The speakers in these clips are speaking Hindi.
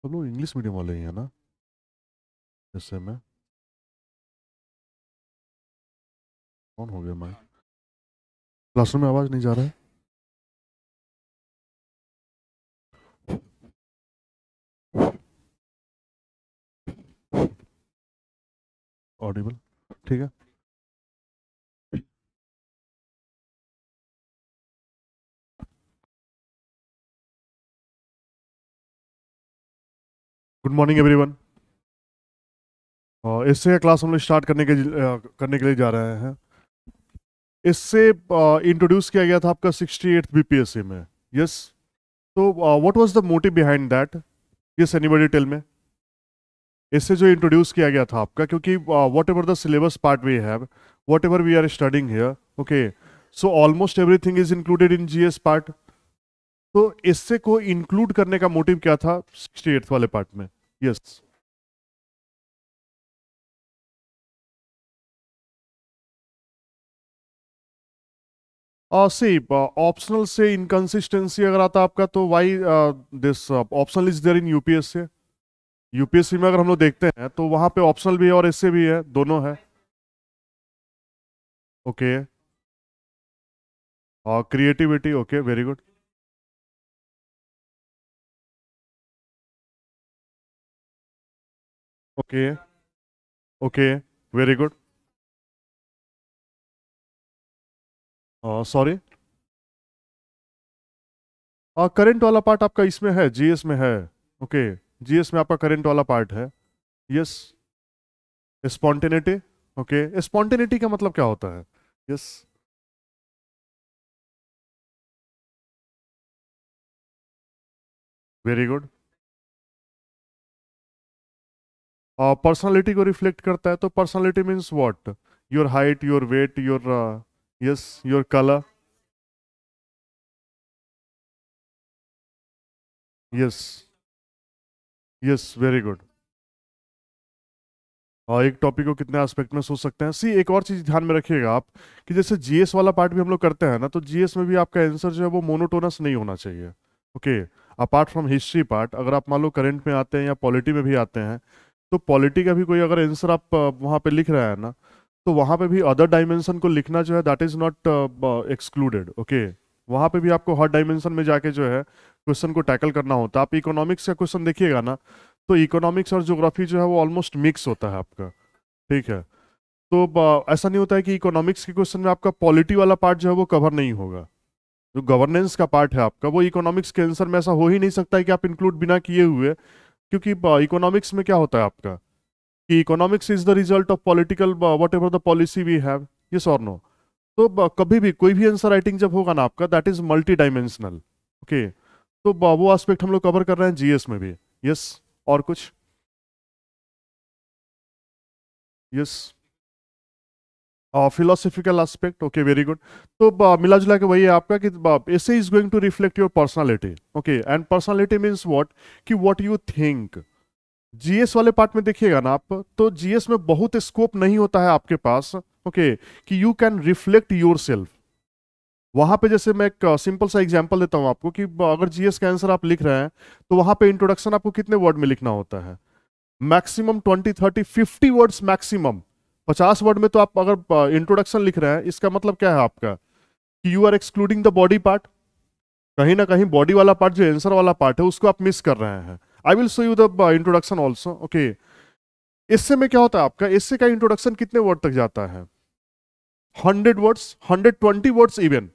सब लोग इंग्लिश मीडियम वाले ही है ना। जैसे में कौन हो गया मैं क्लासरूम में आवाज नहीं जा रहा है। ऑडिबल। ठीक है। Good morning everyone. इससे का क्लास हम लोग स्टार्ट करने के लिए जा रहे हैं। इससे इंट्रोड्यूस किया गया था आपका 68th बीपीएससी में। यस। तो what was the motive behind that? Yes, anybody tell me. Essay जो इंट्रोड्यूस किया गया था आपका, क्योंकि whatever the syllabus part we have, whatever we are studying here, okay, so almost everything is included in GS part. तो इससे को इंक्लूड करने का मोटिव क्या था 68th वाले पार्ट में? यस। सी ऑप्शनल से इनकंसिस्टेंसी अगर आता आपका, तो why this optional is there in UPSC. UPSC में अगर हम लोग देखते हैं तो वहां पे ऑप्शनल भी है और इससे भी है, दोनों है। Okay. Creativity, okay, very good. Okay. Okay, very good. Sorry. Current वाला पार्ट आपका इसमें है, जीएस में है। ओके। जीएस में आपका करंट वाला पार्ट है। यस। स्पॉन्टेनिटी। ओके, स्पॉन्टेनिटी का मतलब क्या होता है? यस। Very good. पर्सनालिटी को रिफ्लेक्ट करता है, तो personality means what? Your height, your weight, your yes, your colour. Yes. Yes, very good. और एक टॉपिक को कितने एस्पेक्ट में सोच सकते हैं। सी, एक और चीज ध्यान में रखिएगा आप, कि जैसे जीएस वाला पार्ट भी हम लोग करते हैं ना, तो जीएस में भी आपका आंसर जो है वो मोनोटोनस नहीं होना चाहिए। Okay. Apart from history part, अगर आप मान लो करंट में आते हैं या पॉलिटी में भी आते हैं, तो पॉलिटी का भी कोई अगर आंसर आप वहाँ पे लिख रहा है ना, तो वहाँ पे भी अदर डायमेंशन को लिखना जो है that is not excluded. Okay. वहाँ पे भी आपको हर डायमेंशन में जाके जो है क्वेश्चन को टैकल करना होता है। आप इकोनॉमिक्स का क्वेश्चन देखिएगा ना, तो इकोनॉमिक्स और ज्योग्राफी जो है वो ऑलमोस्ट मिक्स होता है आपका। ठीक है। तो ऐसा नहीं होता है कि इकोनॉमिक्स के क्वेश्चन में आपका पॉलिटी वाला पार्ट जो है वो कवर नहीं होगा। जो गवर्नेंस का पार्ट है आपका, वो इकोनॉमिक्स के आंसर में ऐसा हो ही नहीं सकता है कि आप इंक्लूड बिना किए हुए। क्योंकि इकोनॉमिक्स में क्या होता है आपका, कि economics is the result of political whatever the policy we have. Yes और नो? तो कभी भी कोई भी आंसर राइटिंग जब होगा ना आपका, that is multi dimensional. Okay. तो वो एस्पेक्ट हम लोग कवर कर रहे हैं जीएस में भी। यस। और कुछ? Yes. Philosophical aspect, okay, very good. तो मिला जुला के वही है आपका, कि essay is going to reflect your personality. Okay, and personality means what? कि व्हाट यू थिंक। जीएस वाले पार्ट में देखिएगा ना आप, तो जीएस में बहुत स्कोप नहीं होता है आपके पास। ओके। कि you can reflect your self. वहां पे जैसे मैं एक सिंपल सा एग्जांपल देता हूं आपको, कि अगर जीएस का आंसर आप लिख रहे हैं, तो वहां पे इंट्रोडक्शन आपको कितने वर्ड में लिखना होता है? Maximum 20, 30, 50 words maximum. 50 वर्ड में तो आप अगर इंट्रोडक्शन लिख रहे हैं, इसका मतलब क्या है आपका, कि you are excluding the body part. कहीं ना कहीं बॉडी वाला पार्ट जो आंसर वाला पार्ट है उसको आप मिस कर रहे हैं। आई will show you the introduction also. Okay. इससे में क्या होता है आपका, इससे का इंट्रोडक्शन कितने वर्ड तक जाता है? 100 वर्ड्स, 120 वर्ड्स इवन।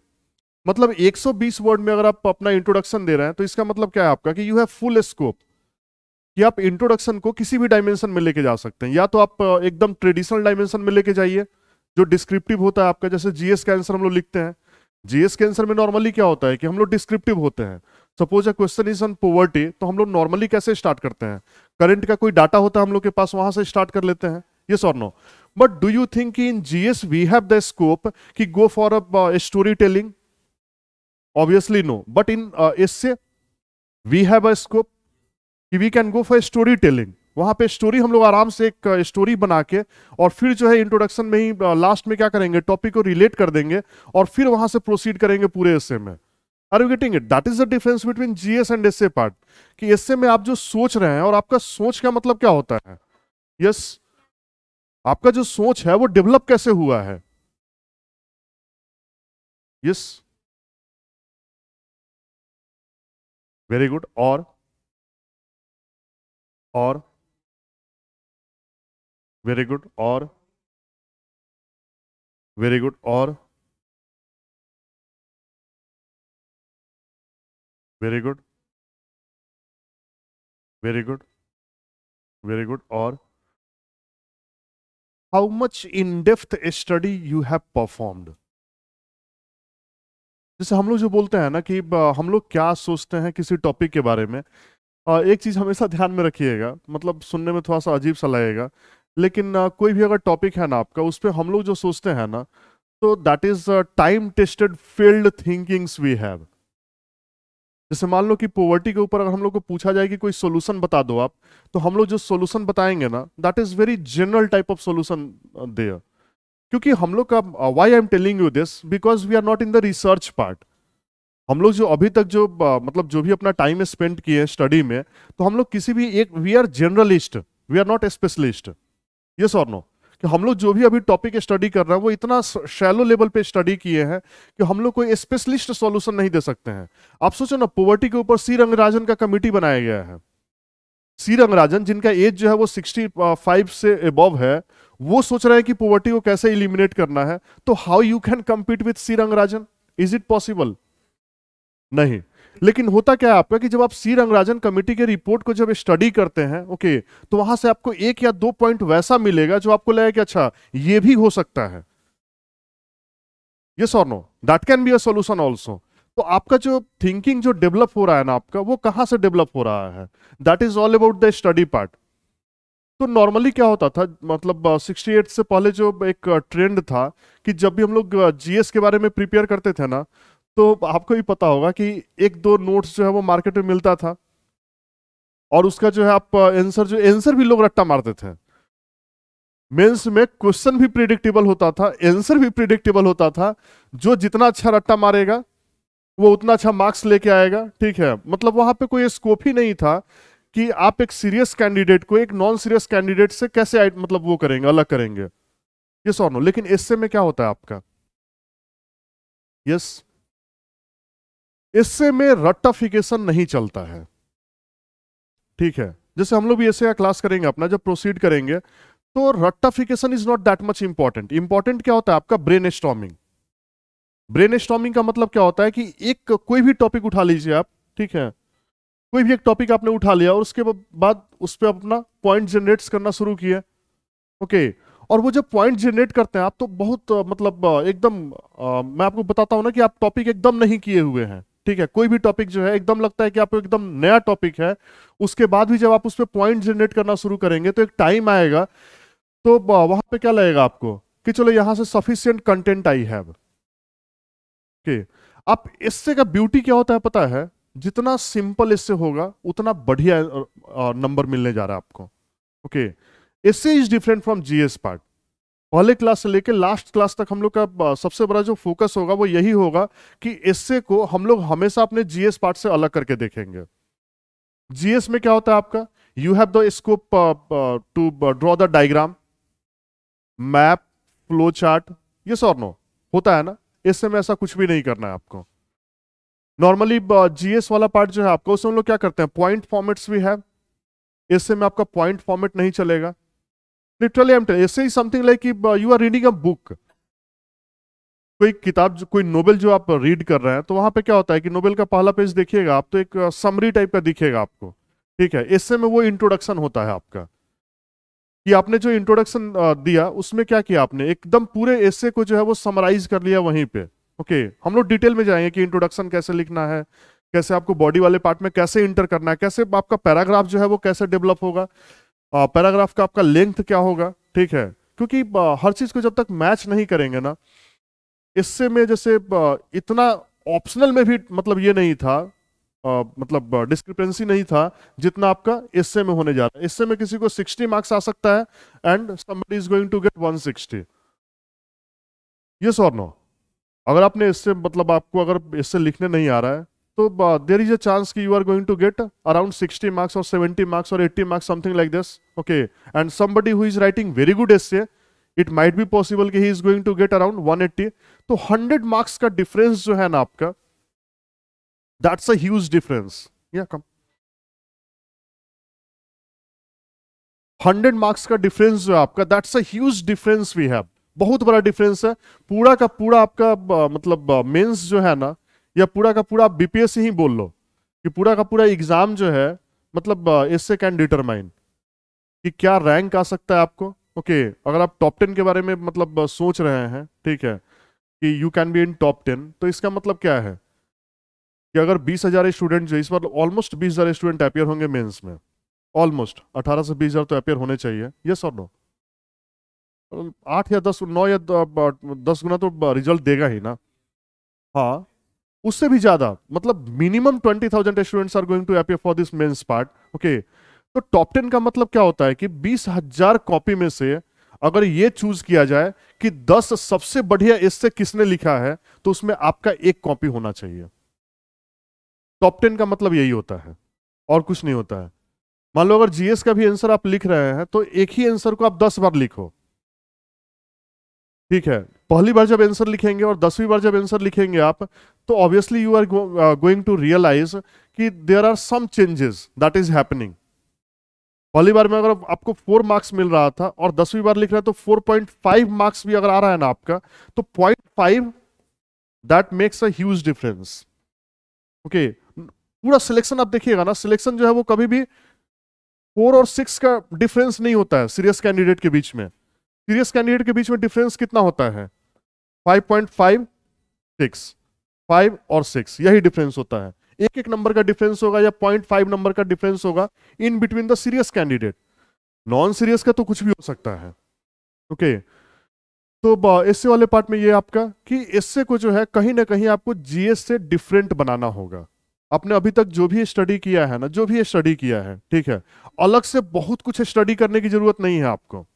मतलब 120 वर्ड में अगर आप अपना इंट्रोडक्शन दे रहे हैं, तो इसका मतलब क्या है आपका, कि यू हैव फुल स्कोप, कि आप इंट्रोडक्शन को किसी भी डायमेंशन में लेके जा सकते हैं। या तो आप एकदम ट्रेडिशनल डायमेंशन में लेके जाइए, जो डिस्क्रिप्टिव होता है आपका, जैसे जीएस का आंसर हम लोग लिखते हैं। जीएस के आंसर में नॉर्मली क्या होता है, कि हम लोग डिस्क्रिप्टिव होते हैं। Suppose a question is on poverty, तो हम लोग नॉर्मली कैसे स्टार्ट करते हैं? करंट का कोई डाटा होता है हम लोग के पास, वहां से स्टार्ट कर लेते हैं। यस और no? But do you think in GS we have the scope कि go for a story telling? Obviously no. But in इससे वी हैव अ स्कोप कि we can go for story telling. वहां पे स्टोरी हम लोग आराम से एक स्टोरी बना के, और फिर जो है इंट्रोडक्शन में ही लास्ट में क्या करेंगे, टॉपिक को रिलेट कर देंगे, और फिर वहां से प्रोसीड करेंगे पूरे एसे में। Are you getting it? That is the difference between GS and essay part, कि एसए में आप जो सोच रहे हैं, और आपका सोच का मतलब क्या होता है? यस, आपका जो सोच है वो डेवलप कैसे हुआ है? Yes, very good. और वेरी गुड, और वेरी गुड, और very good, very good, very good, और how much in depth study you have performed. जैसे हम लोग जो बोलते हैं ना कि हम लोग क्या सोचते हैं किसी टॉपिक के बारे में, एक चीज हमेशा ध्यान में रखिएगा, मतलब सुनने में थोड़ा सा अजीब सा लगेगा, लेकिन कोई भी अगर टॉपिक है ना आपका, उस पर हम लोग जो सोचते हैं ना, तो that is time tested field thinkings we have. जैसे मान लो कि पॉवर्टी के ऊपर अगर हम लोग को पूछा जाए कि कोई सोल्यूशन बता दो आप, तो हम लोग जो सोल्यूशन बताएंगे ना, that is very general type of solution there. क्योंकि हम लोग का, why I am telling you this, because we are not in the research part. हम लोग जो अभी तक जो मतलब जो भी अपना टाइम स्पेंड किए हैं स्टडी में, तो हम लोग किसी भी एक, we are generalist, we are not specialist. Yes और नो? कि हम लोग जो भी अभी टॉपिक स्टडी कर रहे हैं वो इतना शैलो लेवल पे स्टडी किए हैं कि हम लोग कोई स्पेशलिस्ट सॉल्यूशन नहीं दे सकते हैं। आप सोचो ना, पॉवर्टी के ऊपर सी रंगराजन का कमिटी बनाया गया है। सी रंगराजन, जिनका एज जो है वो 65 से अबव है, वो सोच रहे हैं कि पॉवर्टी को कैसे इलिमिनेट करना है। तो how you can compete with C Rangarajan? Is it possible? नहीं। लेकिन होता क्या है आपका कि जब आप सी रंगराजन कमेटी के रिपोर्ट को जब स्टडी करते हैं, ओके, तो वहां से आपको एक या दो पॉइंट वैसा मिलेगा जो आपको लगेगा कि अच्छा ये भी हो सकता है। यस और no? That can be a solution also. तो आपका जो थिंकिंग जो डेवलप हो रहा है ना आपका, वो कहां से डेवलप हो रहा है? That is all about the study part. तो नॉर्मली क्या होता था, मतलब 68 से पहले जो एक ट्रेंड था, कि जब भी हम लोग जीएस के बारे में प्रिपेयर करते थे ना, तो आपको भी पता होगा कि एक दो नोट्स जो है वो मार्केट में मिलता था, और उसका जो है आप आंसर भी लोग रट्टा मारते थे। मेंस में क्वेश्चन भी प्रिडिक्टेबल होता था, आंसर भी प्रिडिक्टेबल होता था। जो जितना अच्छा रट्टा मारेगा वो उतना अच्छा मार्क्स लेके आएगा, ठीक है। मतलब वहां पे कोई स्कोप ही नहीं था कि आप एक सीरियस कैंडिडेट को एक नॉन सीरियस कैंडिडेट से कैसे मतलब वो करेंगे, अलग करेंगे। यस और नो? लेकिन इससे में क्या होता है आपका? यस, इससे में रट्टाफिकेशन नहीं चलता है, ठीक है। जैसे हम लोग भी ऐसे का क्लास करेंगे अपना, जब प्रोसीड करेंगे, तो रट्टाफिकेशन is not that much important. Important क्या होता है आपका? Brain storming. ब्रेन स्टॉर्मिंग का मतलब क्या होता है कि एक कोई भी टॉपिक उठा लीजिए आप, ठीक है, कोई भी एक टॉपिक आपने उठा लिया और उसके बाद उस पर अपना पॉइंट जनरेट करना शुरू किया, ओके। और वो जब पॉइंट जनरेट करते हैं आप, तो बहुत मतलब एकदम मैं आपको बताता हूं ना कि आप टॉपिक एकदम नहीं किए हुए हैं, ठीक है। कोई भी टॉपिक जो है एकदम लगता है कि आपको एकदम नया टॉपिक है, उसके बाद भी जब आप उस पर पॉइंट जनरेट करना शुरू करेंगे, तो एक टाइम आएगा, तो वहां पे क्या लगेगा आपको कि चलो यहां से sufficient content I have, okay. आप इससे का ब्यूटी क्या होता है पता है? जितना सिंपल इससे होगा उतना बढ़िया नंबर मिलने जा रहा है आपको, ओके। इससे is different from GS part. पहले क्लास से लेकर लास्ट क्लास तक हम लोग का सबसे बड़ा जो फोकस होगा वो यही होगा कि इससे को हम लोग हमेशा अपने जीएस पार्ट से अलग करके देखेंगे। जीएस में क्या होता है आपका? You have the scope to draw the diagram, map, flow chart, ये और नो होता है ना। इससे में ऐसा कुछ भी नहीं करना है आपको। नॉर्मली जीएस वाला पार्ट जो है आपका, उसमें हम लोग क्या करते हैं? पॉइंट फॉर्मेट्स भी है। इससे में आपका पॉइंट फॉर्मेट नहीं चलेगा। Literally I am telling, essay something like you are reading a book. कोई किताब कोई नोवेल जो आप रीड कर रहे हैं, तो वहां पे क्या होता है कि नोवेल का पहला पेज देखिएगा आप, तो एक समरी टाइप का दिखेगा आपको, ठीक है। इससे में वो इंट्रोडक्शन होता है आपका, कि आपने जो इंट्रोडक्शन दिया उसमें क्या किया आपने? एकदम पूरे एसे को जो है वो समराइज कर लिया वहीं पे, ओके। हम लोग डिटेल में जाएंगे कि इंट्रोडक्शन कैसे लिखना है, कैसे आपको बॉडी वाले पार्ट में कैसे इंटर करना है, कैसे आपका पैराग्राफ जो है वो कैसे डेवलप होगा, पैराग्राफ का आपका लेंथ क्या होगा, ठीक है। क्योंकि हर चीज को जब तक मैच नहीं करेंगे ना, इससे में जैसे इतना ऑप्शनल में भी मतलब ये नहीं था, मतलब डिस्क्रिपेंसी नहीं था जितना आपका इससे में होने जा रहा है। इससे में किसी को 60 मार्क्स आ सकता है and somebody is going to get 160। Yes और नो? अगर आपने इससे मतलब आपको अगर इससे लिखने नहीं आ रहा है तो देर इज अ चांस कि you are going to get around 60 marks और 70 मार्क्स और 80 marks something like this, okay. And somebody who is writing very good essay, it might be possible कि he is going to get around 180। तो 100 मार्क्स का डिफरेंस जो है ना आपका, दैट्स अ ह्यूज डिफरेंस। या कम 100 मार्क्स का डिफरेंस जो है आपका, that's a huge difference we have. बहुत बड़ा डिफरेंस है। पूरा का पूरा आपका मतलब मेंस जो है ना, या पूरा का पूरा बीपीएससी ही बोल लो कि पूरा का पूरा एग्जाम जो है, मतलब इससे कैन डिटरमाइन कि क्या रैंक आ सकता है आपको। ओके अगर आप टॉप 10 के बारे में मतलब सोच रहे हैं, ठीक है, कि you can be in top 10, तो इसका मतलब क्या है कि अगर 20,000 स्टूडेंट जो इस बार ऑलमोस्ट 20,000 स्टूडेंट अपियर होंगे मेंस में, ऑलमोस्ट 18 से 20,000 तो अपियर होने चाहिए, यस और नो? 8 या 10, 9 या 10 गुना तो रिजल्ट देगा ही ना। हाँ, उससे भी ज्यादा, मतलब minimum 20,000 students are going to appear for this mains part, okay. तो टॉप 10 का मतलब क्या होता है कि 20,000 कॉपी में से अगर ये चूज किया जाए कि 10 सबसे बढ़िया इससे किसने लिखा है, तो उसमें आपका एक कॉपी होना चाहिए। टॉप 10 का मतलब यही होता है, और कुछ नहीं होता है। मान लो अगर जीएस का भी आंसर आप लिख रहे हैं, तो एक ही आंसर को आप 10 बार लिखो, ठीक है। पहली बार जब आंसर लिखेंगे और 10वीं बार जब आंसर लिखेंगे आप, तो obviously you are going to realise कि there are some changes that is happening. पहली बार में अगर आपको 4 मार्क्स मिल रहा था और 10वीं बार लिख रहे हैं तो 4.5 मार्क्स भी अगर आ रहा है ना आपका, तो 0.5 that makes a huge difference, okay. पूरा सिलेक्शन आप देखिएगा ना, सिलेक्शन जो है वो कभी भी 4 और 6 का डिफरेंस नहीं होता है सीरियस कैंडिडेट के बीच में। सीरियस कैंडिडेट के बीच में डिफरेंस कितना होता है? 5.5, 6, 5 और 6, यही डिफरेंस होता है। एक एक नंबर का डिफरेंस होगा या 0.5 नंबर का डिफरेंस होगा in between the serious candidate. Non serious का तो कुछ भी हो सकता है, ओके। तो एसए वाले पार्ट में ये आपका कि एसए को जो है कहीं ना कहीं आपको जीएस से डिफरेंट बनाना होगा। आपने अभी तक जो भी स्टडी किया है ना, जो भी स्टडी किया है, ठीक है, अलग से बहुत कुछ स्टडी करने की जरूरत नहीं है आपको।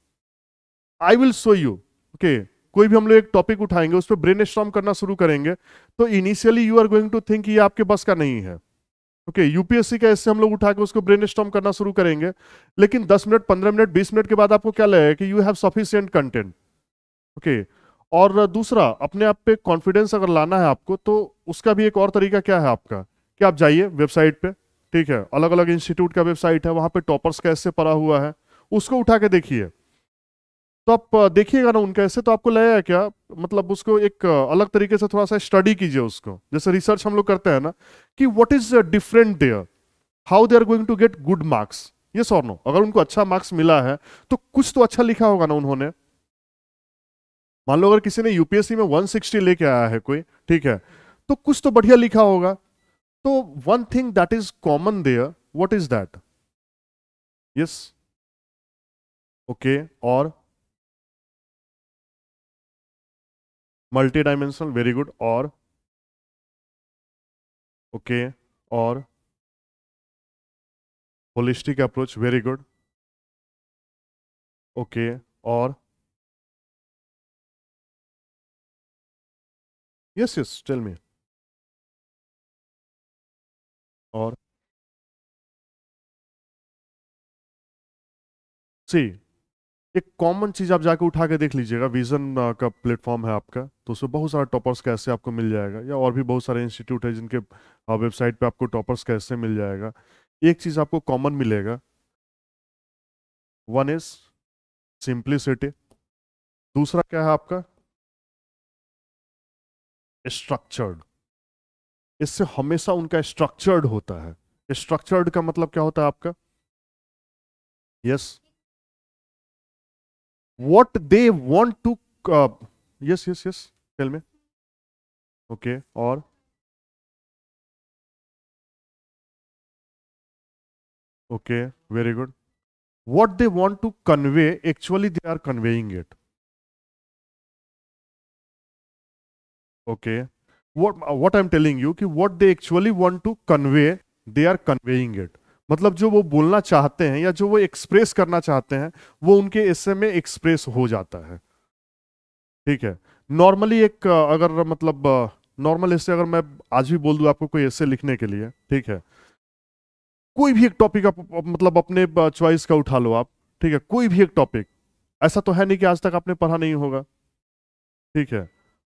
आई विल शो यू, ओके। कोई भी हम लोग एक टॉपिक उठाएंगे, उस पर ब्रेन स्टॉर्म करना शुरू करेंगे, तो initially you are going to think ये आपके बस का नहीं है, ओके। यूपीएससी का इससे हम लोग उठा के उसको ब्रेन स्टॉर्म करना शुरू करेंगे, लेकिन 10 मिनट, 15 मिनट, 20 मिनट के बाद आपको क्या लगेगा कि you have sufficient content, okay. और दूसरा, अपने आप पे कॉन्फिडेंस अगर लाना है आपको, तो उसका भी एक और तरीका क्या है आपका, कि आप जाइए वेबसाइट पे, ठीक है, अलग अलग इंस्टीट्यूट का वेबसाइट है, वहां पे टॉपर्स का ऐसे पड़ा हुआ है, उसको उठा के देखिए। तो आप देखिएगा ना उनका ऐसे, तो आपको लगेगा क्या, मतलब उसको एक अलग तरीके से थोड़ा सा स्टडी कीजिए उसको, जैसे रिसर्च हम लोग करते हैं ना, कि what is different there, how they are going to get good marks, yes और नो। अगर उनको अच्छा मार्क्स मिला है तो कुछ तो अच्छा लिखा होगा ना उन्होंने। मान लो अगर किसी ने यूपीएससी में 160 लेके आया है कोई, ठीक है, तो कुछ तो बढ़िया लिखा होगा। तो one thing that is common there, what is that? Yes, okay. और मल्टी डायमेंशनल, वेरी गुड। और ओके, और holistic approach, very good, okay. और यस यस, टेल मी। और सी, एक कॉमन चीज आप जाके उठा के देख लीजिएगा, विजन का प्लेटफॉर्म है आपका, तो उसमें बहुत सारा टॉपर्स कैसे आपको मिल जाएगा, या और भी बहुत सारे इंस्टीट्यूट है जिनके वेबसाइट पे आपको टॉपर्स कैसे मिल जाएगा। एक चीज आपको कॉमन मिलेगा, वन इज सिंप्लिसिटी। दूसरा क्या है आपका? स्ट्रक्चर्ड। इससे हमेशा उनका स्ट्रक्चर्ड होता है। स्ट्रक्चर्ड का मतलब क्या होता है आपका? Yes, what they want to, yes yes yes, tell me, okay. और okay, very good. What they want to convey, actually they are conveying it, okay. What I am telling you कि what they actually want to convey, they are conveying it. मतलब जो वो बोलना चाहते हैं या जो वो एक्सप्रेस करना चाहते हैं, वो उनके एसे में एक्सप्रेस हो जाता है। ठीक है। नॉर्मली एक अगर मतलब नॉर्मल ऐसे अगर मैं आज भी बोल दूं आपको कोई ऐसे लिखने के लिए, ठीक है, कोई भी एक टॉपिक आप मतलब अपने चॉइस का उठा लो आप, ठीक है, कोई भी एक टॉपिक, ऐसा तो है नहीं कि आज तक आपने पढ़ा नहीं होगा, ठीक है,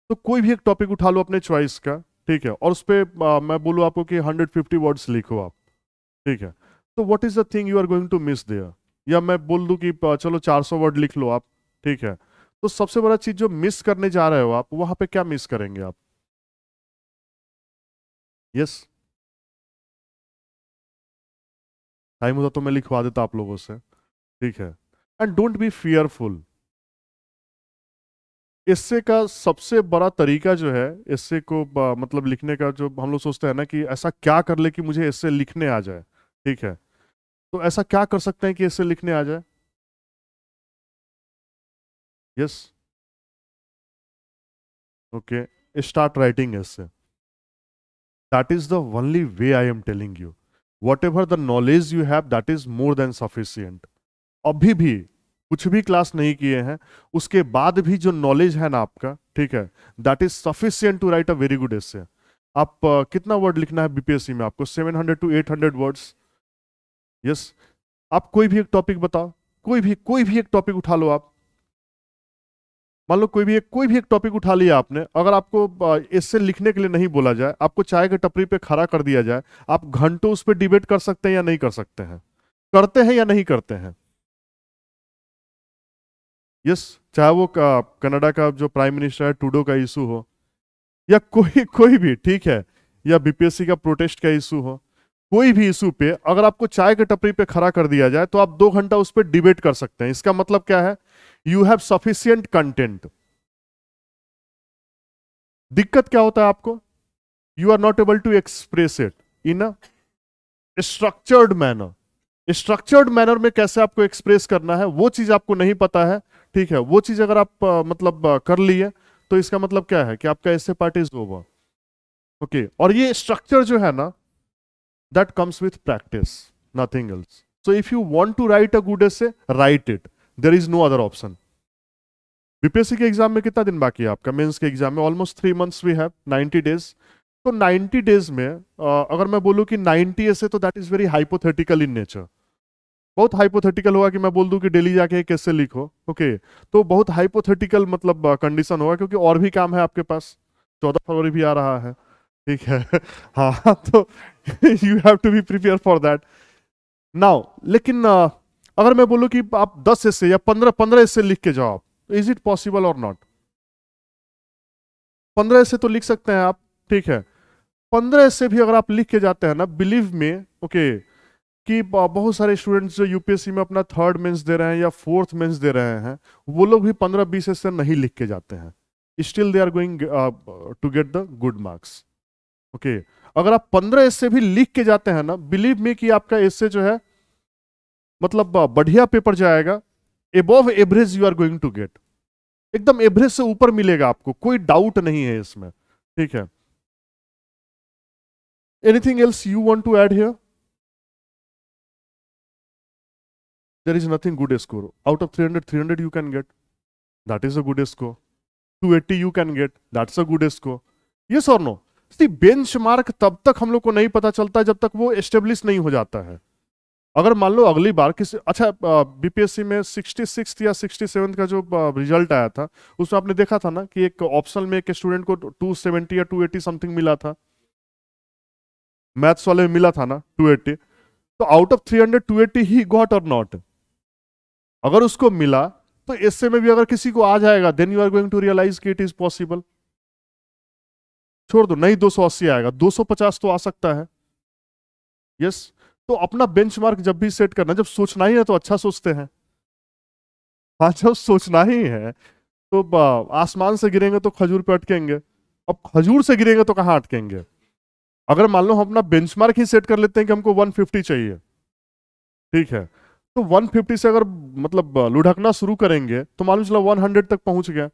तो कोई भी एक टॉपिक उठा लो अपने चॉइस का, ठीक है, और उस पर मैं बोलूँ आपको कि 150 वर्ड्स लिखो आप, ठीक है, तो what is the thing you are going to miss there, या मैं बोल दूं कि चलो 400 वर्ड लिख लो आप, ठीक है, तो सबसे बड़ा चीज जो मिस करने जा रहे हो आप, वहां पे क्या मिस करेंगे आप? यस, टाइम होता तो मैं लिखवा देता आप लोगों से, ठीक है। And don't be fearful. इससे का सबसे बड़ा तरीका जो है, इससे को मतलब लिखने का, जो हम लोग सोचते हैं ना कि ऐसा क्या कर ले कि मुझे इससे लिखने आ जाए, ठीक है, तो ऐसा क्या कर सकते हैं कि इससे लिखने आ जाए? यस, ओके, स्टार्ट राइटिंग इससे। That is the only way I am telling you. What ever the knowledge you have that is more than sufficient. अभी भी कुछ भी क्लास नहीं किए हैं, उसके बाद भी जो नॉलेज है ना आपका, ठीक है, that is sufficient to write a very good essay. आप कितना वर्ड लिखना है बीपीएससी में आपको? 700 to 800 वर्ड्स। यस, आप कोई भी एक टॉपिक बताओ, कोई भी एक टॉपिक उठा लो आप, मान लो कोई भी एक टॉपिक उठा लिया आपने, अगर आपको इससे लिखने के लिए नहीं बोला जाए, आपको चाय के टपरी पे खड़ा कर दिया जाए, आप घंटों उस पर डिबेट कर सकते हैं या नहीं कर सकते हैं? करते हैं या नहीं करते हैं? यस, चाहे वो कनाडा का जो प्राइम मिनिस्टर है ट्रूडो का इशू हो, या कोई कोई भी, ठीक है, या बीपीएससी का प्रोटेस्ट का इशू हो, कोई भी इशू पे अगर आपको चाय के टपरी पे खड़ा कर दिया जाए तो आप 2 घंटा उस पर डिबेट कर सकते हैं। इसका मतलब क्या है? You have sufficient content. दिक्कत क्या होता है आपको? You are not able to express it in a structured manner. Structured manner में कैसे आपको एक्सप्रेस करना है वो चीज आपको नहीं पता है, ठीक है, वो चीज अगर आप मतलब कर लिए, तो इसका मतलब क्या है कि आपका ऐसे पार्ट इज ओवर। ओके, और ये स्ट्रक्चर जो है ना, that comes with practice, nothing else. So if you want to write a good essay, write it, there is no other option. BPSC के एग्जाम में कितना दिन बाकी है आपका? मेंस के एग्जाम में almost 3 months we have, 90 days. तो 90 डेज में अगर मैं बोलूं कि 90 ऐसे, तो that is very hypothetical in nature. बहुत हाइपोथेटिकल होगा कि मैं बोल दूं कि डेली जाके एक कैसे लिखो, ओके, तो बहुत हाइपोथेटिकल मतलब कंडीशन होगा, क्योंकि और भी काम है आपके पास, 14 फरवरी भी आ रहा है, ठीक है। हाँ, तो you have to be prepare for that now. लेकिन अगर मैं बोलूं कि आप 10 ऐसे या 15 15 ऐसे लिख के जाओ आप, इज इट पॉसिबल और नॉट? 15 ऐसे तो लिख सकते हैं आप, ठीक है, 15 ऐसे भी अगर आप लिख के जाते हैं ना, बिलीव में, ओके, कि बहुत सारे स्टूडेंट्स जो यूपीएससी में अपना थर्ड मेंस दे रहे हैं या फोर्थ मेंस दे रहे हैं, वो लोग भी 15 20 ऐसे नहीं लिख के जाते हैं, still they are going to get the good marks. Okay, अगर आप 15 ऐसे भी लिख के जाते हैं ना, बिलीव में कि आपका ऐसे जो है मतलब बढ़िया पेपर जाएगा, above average you are going to get, एकदम एवरेज से ऊपर मिलेगा आपको, कोई डाउट नहीं है इसमें, ठीक है। Anything else you want to add here? There is nothing good score. Out of 300, 300 you can get. That is a good score. 280 you can get. That's a good score. Yes or no? See, benchmark तब तक हम लोग को नहीं पता चलता जब तक वो एस्टेब्लिश नहीं हो जाता है। अगर मान लो अगली बार किसी, अच्छा, बीपीएससी में 66 या 67 का जो रिजल्ट आया था, उसमें आपने देखा था ना कि एक ऑप्शनल में एक स्टूडेंट को 270 या 280 समथिंग मिला था, मैथ्स वाले में मिला था ना 280। तो आउट ऑफ 300 280 ही गॉट और नॉट? अगर उसको मिला, तो इससे में भी अगर किसी को आ जाएगा, then you are going to realise कि इट इज पॉसिबल। छोड़ दो, नहीं 280 आएगा, 250 तो आ सकता है। यस, तो अपना बेंचमार्क जब भी सेट करना, जब सोचना ही है तो अच्छा सोचते हैं। हाँ, जब सोचना ही है तो आसमान से गिरेंगे तो खजूर पे अटकेंगे, अब खजूर से गिरेंगे तो कहाँ अटकेंगे? अगर मान लो हम अपना बेंचमार्क ही सेट कर लेते हैं कि हमको 150 चाहिए, ठीक है, तो 150 से अगर मतलब लुढ़कना शुरू करेंगे तो मालूम चला 100 तक पहुंच गया,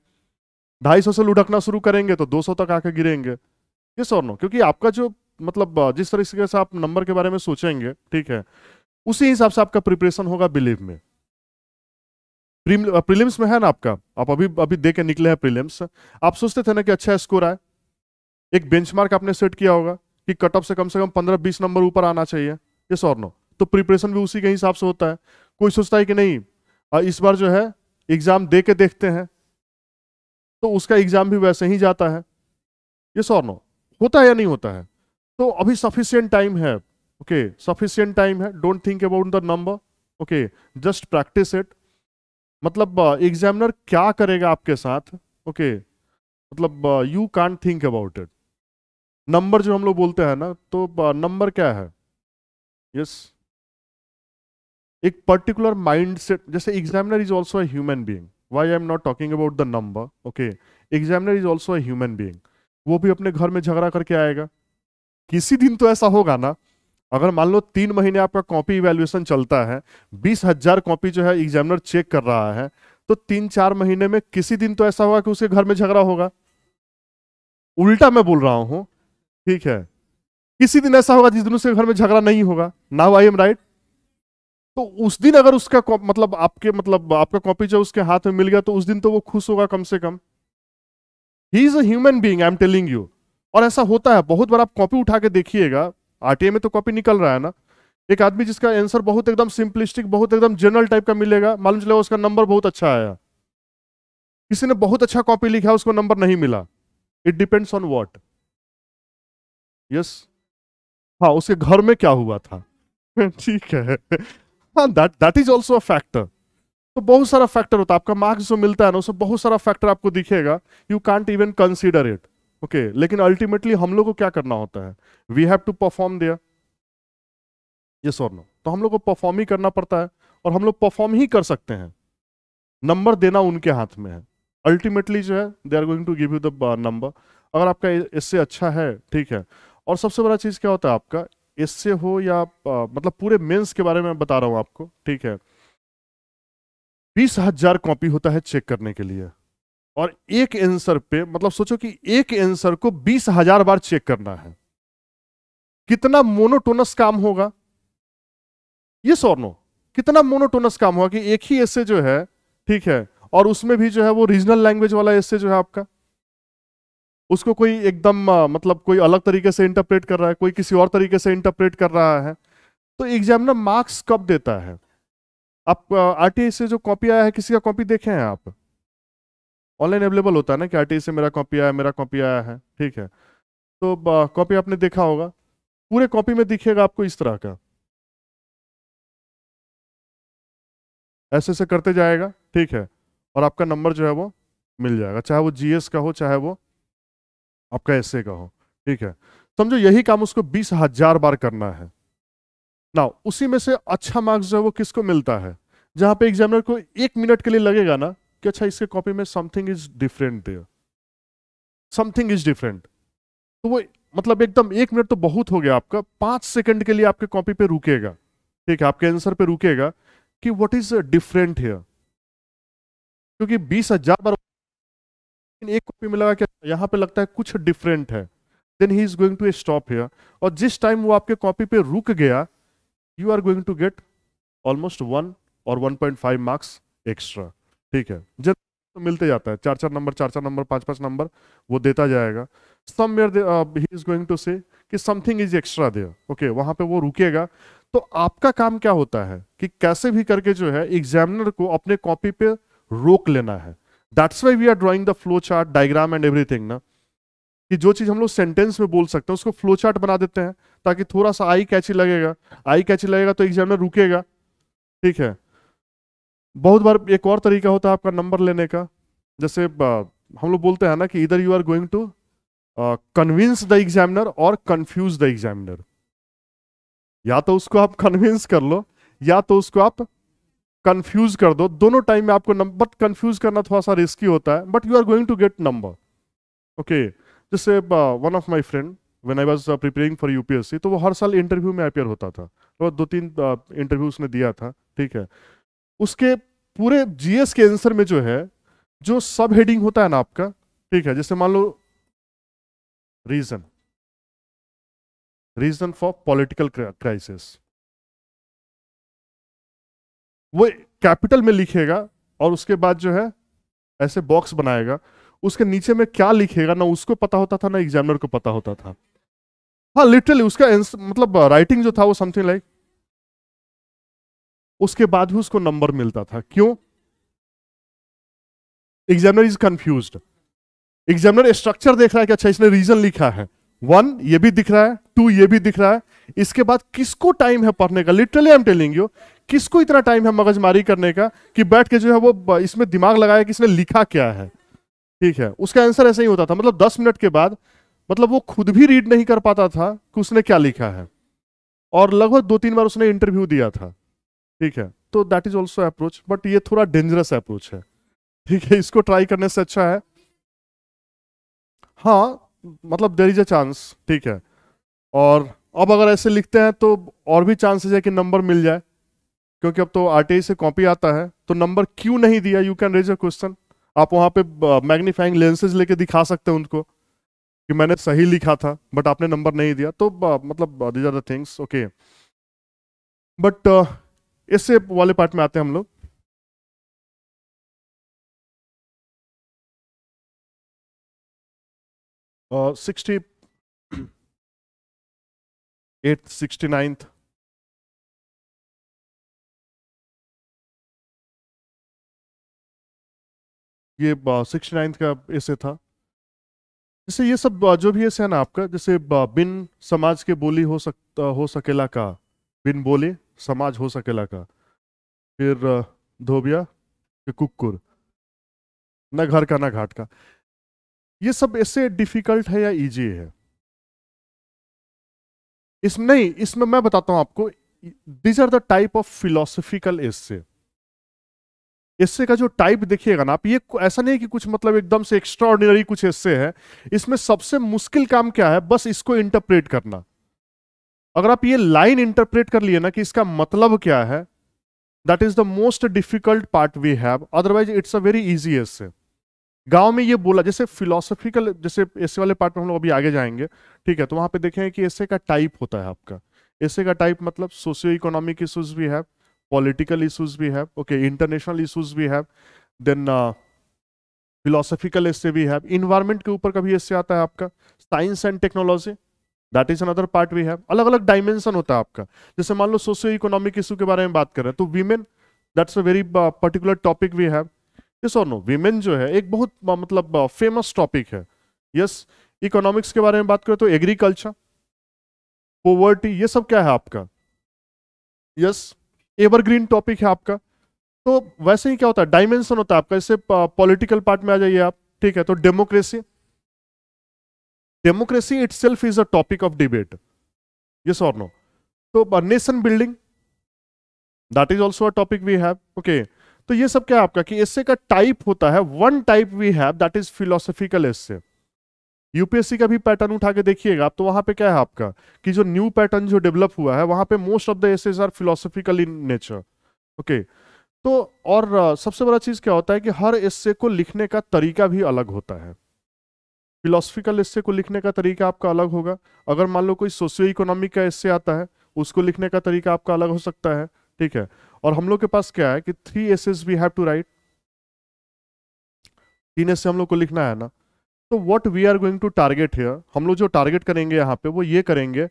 250 से लुढ़कना शुरू करेंगे तो 200 तक आके गिरेंगे। यस और नो? क्योंकि आपका जो मतलब जिस तरीके से आप नंबर के बारे में सोचेंगे, ठीक है, उसी हिसाब से आपका प्रिपरेशन होगा, बिलीव में। प्रीलिम्स में है ना आपका, आप अभी अभी दे के निकले हैं प्रीलिम्स, आप सोचते थे ना कि अच्छा स्कोर आए, एक बेंचमार्क आपने सेट किया होगा कि कट ऑफ से कम 15-20 नंबर ऊपर आना चाहिए, यस और नो? तो प्रिपरेशन भी उसी के हिसाब से होता है। कोई सोचता है कि नहीं इस बार जो है एग्जाम दे के देखते हैं, तो उसका एग्जाम भी वैसे ही जाता है, यस और नो? होता है या नहीं होता है? तो अभी सफिशियंट टाइम है, ओके, सफिशियंट टाइम है, don't think about the number, okay, just practice it. मतलब एग्जामिनर क्या करेगा आपके साथ, ओके, मतलब you can't think about it. Number जो हम लोग बोलते हैं ना, तो नंबर क्या है, यस, एक पर्टिकुलर माइंड सेट, जैसे examiner is also a human being, why I am not talking about the number, okay, examiner is also a human being, वो भी अपने घर में झगड़ा करके आएगा। किसी दिन तो ऐसा होगा ना, अगर मान लो 3 महीने आपका कॉपी इवेल्युएशन चलता है, 20,000 कॉपी जो है एग्जामिनर चेक कर रहा है, तो 3-4 महीने में किसी दिन तो ऐसा होगा कि उसके घर में झगड़ा होगा। उल्टा मैं बोल रहा हूं, ठीक है, किसी दिन ऐसा होगा जिस दिन उसके घर में झगड़ा नहीं होगा। Now I am right? तो उस दिन अगर उसका मतलब आपका कॉपी जो उसके हाथ में मिल गया, तो उस दिन तो वो खुश होगा कम से कम। He is a human being, I am telling you. और ऐसा होता है बहुत बार, आप कॉपी उठा के देखिएगा, आरटीए में तो कॉपी निकल रहा है ना, एक आदमी जिसका आंसर बहुत एकदम सिंपलिस्टिक, बहुत एकदम जनरल टाइप का मिलेगा, मालूम चलेगा उसका नंबर बहुत अच्छा आया। किसी ने बहुत अच्छा कॉपी लिखा, उसको नंबर नहीं मिला। It depends on what, yes, हाँ, उसके घर में क्या हुआ था। ठीक है, हाँ, that that is also a factor. तो बहुत सारा फैक्टर होता है, आपका मार्क्स जो मिलता है ना, उसमें बहुत सारा फैक्टर आपको दिखेगा, you can't even consider it, okay. लेकिन अल्टीमेटली हम लोग को क्या करना होता है, we have to perform there, yes और नो? तो हम लोग को परफॉर्म ही करना पड़ता है, और हम लोग परफॉर्म ही कर सकते हैं, नंबर देना उनके हाथ में है। अल्टीमेटली जो है they are going to give you the number. अगर आपका इससे अच्छा है, ठीक है। और सबसे बड़ा चीज क्या होता है आपका, इससे हो या मतलब पूरे मेंस के बारे में बता रहा हूं आपको, ठीक है, 20,000 कॉपी होता है चेक करने के लिए, और एक आंसर पे मतलब सोचो कि एक आंसर को 20,000 बार चेक करना है, कितना मोनोटोनस काम होगा, ये नो? कितना मोनोटोनस काम होगा कि एक ही एस्से जो है, ठीक है, और उसमें भी जो है वो रीजनल लैंग्वेज वाला एस्से जो है आपका, उसको कोई एकदम मतलब कोई अलग तरीके से इंटरप्रेट कर रहा है, कोई किसी और तरीके से इंटरप्रेट कर रहा है। तो एग्जामिनर मार्क्स कब देता है? आप आरटीआई से जो कॉपी आया है, किसी का कॉपी देखे हैं आप? ऑनलाइन अवेलेबल होता है ना कि आरटीआई से मेरा कॉपी आया, मेरा कॉपी आया है, ठीक है। तो कॉपी आपने देखा होगा, पूरे कॉपी में दिखेगा आपको इस तरह का, ऐसे ऐसे करते जाएगा, ठीक है, और आपका नंबर जो है वो मिल जाएगा, चाहे वो जीएस का हो, चाहे वो आपका एसए का हो, ठीक है। समझो यही काम उसको 20,000 बार करना है ना। उसी में से अच्छा मार्क्स जो है वो किसको मिलता है, जहां पे एग्जामिनर को 1 मिनट के लिए लगेगा ना कि अच्छा इसके कॉपी में something is different there, something is different. तो वो मतलब एकदम 1 मिनट तो बहुत हो गया, आपका 5 सेकंड के लिए आपके कॉपी पे रुकेगा, ठीक है, आपके आंसर पे रुकेगा कि व्हाट इज डिफरेंट हियर। क्योंकि 20,000 बार एक कॉपी में लगा, क्या यहाँ पे लगता है कुछ डिफरेंट है, then he is going to stop here. और जिस टाइम वो आपके कॉपी पे रुक गया, you are going to get almost 1 और 1.5 मार्क्स एक्स्ट्रा, ठीक है। जब तो मिलते जाता है, 4-4 नंबर, 4-4 नंबर, 5-5 नंबर, वो देता जाएगा। Somewhere he is going to say कि something is extra there, okay, वहां पे वो रुकेगा। तो आपका काम क्या होता है कि कैसे भी करके जो है एग्जामिनर को अपने कॉपी पे रोक लेना है। That's why we are drawing the flow chart, diagram and everything ना, कि जो चीज हम लोग सेंटेंस में बोल सकते हैं उसको फ्लो चार्ट बना देते हैं, ताकि थोड़ा सा आई कैची लगेगा। आई कैची लगेगा तो एग्जामिनर रुकेगा, ठीक है। बहुत बार एक और तरीका होता है आपका नंबर लेने का, जैसे हम लोग बोलते हैं ना कि इधर you are going to convince the examiner और कंफ्यूज द एग्जामिनर। या तो उसको आप कन्विंस कर लो, या तो उसको आप कंफ्यूज कर दो, दोनों टाइम में आपको नंबर, कंफ्यूज करना थोड़ा सा रिस्की होता है, but you are going to get number, okay. जैसे one of my friend, when I was preparing for UPSC, तो वो हर साल इंटरव्यू में अपियर होता था, तो 2-3 इंटरव्यू उसने दिया था, ठीक है। उसके पूरे जीएस के आंसर में जो है, जो सब हेडिंग होता है ना आपका, ठीक है, जैसे मान लो reason, reason for political crisis, वो कैपिटल में लिखेगा और उसके बाद जो है ऐसे बॉक्स बनाएगा, उसके नीचे में क्या लिखेगा ना उसको पता होता था ना एग्जामिनर को पता होता था। हाँ लिटरली उसका मतलब राइटिंग जो था वो समथिंग लाइक, उसके बाद भी उसको नंबर मिलता था। क्यों? Examiner is confused, examiner structure देख रहा है कि अच्छा इसने रीजन लिखा है, 1 ये भी दिख रहा है, 2 ये भी दिख रहा है, इसके बाद किसको टाइम है पढ़ने का, literally I am telling you, किसको इतना टाइम है मगजमारी करने का कि बैठ के जो है वो इसमें दिमाग लगाया कि इसने लिखा क्या है। ठीक है, उसका आंसर ऐसा ही होता था, मतलब 10 मिनट के बाद मतलब वो खुद भी रीड नहीं कर पाता था कि उसने क्या लिखा है, और लगभग 2-3 बार उसने इंटरव्यू दिया था। ठीक है, तो that is also approach, but ये थोड़ा डेंजरस अप्रोच है। ठीक है, इसको ट्राई करने से अच्छा है, हाँ मतलब देयर इज अ चांस। ठीक है, और अब अगर ऐसे लिखते हैं तो और भी चांसेस है कि नंबर मिल जाए, क्योंकि अब तो आरटीआई से कॉपी आता है, तो नंबर क्यों नहीं दिया, you can raise a question. आप वहां पे मैग्नीफाइंग लेंसेज लेके दिखा सकते हैं उनको कि मैंने सही लिखा था बट आपने नंबर नहीं दिया, तो मतलब these are the things. Okay, but essay वाले पार्ट में आते हैं हम लोग। 68th 69th, ये 69th का ऐसे था। जैसे ये सब जो भी ऐसे है ना आपका, जैसे बिन समाज के बोली हो सकेला का, बिन बोले समाज हो सकेला का, फिर धोबिया के कुकुर, न घर का ना घाट का, ये सब ऐसे डिफिकल्ट है या इजी है? इसमें नहीं, इसमें मैं बताता हूं आपको, these are the type of philosophical essay. Essay का जो टाइप देखिएगा ना आप, ये ऐसा नहीं है कि कुछ मतलब एकदम से एक्स्ट्राऑर्डिनरी कुछ एस्से है। इसमें सबसे मुश्किल काम क्या है, बस इसको इंटरप्रेट करना। अगर आप ये लाइन इंटरप्रेट कर लिए ना कि इसका मतलब क्या है, that is the most difficult part we have, otherwise it's a very easy essay. गांव में ये बोला, जैसे फिलोसफिकल, जैसे एस्से वाले पार्ट में हम लोग अभी आगे जाएंगे। ठीक है, तो वहां पे देखेंगे कि एस्से का टाइप होता है आपका। एस्से का टाइप मतलब सोशियो इकोनॉमिक इश्यूज भी है, पॉलिटिकल इश्यूज भी है, ओके, इंटरनेशनल इश्यूज भी है, देन फिलोसफिकल एस्से भी है, इन्वायरमेंट के ऊपर कभी एस्से आता है आपका, science and technology, that is another part we have. अलग अलग डायमेंशन होता है आपका। जैसे मान लो सोशियो इकोनॉमिक इशू के बारे में बात कर रहे हैं तो women, that's a very particular topic we have. Yes और नो, वीमेन जो है एक बहुत मतलब फेमस टॉपिक है। यस, इकोनॉमिक्स के बारे में बात करें तो एग्रीकल्चर, पोवर्टी, ये सब क्या है आपका, यस, एवरग्रीन टॉपिक है आपका। तो वैसे ही क्या होता है, डायमेंशन होता है आपका। इससे पॉलिटिकल पार्ट में आ जाइए आप। ठीक है, तो democracy, democracy itself is a topic of debate, yes और नो। तो nation building, that is also a topic we have. Okay, तो ये सब क्या है आपका कि एस्से का टाइप होता है, one type we have that is philosophical essay. UPSC का भी पैटर्न उठा के देखिएगा आप, तो वहां पे क्या है आपका कि जो न्यू पैटर्न जो डेवलप हुआ है वहां पे most of the essays are philosophical in nature. Okay, तो और सबसे बड़ा चीज क्या होता है कि हर एस्से को लिखने का तरीका भी अलग होता है। फिलोसफिकल एस्से को लिखने का तरीका आपका अलग होगा। अगर मान लो कोई सोशियो इकोनॉमिक का एस्से आता है, उसको लिखने का तरीका आपका अलग हो सकता है। ठीक है, और हम लोग के पास क्या है कि 3 essays we have to write, 3 essay हम लोग को लिखना है ना। तो what we are going to target here, हम लोग जो टारगेट करेंगे यहाँ पे वो ये करेंगे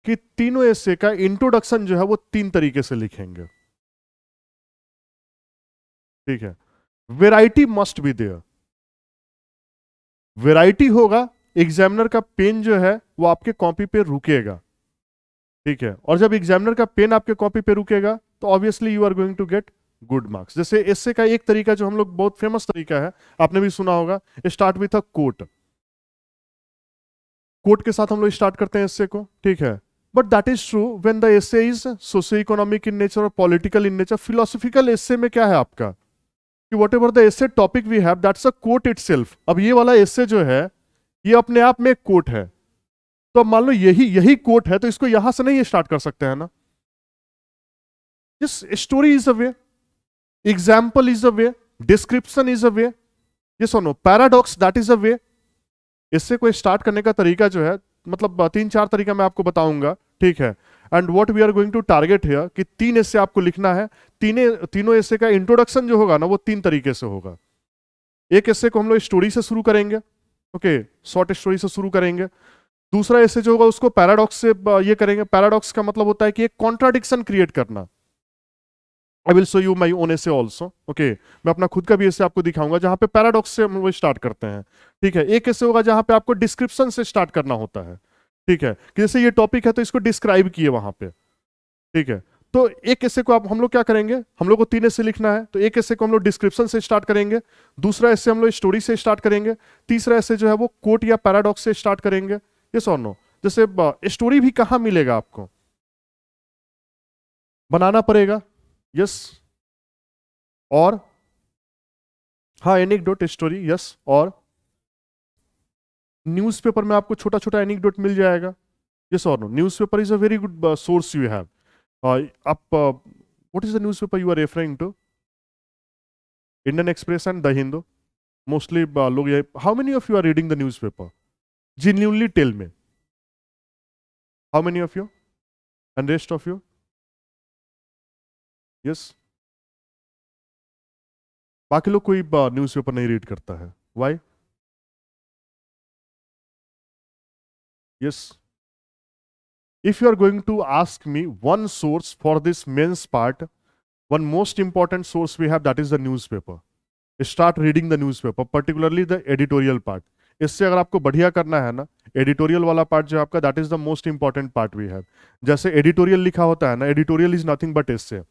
कि तीनों एस्से का इंट्रोडक्शन जो है वो 3 तरीके से लिखेंगे। ठीक है, variety must be there, variety होगा, एग्जामिनर का पेन जो है वो आपके कॉपी पे रुकेगा। ठीक है, और जब एग्जामिनर का पेन आपके कॉपी पे रुकेगा तो obviously you are going to get good marks. जैसे एस्से का एक तरीका जो हम लोग बहुत फेमस तरीका है, आपने भी सुना होगा, start with a quote. Quote के साथ हम लोग स्टार्ट करते हैं एस्से को। ठीक है, but that is true when the essay is socio economic in nature और political in nature. Philosophical essay में क्या है आपका कि whatever the essay topic we have that's a quote itself. अब ये वाला एस्से जो है ये अपने आप में एक कोट है, तो अब मान लो यही यही कोट है तो इसको यहां से नहीं स्टार्ट कर सकते हैं ना। This story is a way, example is a way, description is a way, ये सुनो paradox that is a way. इससे कोई स्टार्ट करने का तरीका जो है मतलब 3-4 तरीका मैं आपको बताऊंगा, ठीक है। And what we are going to target here कि 3 एस्से आपको लिखना है। तीनों एस्से का इंट्रोडक्शन जो होगा ना वो 3 तरीके से होगा। एक एस्से को हम लोग स्टोरी से शुरू करेंगे, ओके, शॉर्ट स्टोरी से शुरू करेंगे। दूसरा एस्से जो होगा उसको पैराडॉक्स से ये करेंगे। पैराडॉक्स का मतलब होता है कि एक कॉन्ट्राडिक्शन क्रिएट करना। आई will show you my own essay also, okay. मैं अपना खुद का भी एसे आपको दिखाऊंगा जहां पे पैराडॉक्स से हम लोग स्टार्ट करते हैं, ठीक है। एक एसे होगा जहां पे आपको डिस्क्रिप्शन से स्टार्ट करना होता है, ठीक है, कि जैसे ये टॉपिक है तो इसको डिस्क्राइब किए वहां पे, ठीक है। तो एक एसे को आप हम लोग क्या करेंगे, हम लोग को 3 एसे लिखना है, तो एक एसे को हम लोग डिस्क्रिप्शन से स्टार्ट करेंगे, दूसरा एसे हम लोग स्टोरी से स्टार्ट करेंगे, तीसरा एसे जो है वो कोट या पैराडॉक्स से स्टार्ट करेंगे। यस और नो। जैसे स्टोरी भी कहां मिलेगा, आपको बनाना पड़ेगा, यस। और हाँ, एनेक्डोट स्टोरी, यस। और न्यूज़पेपर में आपको छोटा छोटा एनेक्डोट मिल जाएगा, यस और no. Newspaper is a very good source you have. आप what is the newspaper you are referring to? Indian Express and the Hindu mostly लोग ये। How many of you are reading the newspaper? Genuinely tell me, how many of you and rest of you? Yes. बाकी लोग कोई न्यूज़पेपर नहीं रीड करता है, why? Yes. If you are going to ask me one source for this men's part, one most important source we have, that is the newspaper. Start reading the newspaper, particularly the editorial part. इससे अगर आपको बढ़िया करना है ना, एडिटोरियल वाला पार्ट जो आपका, that is the most important part we have. जैसे एडिटोरियल लिखा होता है ना, editorial is nothing but essay.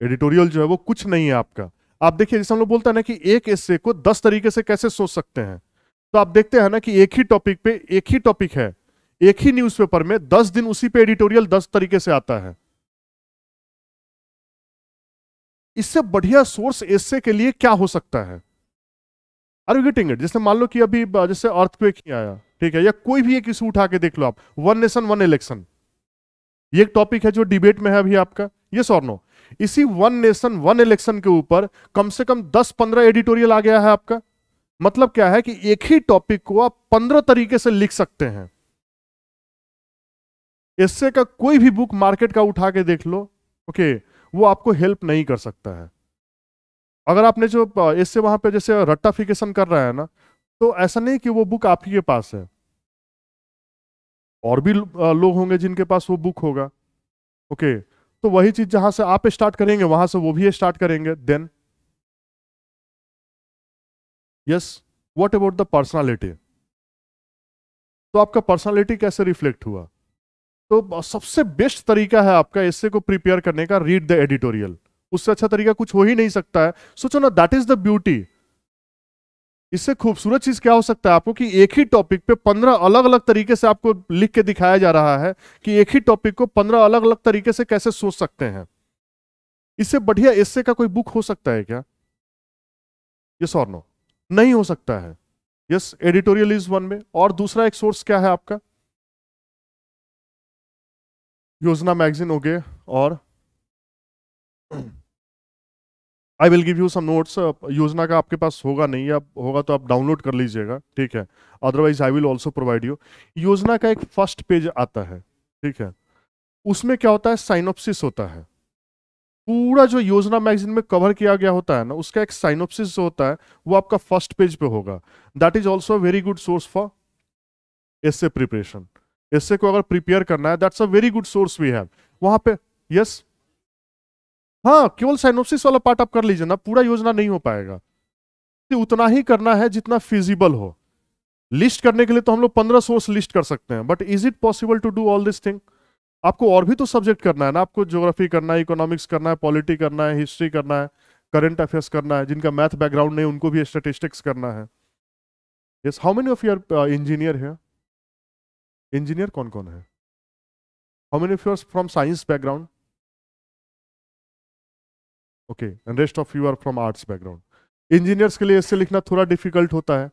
Editorial जो है वो कुछ नहीं है आपका। आप देखिए, जैसे हम लोग बोलते हैं ना कि एक एस्से को 10 तरीके से कैसे सोच सकते हैं, तो आप देखते हैं ना कि एक ही टॉपिक पे एक ही टॉपिक है, एक ही न्यूज़पेपर में 10 दिन उसी पे एडिटोरियल 10 तरीके से आता है। इससे बढ़िया सोर्स एस्से के लिए क्या हो सकता है? Are you getting it? जैसे मान लो कि अभी जैसे अर्थक्वेक ही आया, ठीक है, या कोई भी एक इशू उठा के देख लो आप, वन नेशन वन इलेक्शन, ये एक टॉपिक है जो डिबेट में है अभी आपका, यस और नो। इसी वन नेशन वन इलेक्शन के ऊपर कम से कम 10-15 एडिटोरियल आ गया है आपका। मतलब क्या है कि एक ही टॉपिक को आप 15 तरीके से लिख सकते हैं। एस्से का कोई भी बुक मार्केट का उठा के देख लो, ओके, वो आपको हेल्प नहीं कर सकता है। अगर आपने जो एस्से वहां पे जैसे रट्टाफिकेशन कर रहा है ना, तो ऐसा नहीं कि वो बुक आप ही के पास है, और भी लोग होंगे जिनके पास वो बुक होगा, ओके। तो वही चीज जहां से आप स्टार्ट करेंगे वहां से वो भी स्टार्ट करेंगे। Then yes, what about the personality? तो आपका पर्सनालिटी कैसे रिफ्लेक्ट हुआ? तो सबसे बेस्ट तरीका है आपका एस्से को प्रिपेयर करने का, रीड द एडिटोरियल। उससे अच्छा तरीका कुछ हो ही नहीं सकता है। सोचो ना, दैट इज द ब्यूटी। इससे खूबसूरत चीज क्या हो सकता है आपको कि एक ही टॉपिक पे 15 अलग अलग तरीके से आपको लिख के दिखाया जा रहा है कि एक ही टॉपिक को 15 अलग अलग तरीके से कैसे सोच सकते हैं। इससे बढ़िया एस्से का कोई बुक हो सकता है क्या? यस और नो? नहीं हो सकता है। यस, एडिटोरियल इज वन में। और दूसरा एक सोर्स क्या है आपका? योजना मैगजीन हो गए। और I will give you some notes. Yojana का आपके पास होगा नहीं, या होगा तो आप डाउनलोड कर लीजिएगा, ठीक है। Otherwise I will also provide you. योजना का एक फर्स्ट पेज आता है, ठीक है। उसमें क्या होता है, साइनोप्सिस होता है। पूरा जो योजना मैगजीन में कवर किया गया होता है ना, उसका एक साइनोप्सिस जो होता है वो आपका फर्स्ट पेज पे होगा। That is also very good source for essay preparation. Essay को अगर प्रिपेयर करना है, that's a very good source we have वहां पे। यस, हाँ, केवल साइनोप्सिस वाला पार्ट आप कर लीजिए ना, पूरा योजना नहीं हो पाएगा। तो उतना ही करना है जितना फिजिबल हो। लिस्ट करने के लिए तो हम लोग 15 सोर्स लिस्ट कर सकते हैं, but is it possible to do all this thing? आपको और भी तो सब्जेक्ट करना है ना, आपको ज्योग्राफी करना है, इकोनॉमिक्स करना है, पॉलिटी करना है, हिस्ट्री करना है, करंट अफेयर्स करना है। जिनका मैथ बैकग्राउंड नहीं उनको भी स्टेटिस्टिक्स करना है। Yes, how many of you are engineer है? इंजीनियर कौन कौन है? How many of you are from science background? Okay, and rest of you are from arts background. Engineers के लिए इससे लिखना थोड़ा डिफिकल्ट होता है,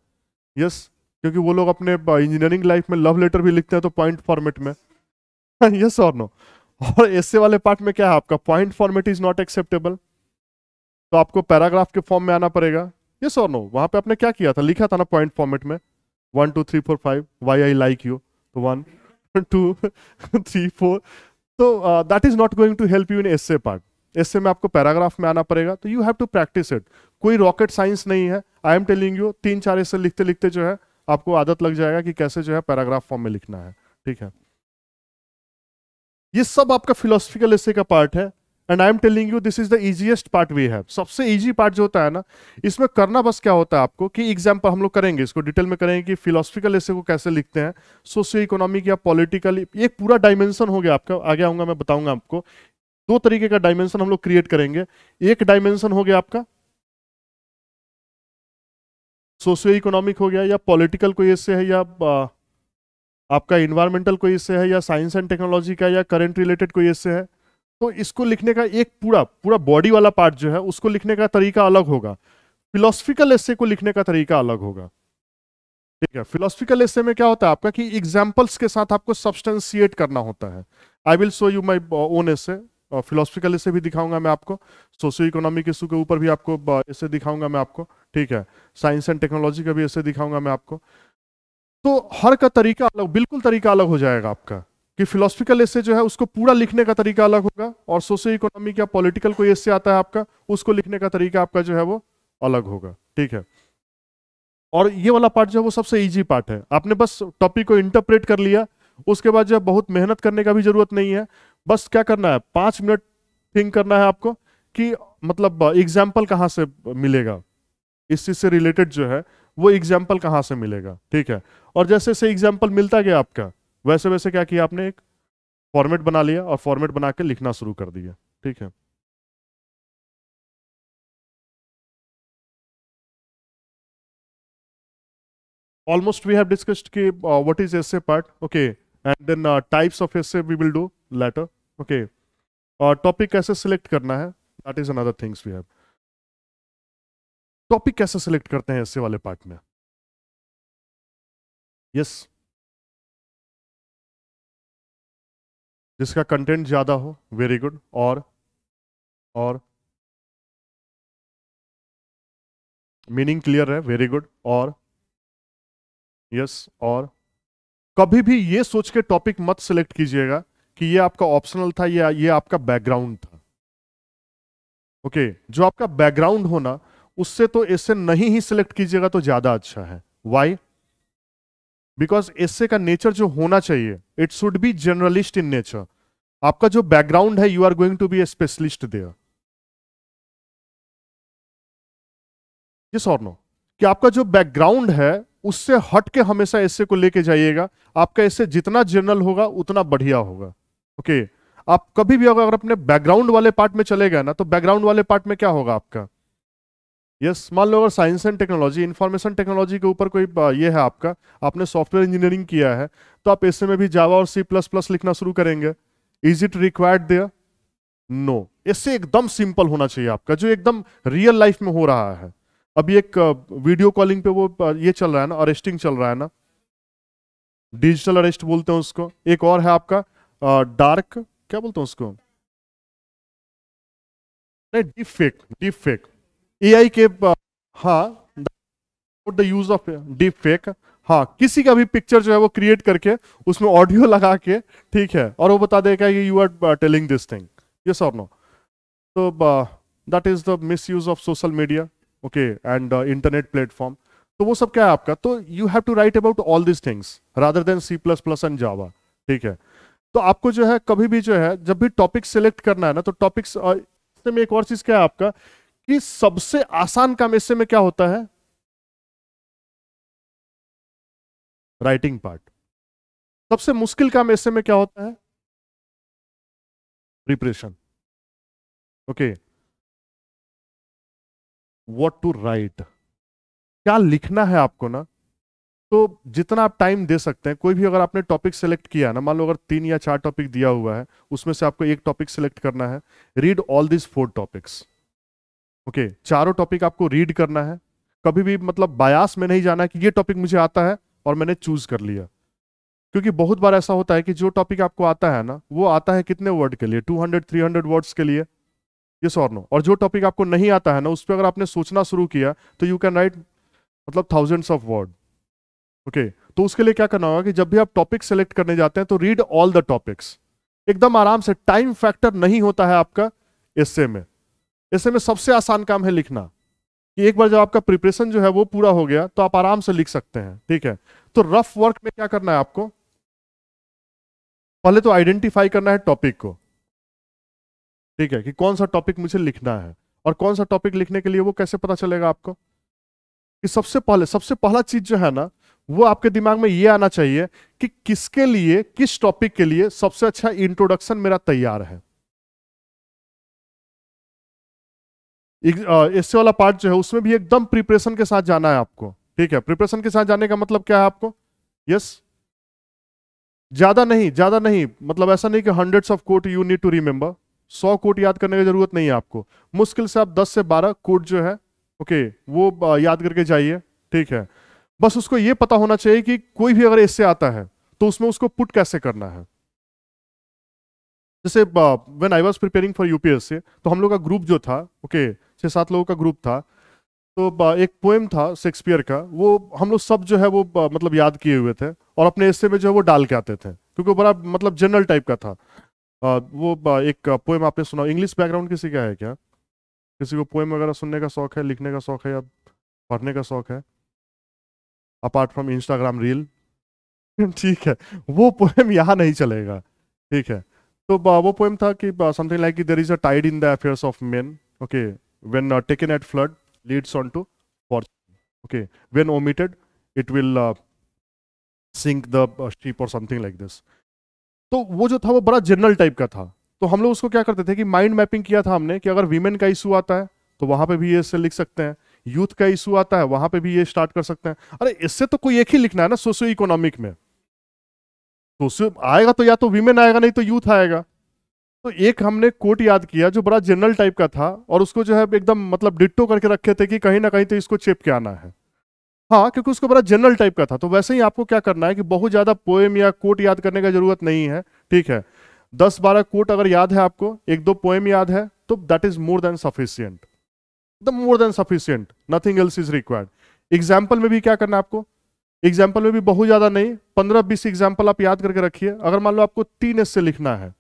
यस, क्योंकि वो लोग अपने इंजीनियरिंग लाइफ में लव लेटर भी लिखते हैं तो पॉइंट फॉर्मेट में। यस और नो? और ऐसे वाले पार्ट में क्या है आपका, point format is not acceptable, तो आपको पैराग्राफ के फॉर्म में आना पड़ेगा। यस और नो? वहां पे आपने क्या किया था, लिखा था ना पॉइंट फॉर्मेट में, 1 2 3 4 5 वाई आई लाइक यू, तो 1 2 3 4, तो that is not going to help you in essay part. Essay में आपको पैराग्राफ में आना पड़ेगा, तो you have to practice it. कोई रॉकेट साइंस नहीं है, I am telling you, 3 4 essay लिखते लिखते जो है आपको आदत लग जाएगा कि कैसे जो है पैराग्राफ फॉर्म में लिखना है, ठीक है। ये सब आपका फिलोसफिकल एस्से का पार्ट है, and I am telling you this is the easiest part we have. सबसे इजी पार्ट जो होता है ना, इसमें करना बस क्या होता है आपको कि एग्जाम्पल हम लोग करेंगे, इसको डिटेल में करेंगे कि फिलोसफिकल एस्से को कैसे लिखते हैं, सोशियो इकोनॉमिक या पॉलिटिकल, एक पूरा डायमेंशन हो गया आपका। आगे आऊंगा मैं बताऊंगा आपको, 2 तरीके का डायमेंशन हम लोग क्रिएट करेंगे। एक डायमेंशन हो गया आपका सोशियो इकोनॉमिक हो गया, या पॉलिटिकल कोई एस्से है, या आपका इन्वायरमेंटल कोई एस्से है, या साइंस एंड टेक्नोलॉजी का, या करंट रिलेटेड कोई एस्से है। तो इसको लिखने का एक पूरा पूरा बॉडी वाला पार्ट जो है उसको लिखने का तरीका अलग होगा, फिलोसफिकल एस्से को लिखने का तरीका अलग होगा, ठीक है। फिलोसफिकल एस्से में क्या होता है आपका कि एग्जांपल्स के साथ आपको सब्सटेंशिएट करना होता है। I will show you my own essay, philosophical essay भी दिखाऊंगा मैं आपको, सोशियो इकोनॉमिक इशू के ऊपर भी आपको एस्से दिखाऊंगा मैं आपको, ठीक है। साइंस एंड टेक्नोलॉजी का भी एस्से दिखाऊंगा मैं आपको। तो हर का तरीका अलग, बिल्कुल तरीका अलग हो जाएगा आपका, कि फिलोसफिकल एस्से जो है उसको पूरा लिखने का तरीका अलग होगा, और सोशियो इकोनॉमिक या पॉलिटिकल कोई एस्से आता है आपका, उसको लिखने का तरीका आपका जो है वो अलग होगा, ठीक है। और ये वाला पार्ट जो है वो सबसे इजी पार्ट है, आपने बस टॉपिक को इंटरप्रेट कर लिया, उसके बाद जो है बहुत मेहनत करने का भी जरूरत नहीं है। बस क्या करना है, 5 मिनट थिंक करना है आपको कि मतलब एग्जाम्पल कहाँ से मिलेगा, इस चीज से रिलेटेड जो है वो एग्जाम्पल कहाँ से मिलेगा, ठीक है। और जैसे जैसे एग्जाम्पल मिलता गया आपका, वैसे वैसे क्या किया आपने, एक फॉर्मेट बना लिया और फॉर्मेट बना के लिखना शुरू कर दिया, ठीक है। ऑलमोस्ट वी हैव डिस्कस्ड कि what is essay part, okay, and then types of essay we will do later, okay. और टॉपिक कैसे सिलेक्ट करना है, that is another things we have. Topic कैसे सिलेक्ट करते हैं एस्से वाले पार्ट में, यस, जिसका कंटेंट ज्यादा हो, वेरी गुड, और मीनिंग क्लियर है, वेरी गुड, और यस, और कभी भी ये सोच के टॉपिक मत सिलेक्ट कीजिएगा कि ये आपका ऑप्शनल था या ये आपका बैकग्राउंड था, ओके। जो आपका बैकग्राउंड होना, उससे तो एस्से नहीं ही सिलेक्ट कीजिएगा तो ज्यादा अच्छा है। वाई? बिकॉज एस्से का नेचर जो होना चाहिए, it should be generalist in nature. आपका जो बैकग्राउंड है, you are going to be a specialist there, yes और नो, कि आपका जो बैकग्राउंड है उससे हट के हमेशा एस्से को लेके जाइएगा। आपका एस्से जितना जनरल होगा उतना बढ़िया होगा, ओके। आप कभी भी अगर अपने बैकग्राउंड वाले पार्ट में चले गए ना, तो बैकग्राउंड वाले पार्ट में क्या होगा आपका, यस, मान लो अगर science and technology, information technology के ऊपर कोई ये है आपका, आपने सॉफ्टवेयर इंजीनियरिंग किया है, तो आप एस्से में भी जावा और C++ लिखना शुरू करेंगे। Is it required there? No. Essay एकदम सिंपल होना चाहिए आपका, जो एकदम रियल लाइफ में हो रहा है। अभी एक वीडियो कॉलिंग पे वो ये चल रहा है ना, अरेस्टिंग चल रहा है ना, डिजिटल अरेस्ट बोलते हैं उसको। एक और है आपका डार्क, क्या बोलते हैं उसको, नहीं, deep fake, deep fake, AI के हाँ, the use of deep fake. हाँ, किसी का भी पिक्चर जो है वो क्रिएट करके उसमें ऑडियो लगा के, ठीक है, और वो बता देगा कि you are telling this thing, yes और नो। तो that is the misuse of social media, okay, and internet platform. तो वो सब क्या है आपका, तो you have to write about all this things rather than C++ and Java, ठीक है। तो आपको जो है कभी भी जो है, जब भी टॉपिक सिलेक्ट करना है ना, तो टॉपिक्स में एक और चीज क्या है आपका, कि सबसे आसान काम इससे में क्या होता है, राइटिंग पार्ट। सबसे मुश्किल काम ऐसे में क्या होता है, preparation, okay. What to write, क्या लिखना है आपको ना, तो जितना आप टाइम दे सकते हैं, कोई भी अगर आपने टॉपिक सेलेक्ट किया है ना, मान लो अगर 3 या 4 टॉपिक दिया हुआ है, उसमें से आपको एक टॉपिक सेलेक्ट करना है, read all this 4 topics, okay. चारों टॉपिक आपको रीड करना है, कभी भी मतलब बायास में नहीं जाना कि ये टॉपिक मुझे आता है और मैंने चूज कर लिया। क्योंकि बहुत बार ऐसा होता है कि जो टॉपिक आपको आता है ना, वो आता है कितने वर्ड के लिए, 200-300 वर्ड्स के लिए, यस और नो। और जो टॉपिक आपको नहीं आता है ना, उस पर अगर आपने सोचना शुरू किया तो यू कैन राइट मतलब थाउजेंड्स ऑफ वर्ड, ओके तो उसके लिए क्या करना होगा कि जब भी आप टॉपिक सेलेक्ट करने जाते हैं तो रीड ऑल द टॉपिक्स एकदम आराम से। टाइम फैक्टर नहीं होता है आपका एस्से में। एस्से में सबसे आसान काम है लिखना, कि एक बार जब आपका प्रिपरेशन जो है वो पूरा हो गया तो आप आराम से लिख सकते हैं। ठीक है, तो रफ वर्क में क्या करना है आपको, पहले तो आइडेंटिफाई करना है टॉपिक को। ठीक है, कि कौन सा टॉपिक मुझे लिखना है, और कौन सा टॉपिक लिखने के लिए वो कैसे पता चलेगा आपको, कि सबसे पहला चीज जो है ना वो आपके दिमाग में ये आना चाहिए कि किसके लिए, किस टॉपिक के लिए सबसे अच्छा इंट्रोडक्शन मेरा तैयार है। इससे वाला पार्ट जो है उसमें भी एकदम प्रिपरेशन के साथ जाना है आपको। ठीक है, प्रिपरेशन के साथ जाने का मतलब क्या है आपको, यस ज्यादा नहीं, मतलब ऐसा नहीं कि hundreds of quote you need to remember. 100 quote याद करने की जरूरत नहीं है आपको। मुश्किल से आप 10 से 12 कोट जो है ओके वो याद करके जाइए। ठीक है, बस उसको ये पता होना चाहिए कि कोई भी अगर इससे आता है तो उसमें उसको पुट कैसे करना है। जैसे when I was preparing for UPSC तो हम लोग का ग्रुप जो था ओके 6-7 लोगों का ग्रुप था। तो एक पोएम था शेक्सपियर का, वो हम लोग सब जो है वो मतलब याद किए हुए थे और अपने एस्से में जो है वो डाल के आते थे, क्योंकि वो बड़ा मतलब जनरल टाइप का था। वो एक पोएम आपने सुना, इंग्लिश बैकग्राउंड किसी का है क्या, किसी को पोएम वगैरह सुनने का शौक है, लिखने का शौक है या पढ़ने का शौक है, अपार्ट फ्रॉम इंस्टाग्राम रील? ठीक है, वो पोएम यहाँ नहीं चलेगा। ठीक है, तो वो पोएम था कि something like there is a tide in the affairs of men okay when taken at flood leads on to fortune okay when omitted it will sink the ship और समथिंग लाइक दिस। तो वो जो था वो बड़ा जनरल टाइप का था। तो हम लोग उसको क्या करते थे कि माइंड मैपिंग किया था हमने कि अगर वीमेन का इशू आता है तो वहां पे भी ये इससे लिख सकते हैं, यूथ का इशू आता है वहां पे भी ये स्टार्ट कर सकते हैं। अरे इससे तो कोई एक ही लिखना है ना, सोशियो इकोनॉमिक में सोशियो आएगा तो या तो वीमेन आएगा नहीं तो यूथ आएगा। तो एक हमने कोट याद किया जो बड़ा जनरल टाइप का था और उसको जो है एकदम मतलब डिट्टो करके रखे थे कि कहीं ना कहीं तो इसको चेप के आना है। हाँ, क्योंकि उसको बड़ा जनरल टाइप का था। तो वैसे ही आपको क्या करना है कि बहुत ज्यादा पोएम या कोट याद करने की जरूरत नहीं है। ठीक है, 10-12 कोट अगर याद है आपको, 1-2 पोएम याद है तो that is more than sufficient, एकदम more than sufficient, nothing else is required. Example में भी क्या करना है आपको, एग्जाम्पल में भी बहुत ज्यादा नहीं, 15-20 एग्जाम्पल आप याद करके रखिए। अगर मान लो आपको 3 एस से लिखना है,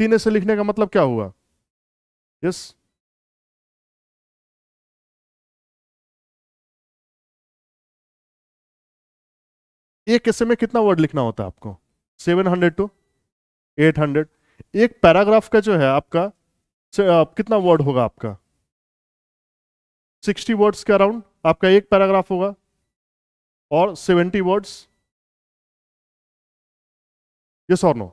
3 एस से लिखने का मतलब क्या हुआ, यस एक एस में कितना वर्ड लिखना होता है आपको, 700 to 800। एक पैराग्राफ का जो है आपका कितना वर्ड होगा आपका, 60 वर्ड्स के अराउंड आपका एक पैराग्राफ होगा, और 70 वर्ड्स, यस और नो।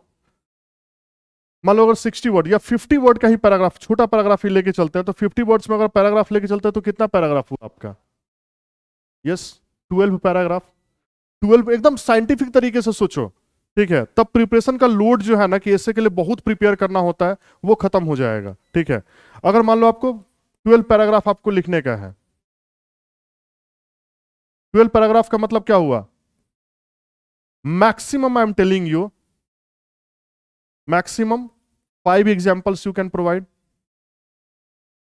मान लो अगर 60 वर्ड या 50 वर्ड का ही पैराग्राफ, छोटा पैराग्राफ ही लेके चलते हैं, तो 50 वर्ड्स में अगर पैराग्राफ लेके चलते हैं तो कितना पैराग्राफ हुआ आपका, यस 12 पैराग्राफ। 12 एकदम साइंटिफिक तरीके से सोचो। ठीक है, तब प्रिपरेशन का लोड जो है ना कि ऐसे के लिए बहुत प्रिपेयर करना होता है वो खत्म हो जाएगा। ठीक है, अगर मान लो आपको 12 पैराग्राफ आपको लिखने का है, 12 पैराग्राफ का मतलब क्या हुआ, maximum I am telling you, maximum 5 examples you can provide.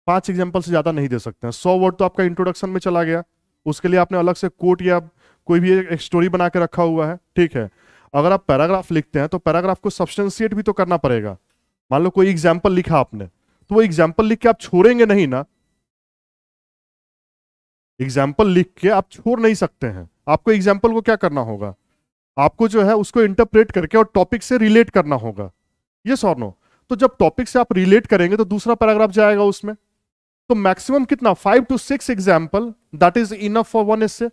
5 example से ज्यादा नहीं दे सकते हैं। 100 वर्ड तो आपका इंट्रोडक्शन में चला गया, उसके लिए आपने अलग से कोट या कोई भी एक स्टोरी बना के रखा हुआ है। ठीक है, अगर आप पैराग्राफ लिखते हैं तो पैराग्राफ को सब्सटेंशिएट भी तो करना पड़ेगा। मान लो कोई एग्जाम्पल लिखा आपने, तो वो एग्जाम्पल लिख के आप छोड़ेंगे नहीं ना, एग्जाम्पल लिख के आप छोड़ नहीं सकते हैं। आपको एग्जाम्पल को क्या करना होगा, आपको जो है उसको इंटरप्रेट करके और टॉपिक से रिलेट करना होगा, यस और नो। तो जब टॉपिक से आप रिलेट करेंगे तो दूसरा पैराग्राफ जाएगा उसमें। तो मैक्सिमम कितना, 5 to 6 example, that is enough for one essay.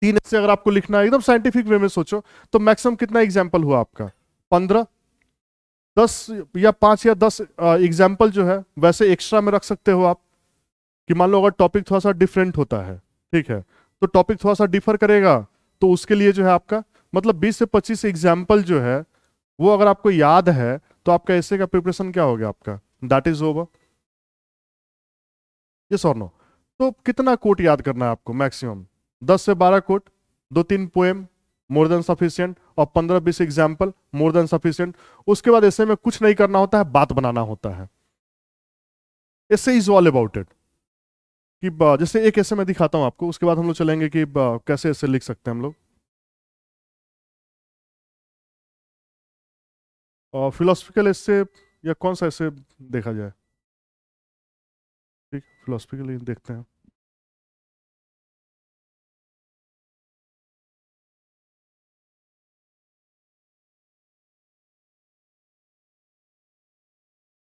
3 essay अगर आपको लिखना है एकदम साइंटिफिक वे में सोचो तो मैक्सिमम कितना एग्जाम्पल हुआ आपका, 15, 10 या 5 या 10 एग्जाम्पल जो है वैसे एक्स्ट्रा में रख सकते हो आप। कि मान लो अगर टॉपिक थोड़ा सा डिफरेंट होता है, ठीक है, तो टॉपिक थोड़ा सा डिफर करेगा, तो उसके लिए जो है आपका मतलब 20 से 25 एग्जाम्पल जो है वो अगर आपको याद है तो आपका ऐसे का प्रिपरेशन क्या हो गया आपका, दैट इज ओवर, यस और नो। तो कितना कोट याद करना है आपको, मैक्सिमम 10 से 12 quote, 2-3 poem more than sufficient, और 15-20 एग्जाम्पल मोर देन सफिशियंट। उसके बाद ऐसे में कुछ नहीं करना होता है, बात बनाना होता है। इससे इज ऑल अबाउट इट। कि जैसे एक ऐसे मैं दिखाता हूं आपको, उसके बाद हम लोग चलेंगे कि कैसे ऐसे लिख सकते हैं हम लोग। और फिलोसफिकल इससे या कौन सा ऐसे देखा जाए? ठीक, फिलोसफिकल देखते हैं।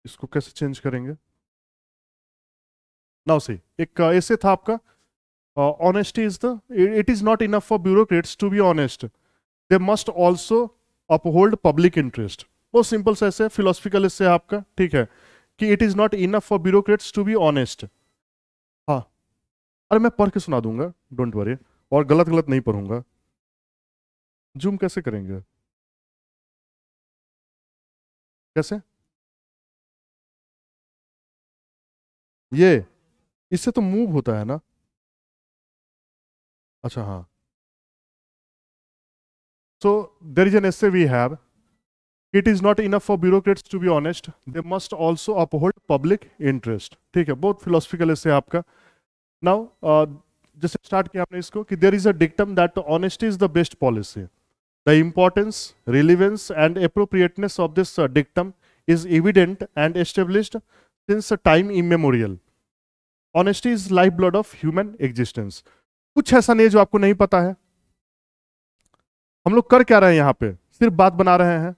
इसको कैसे चेंज करेंगे? नाउ सी, एक ऐसे था आपका, honesty is the, it is not enough for bureaucrats to be honest, they must also uphold public interest. बहुत सिंपल सा ऐसे फिलोसफिकल इससे आपका, ठीक है, कि it is not enough for bureaucrats to be honest. हाँ, अरे मैं पढ़ के सुना दूंगा, डोंट वरी, और गलत गलत नहीं पढ़ूंगा। जूम कैसे करेंगे? कैसे? ये इससे तो मूव होता है ना? अच्छा हाँ। So there is an essay we have, it is not enough for bureaucrats to be honest, they must also uphold public interest. ठीक है, बहुत फिलोसफिकल ऐसे आपका। नाउ जैसे स्टार्ट किया आपने इसको कि देर is a dictum that honesty is the best policy. The importance, relevance and appropriateness of this dictum is evident and established since time immemorial. Honesty is life blood of human existence. कुछ ऐसा नहीं है जो आपको नहीं पता है। हम लोग कर क्या रहे हैं यहाँ पे? सिर्फ बात बना रहे हैं।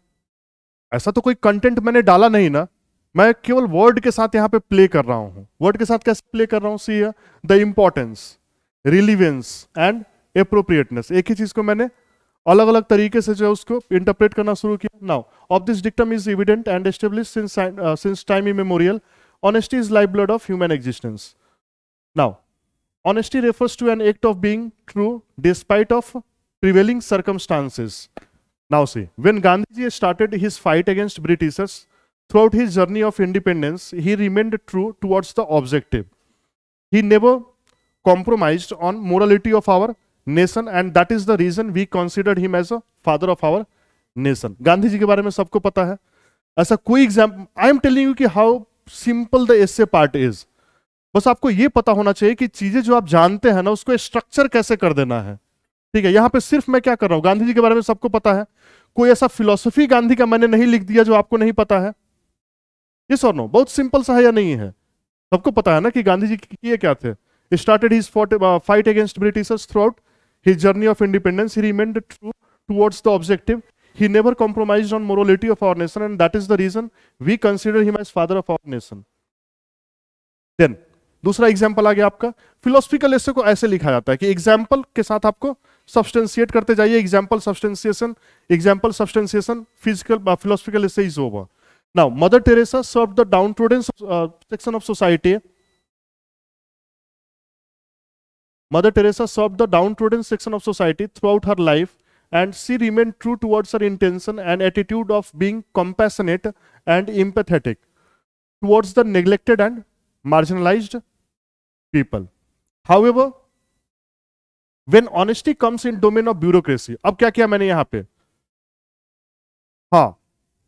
ऐसा तो कोई कंटेंट मैंने डाला नहीं ना, मैं केवल वर्ड के साथ यहाँ पे प्ले कर रहा हूँ। वर्ड के साथ कैसे प्ले कर रहा हूँ? See the importance, relevance and appropriateness. एक ही चीज को मैंने अलग अलग तरीके से जो है उसको इंटरप्रेट करना शुरू किया। Now of this dictum is evident and established since time immemorial, honesty is life blood of human existence. Now honesty refers to an act of being true despite of prevailing circumstances. Now see, when Gandhiji started his fight against Britishers, throughout his journey of independence, he remained true towards the objective. He never compromised on morality of our nation, and that is the reason we considered him as a father of our nation. Gandhi ji के बारे में सबको पता है। ऐसा कोई example, I am telling you कि how simple the essay part is. बस आपको ये पता होना चाहिए कि चीजें जो आप जानते हैं ना, उसको स्ट्रक्चर कैसे कर देना है। ठीक है, यहां पे सिर्फ मैं क्या कर रहा हूं, गांधी जी के बारे में सबको पता है, कोई ऐसा फिलोसफी गांधी का मैंने नहीं लिख दिया जो आपको नहीं पता है। यस और नो? बहुत सिंपल सा है या नहीं है? सबको पता है ना कि गांधी जी किए क्या थे। Started his fight against britishers, throughout his journey of independence he remained true towards the objective, he never compromised on morality of our nation, and that is the reason we consider him as father of our nation. Then दूसरा एग्जाम्पल आ गया आपका। फिलोसफिकल एसे को ऐसे लिखा जाता है कि एग्जाम्पल के साथ आपको सब्सटेंशिएट करते जाइए। Example substantiation physical philosophical essay is over. Now Mother Teresa served the downtrodden section of society. Mother Teresa served the downtrodden section of society throughout her life, and she remained true towards her intention and attitude of being compassionate and empathetic towards the neglected and marginalized people. However, when honesty comes in domain of bureaucracy, अब क्या किया मैंने यहां पे? हाँ,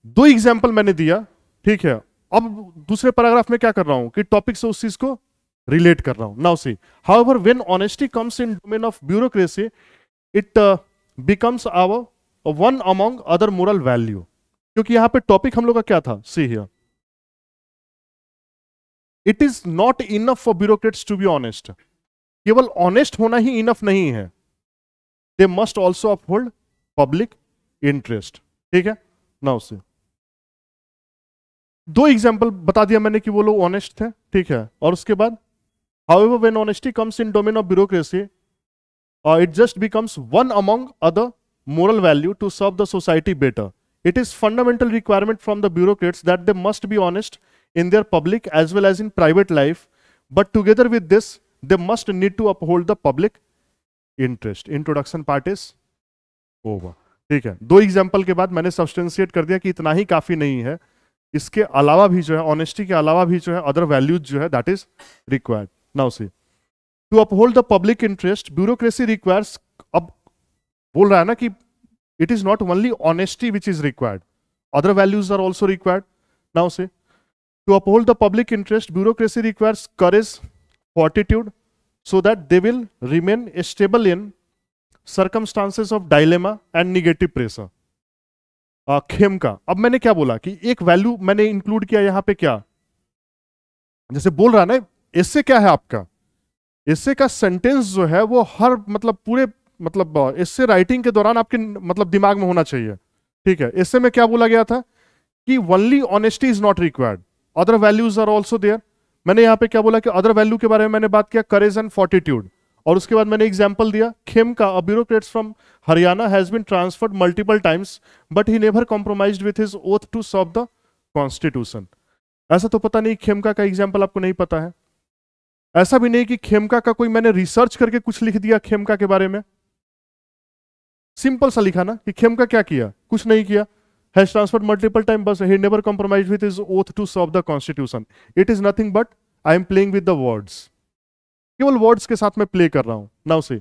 दो एग्जाम्पल मैंने दिया, ठीक है। अब दूसरे पैराग्राफ में क्या कर रहा हूं कि टॉपिक से उस चीज को रिलेट कर रहा हूं। Now see, however when honesty comes in domain of bureaucracy, it becomes our one among other moral value। क्योंकि यहां पे टॉपिक हम लोग का क्या था? See here, it is not enough for bureaucrats to be honest. केवल ऑनेस्ट होना ही इनफ नहीं है, दे must also uphold public interest. ठीक है, नाउ से दो एग्जाम्पल बता दिया मैंने कि वो लोग ऑनेस्ट थे, ठीक है। और उसके बाद however when honesty comes in domain of bureaucracy, it just becomes one among other moral value to serve the society better. It is fundamental requirement from the bureaucrats that they must be honest in their public as well as in private life, but together with this they must need to uphold the public interest. Introduction part is over। ठीक है, दो एग्जाम्पल के बाद मैंने सब्सटेंशिएट कर दिया कि इतना ही काफी नहीं है, इसके अलावा भी जो है, ऑनेस्टी के अलावा भी जो है अदर वैल्यूज जो है that is required. Now see, to uphold the public interest, bureaucracy requires, अब बोल रहा है ना कि it is not only honesty which is required, other values are also required. Now say, to uphold the public interest, bureaucracy requires courage, fortitude so that they will remain stable in circumstances of dilemma and negative pressure. Khemka, अब मैंने क्या बोला कि एक वैल्यू मैंने इंक्लूड किया यहां पे, क्या जैसे बोल रहा ना, इससे क्या है आपका, इससे का सेंटेंस जो है वो हर मतलब पूरे मतलब इससे राइटिंग के दौरान आपके मतलब दिमाग में होना चाहिए, ठीक है। इससे में क्या बोला गया था कि only honesty is not required, other values are also there. मैंने यहाँ पे क्या बोला कि अदर वैल्यू के बारे में मैंने बात किया, करेज एंड फॉर्टिट्यूड, और उसके बाद मैंने एग्जांपल दिया Khemka, a bureaucrat from Haryana has been transferred multiple times but he never compromised with his oath to serve the constitution. ऐसा तो पता नहीं खेमका का एग्जाम्पल आपको नहीं पता है, ऐसा भी नहीं कि खेमका का कोई मैंने रिसर्च करके कुछ लिख दिया खेमका के बारे में, सिंपल सा लिखा ना कि खेमका क्या किया, कुछ नहीं किया, हैज ट्रांसफर्ड मल्टीपल टाइम, बस he never compromised with his oath to serve the constitution. It is nothing but I am playing with the words, केवल वर्ड्स के साथ मैं प्ले कर रहा हूं। Now say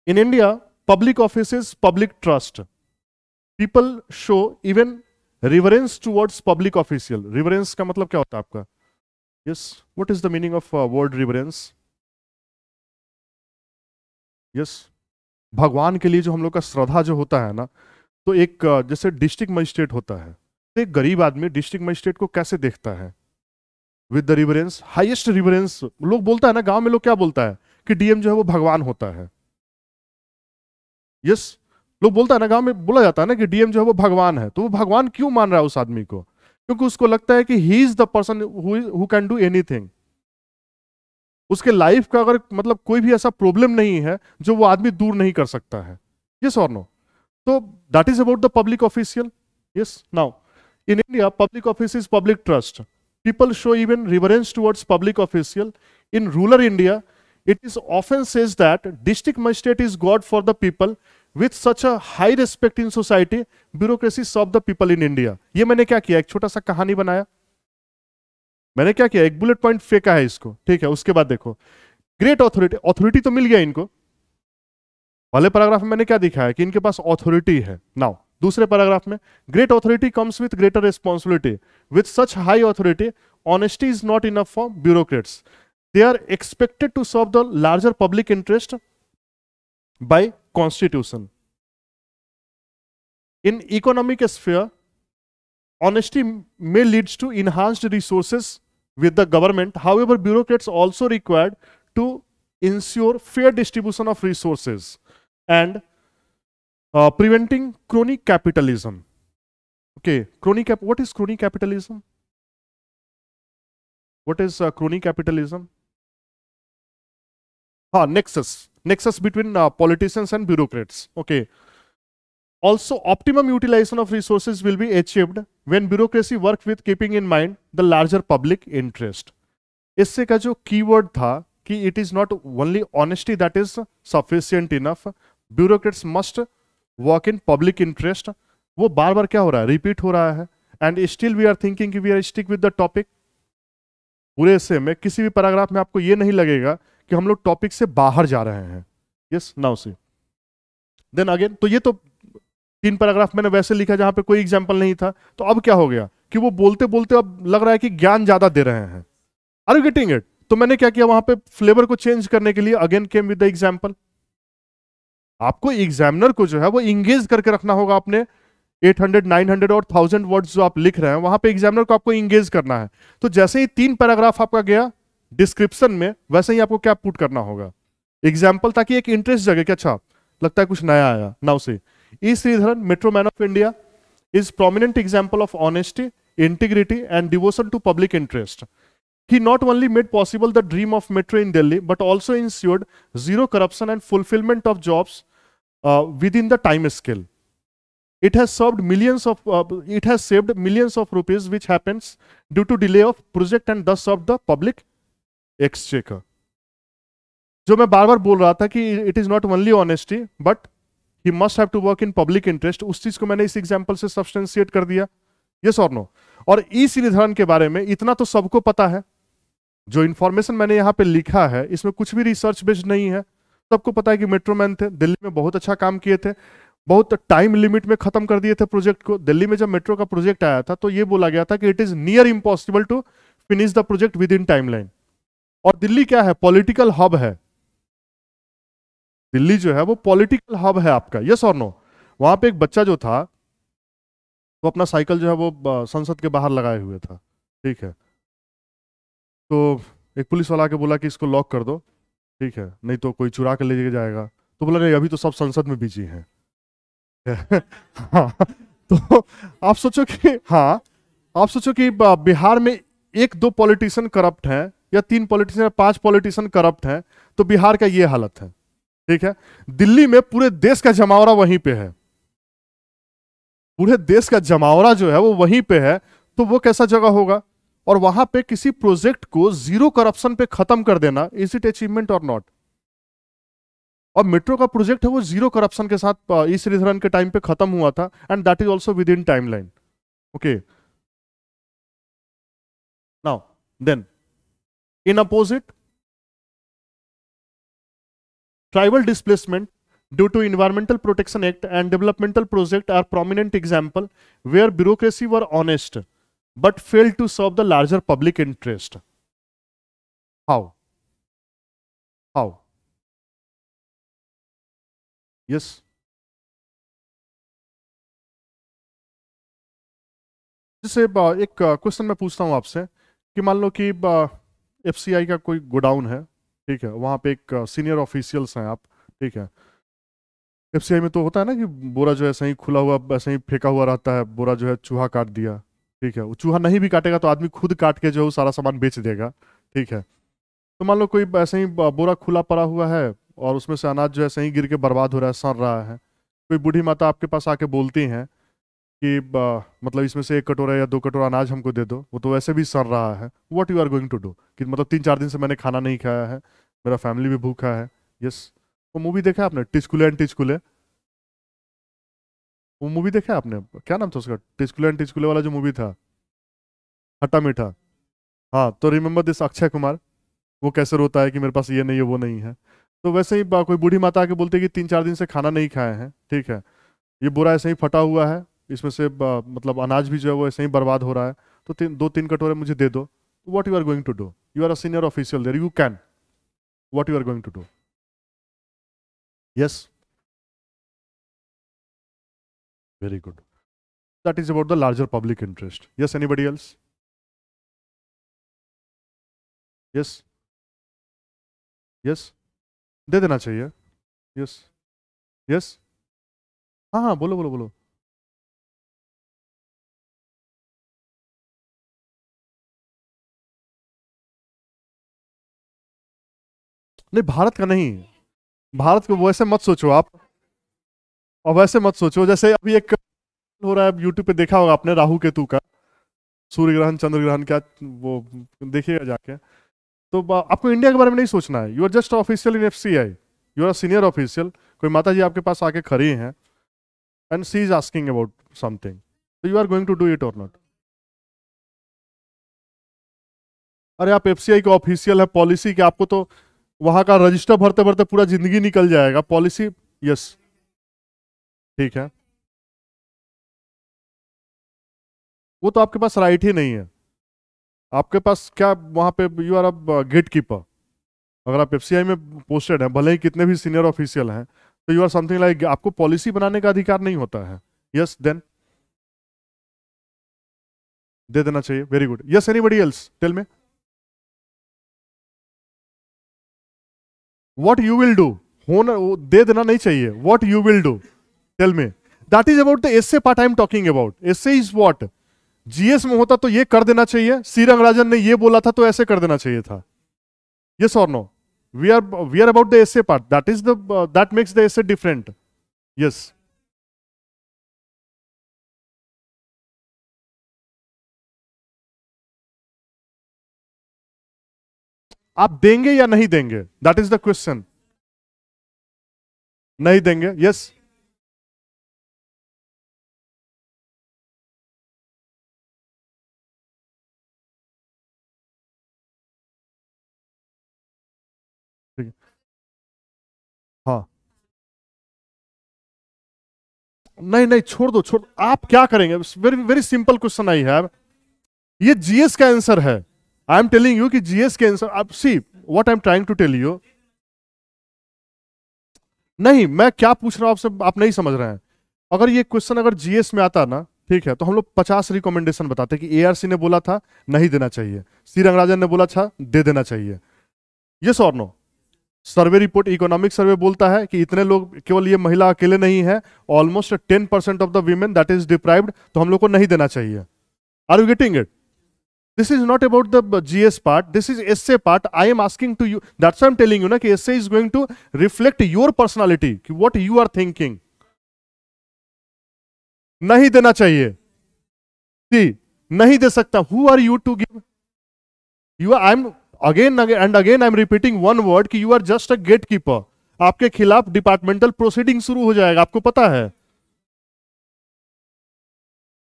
in India public offices public trust, people show even reverence towards public official. Reverence का मतलब क्या होता है आपका, yes, what is the meaning of word reverence? Yes, भगवान के लिए जो हम लोग का श्रद्धा जो होता है ना, तो एक जैसे डिस्ट्रिक्ट मजिस्ट्रेट होता है, तो एक गरीब आदमी डिस्ट्रिक्ट मजिस्ट्रेट को कैसे देखता है, with the reverence, highest reverence. लोग बोलता है ना, गांव में लोग क्या बोलता है कि डीएम जो है वो भगवान होता है। यस, लोग बोलता है ना, गांव में बोला जाता है ना कि डीएम जो है वो भगवान है। तो वो भगवान क्यों मान रहा है उस आदमी को? क्योंकि उसको लगता है कि he is the person who can do anything. उसके लाइफ का अगर मतलब कोई भी ऐसा प्रॉब्लम नहीं है जो वो आदमी दूर नहीं कर सकता है। यस और नो? तो that is about the public official. Yes, now in India public office is public trust, people show even reverence towards public official. In rural India, it is often says that district magistrate is God for the people. With such a high respect in society, bureaucracy serve the people in India. ये मैंने क्या किया, एक छोटा सा कहानी बनाया, मैंने क्या किया, एक बुलेट पॉइंट फेंका है इसको, ठीक है। उसके बाद देखो, ग्रेट ऑथोरिटी, ऑथोरिटी तो मिल गया इनको, पहले पैराग्राफ में मैंने क्या दिखाया कि इनके पास ऑथोरिटी है। नाउ दूसरे पैराग्राफ में, great authority comes with greater responsibility, with such high authority honesty is not enough for bureaucrats, they are expected to serve the larger public interest by constitution. In economic sphere honesty may leads to enhanced resources with the government. However, bureaucrats also required to ensure fair distribution of resources and preventing crony capitalism. Okay, what is crony capitalism? What is crony capitalism? Nexus between politicians and bureaucrats. Okay. Also, optimum utilization of resources will be achieved when bureaucracy works with keeping in mind the larger public interest. इससे का जो कीवर्ड था कि it is not only honesty that is sufficient enough, bureaucrats must work in public interest. वो बार बार क्या हो रहा है, रिपीट हो रहा है, and still we are thinking कि we are stick with the topic. पूरे से में किसी भी पैराग्राफ में आपको ये नहीं लगेगा कि हम लोग टॉपिक से बाहर जा रहे हैं। Yes, now see. Then again, तो ये तो 3 पैराग्राफ मैंने वैसे लिखा जहां पे कोई एग्जाम्पल नहीं था। तो अब क्या हो गया कि वो बोलते बोलते अब लग रहा है कि ज्ञान ज्यादा दे रहे हैं। Are you getting it? तो मैंने क्या किया, वहां पे फ्लेवर को चेंज करने के लिए again came with the example. आपको एग्जामिनर को जो है वो इंगेज करके रखना होगा अपने 800, 900 और 1000 वर्ड्स जो आप लिख रहे हैं, वहां पे एग्जामिनर को आपको इंगेज करना है। तो जैसे ही 3 पैराग्राफ आपका गया डिस्क्रिप्शन में, वैसे ही आपको क्या पुट करना होगा, एग्जाम्पल, ताकि एक इंटरेस्ट जगे कि अच्छा लगता है कुछ नया आया। नाउ से E. Sridharan, Metro Man of India, is prominent example of honesty, integrity and devotion to public interest. He not only made possible the dream of Metro in Delhi, but also ensured zero corruption and fulfillment of jobs within the time scale. It has saved millions of rupees, which happens due to delay of project and thus served the public exchequer. जो मैं बार बार बोल रहा था कि it is not only honesty, but he must have to work in public interest, उस चीज को मैंने इस एग्जांपल से सब्सटेंशिएट कर दिया। यस और नो? और ई श्रीधरन के बारे में इतना तो सबको पता है, जो इंफॉर्मेशन मैंने यहाँ पे लिखा है इसमें कुछ भी रिसर्च बेस्ड नहीं है। सबको पता है कि मेट्रो मैन थे, दिल्ली में बहुत अच्छा काम किए थे, बहुत टाइम लिमिट में खत्म कर दिए थे प्रोजेक्ट को। दिल्ली में जब मेट्रो का प्रोजेक्ट आया था तो ये बोला गया था कि it is near impossible to finish the project within timeline. और दिल्ली क्या है? पॉलिटिकल हब है। दिल्ली जो है वो पॉलिटिकल हब है आपका, यस और नो? वहां पे एक बच्चा जो था वो अपना साइकिल जो है वो संसद के बाहर लगाए हुए था, ठीक है। तो एक पुलिस वाला आके बोला कि इसको लॉक कर दो, ठीक है, नहीं तो कोई चुरा के ले जाएगा। तो बोला नहीं, अभी तो सब संसद में बिजी हैं। हाँ, तो आप सोचो कि, हाँ, आप सोचो कि बिहार में एक दो पॉलिटिशियन करप्ट हैं, या तीन पॉलिटिशियन, पांच पॉलिटिशियन करप्ट हैं, तो बिहार का ये हालत है, ठीक है। दिल्ली में पूरे देश का जमावड़ा वहीं पे है, पूरे देश का जमावड़ा जो है वो वहीं पे है, तो वो कैसा जगह होगा? और वहां पे किसी प्रोजेक्ट को जीरो करप्शन पे खत्म कर देना, इज इट अचीवमेंट और नॉट? और मेट्रो का प्रोजेक्ट है वो जीरो करप्शन के साथ ई श्रीधरन के टाइम पे खत्म हुआ था, and that is also within timeline. Okay, now then in opposite, tribal displacement due to Environmental Protection Act and developmental project are prominent example where bureaucracy were honest but failed to serve the larger public interest. How? How? Yes. जैसे एक क्वेश्चन मैं पूछता हूं आपसे कि मान लो कि एफसीआई का कोई गोडाउन है, ठीक है, वहां पे एक सीनियर ऑफिशियल्स हैं आप, ठीक है। एफसीआई में तो होता है ना कि बोरा जो है ऐसे ही खुला हुआ, ऐसे ही फेंका हुआ रहता है, बोरा जो है चूहा काट दिया, ठीक है। वो चूहा नहीं भी काटेगा तो आदमी खुद काट के जो है वो सारा सामान बेच देगा, ठीक है। तो मान लो कोई ऐसे ही बोरा खुला पड़ा हुआ है और उसमें से अनाज जो है सही गिर के बर्बाद हो रहा है, सड़ रहा है। कोई बूढ़ी माता आपके पास आके बोलती हैं कि मतलब इसमें से एक कटोरा या दो कटोरा अनाज हमको दे दो, वो तो वैसे भी सड़ रहा है, what you are going to do? कि मतलब 3-4 दिन से मैंने खाना नहीं खाया है, मेरा फैमिली भी भूखा है। यस। वो मूवी देखा है आपने, टिचकुले एंड टिचकुले? वो मूवी देखा है आपने? क्या नाम था उसका, टिचकुले एंड टिचकुले वाला जो मूवी था, खट्टा मीठा। हाँ, तो रिमेंबर दिस अक्षय कुमार, वो कैसे रोता है कि मेरे पास ये नहीं है वो नहीं है। तो वैसे ही कोई बूढ़ी माता आके बोलती है कि 3-4 दिन से खाना नहीं खाए हैं, ठीक है, ये बुरा ऐसे ही फटा हुआ है, इसमें से मतलब अनाज भी जो है वो ऐसे ही बर्बाद हो रहा है, तो 2-3 कटोरे मुझे दे दो। What you are going to do? You are a senior official there, you can, what you are going to do? Yes, very good, that is about the larger public interest. Yes, anybody else? Yes, yes, दे देना चाहिए। यस, यस, हाँ हाँ, बोलो बोलो बोलो। नहीं, भारत का नहीं, भारत को वैसे मत सोचो आप, और वैसे मत सोचो जैसे अभी एक हो रहा है यूट्यूब पे, देखा होगा आपने, राहु केतु का, सूर्य ग्रहण चंद्र ग्रहण क्या, वो देखिएगा जाके। तो आपको इंडिया के बारे में नहीं सोचना है, you are just official in FCI, you are senior official. कोई माता जी आपके पास आके खड़ी हैं and she is asking about something, तो you are going to do it और नॉट? अरे आप एफसीआई के ऑफिशियल है, पॉलिसी के, आपको तो वहां का रजिस्टर भरते भरते पूरा जिंदगी निकल जाएगा, पॉलिसी। यस, ठीक है, वो तो आपके पास राइट ही नहीं है। आपके पास क्या वहां पे, you are a gate keeper. अगर आप एफसीआई में पोस्टेड हैं, भले ही कितने भी सीनियर ऑफिशियल हैं, तो यू आर समथिंग लाइक, आपको पॉलिसी बनाने का अधिकार नहीं होता है। यस, देन दे देना चाहिए, very good. Yes, anybody else tell me what you will do? होना, दे देना नहीं चाहिए, what you will do, tell me. That is about the essay part I am talking about. Essay is what, GS में होता तो ये कर देना चाहिए, सी रंगराजन ने ये बोला था तो ऐसे कर देना चाहिए था। यस और no? We are about the essay part, that is the, that makes the essay different. Yes, आप देंगे या नहीं देंगे, दैट इज द क्वेश्चन। नहीं देंगे, यस। ठीक है, हाँ, नहीं नहीं, छोड़ दो, छोड़, आप क्या करेंगे? Very very simple question I have, ये जीएस का आंसर है। आई एम टेलिंग यू कि जीएस के आंसर, आप see, what I am trying to tell you, नहीं मैं क्या पूछ रहा हूं आपसे, आप नहीं समझ रहे हैं। अगर ये क्वेश्चन अगर जीएस में आता ना, ठीक है, तो हम लोग 50 रिकमेंडेशन बताते कि एआरसी ने बोला था नहीं देना चाहिए, सी रंगराजन ने बोला था दे देना चाहिए, यस और no. Survey report, economic survey बोलता है कि इतने लोग, केवल ये महिला अकेले नहीं है, almost 10% of the women that is deprived, तो हम लोग को नहीं देना चाहिए। Are you getting it? This is not about the GS part. This is essay part. I am asking to you. That's why I'm telling you ना कि essay is going to reflect your personality, कि what you are thinking. नहीं देना चाहिए, see, नहीं दे सकता. Who are you to give? You are. I'm again and again I'm repeating one word कि you are just a gatekeeper. आपके खिलाफ डिपार्टमेंटल प्रोसीडिंग शुरू हो जाएगा, आपको पता है।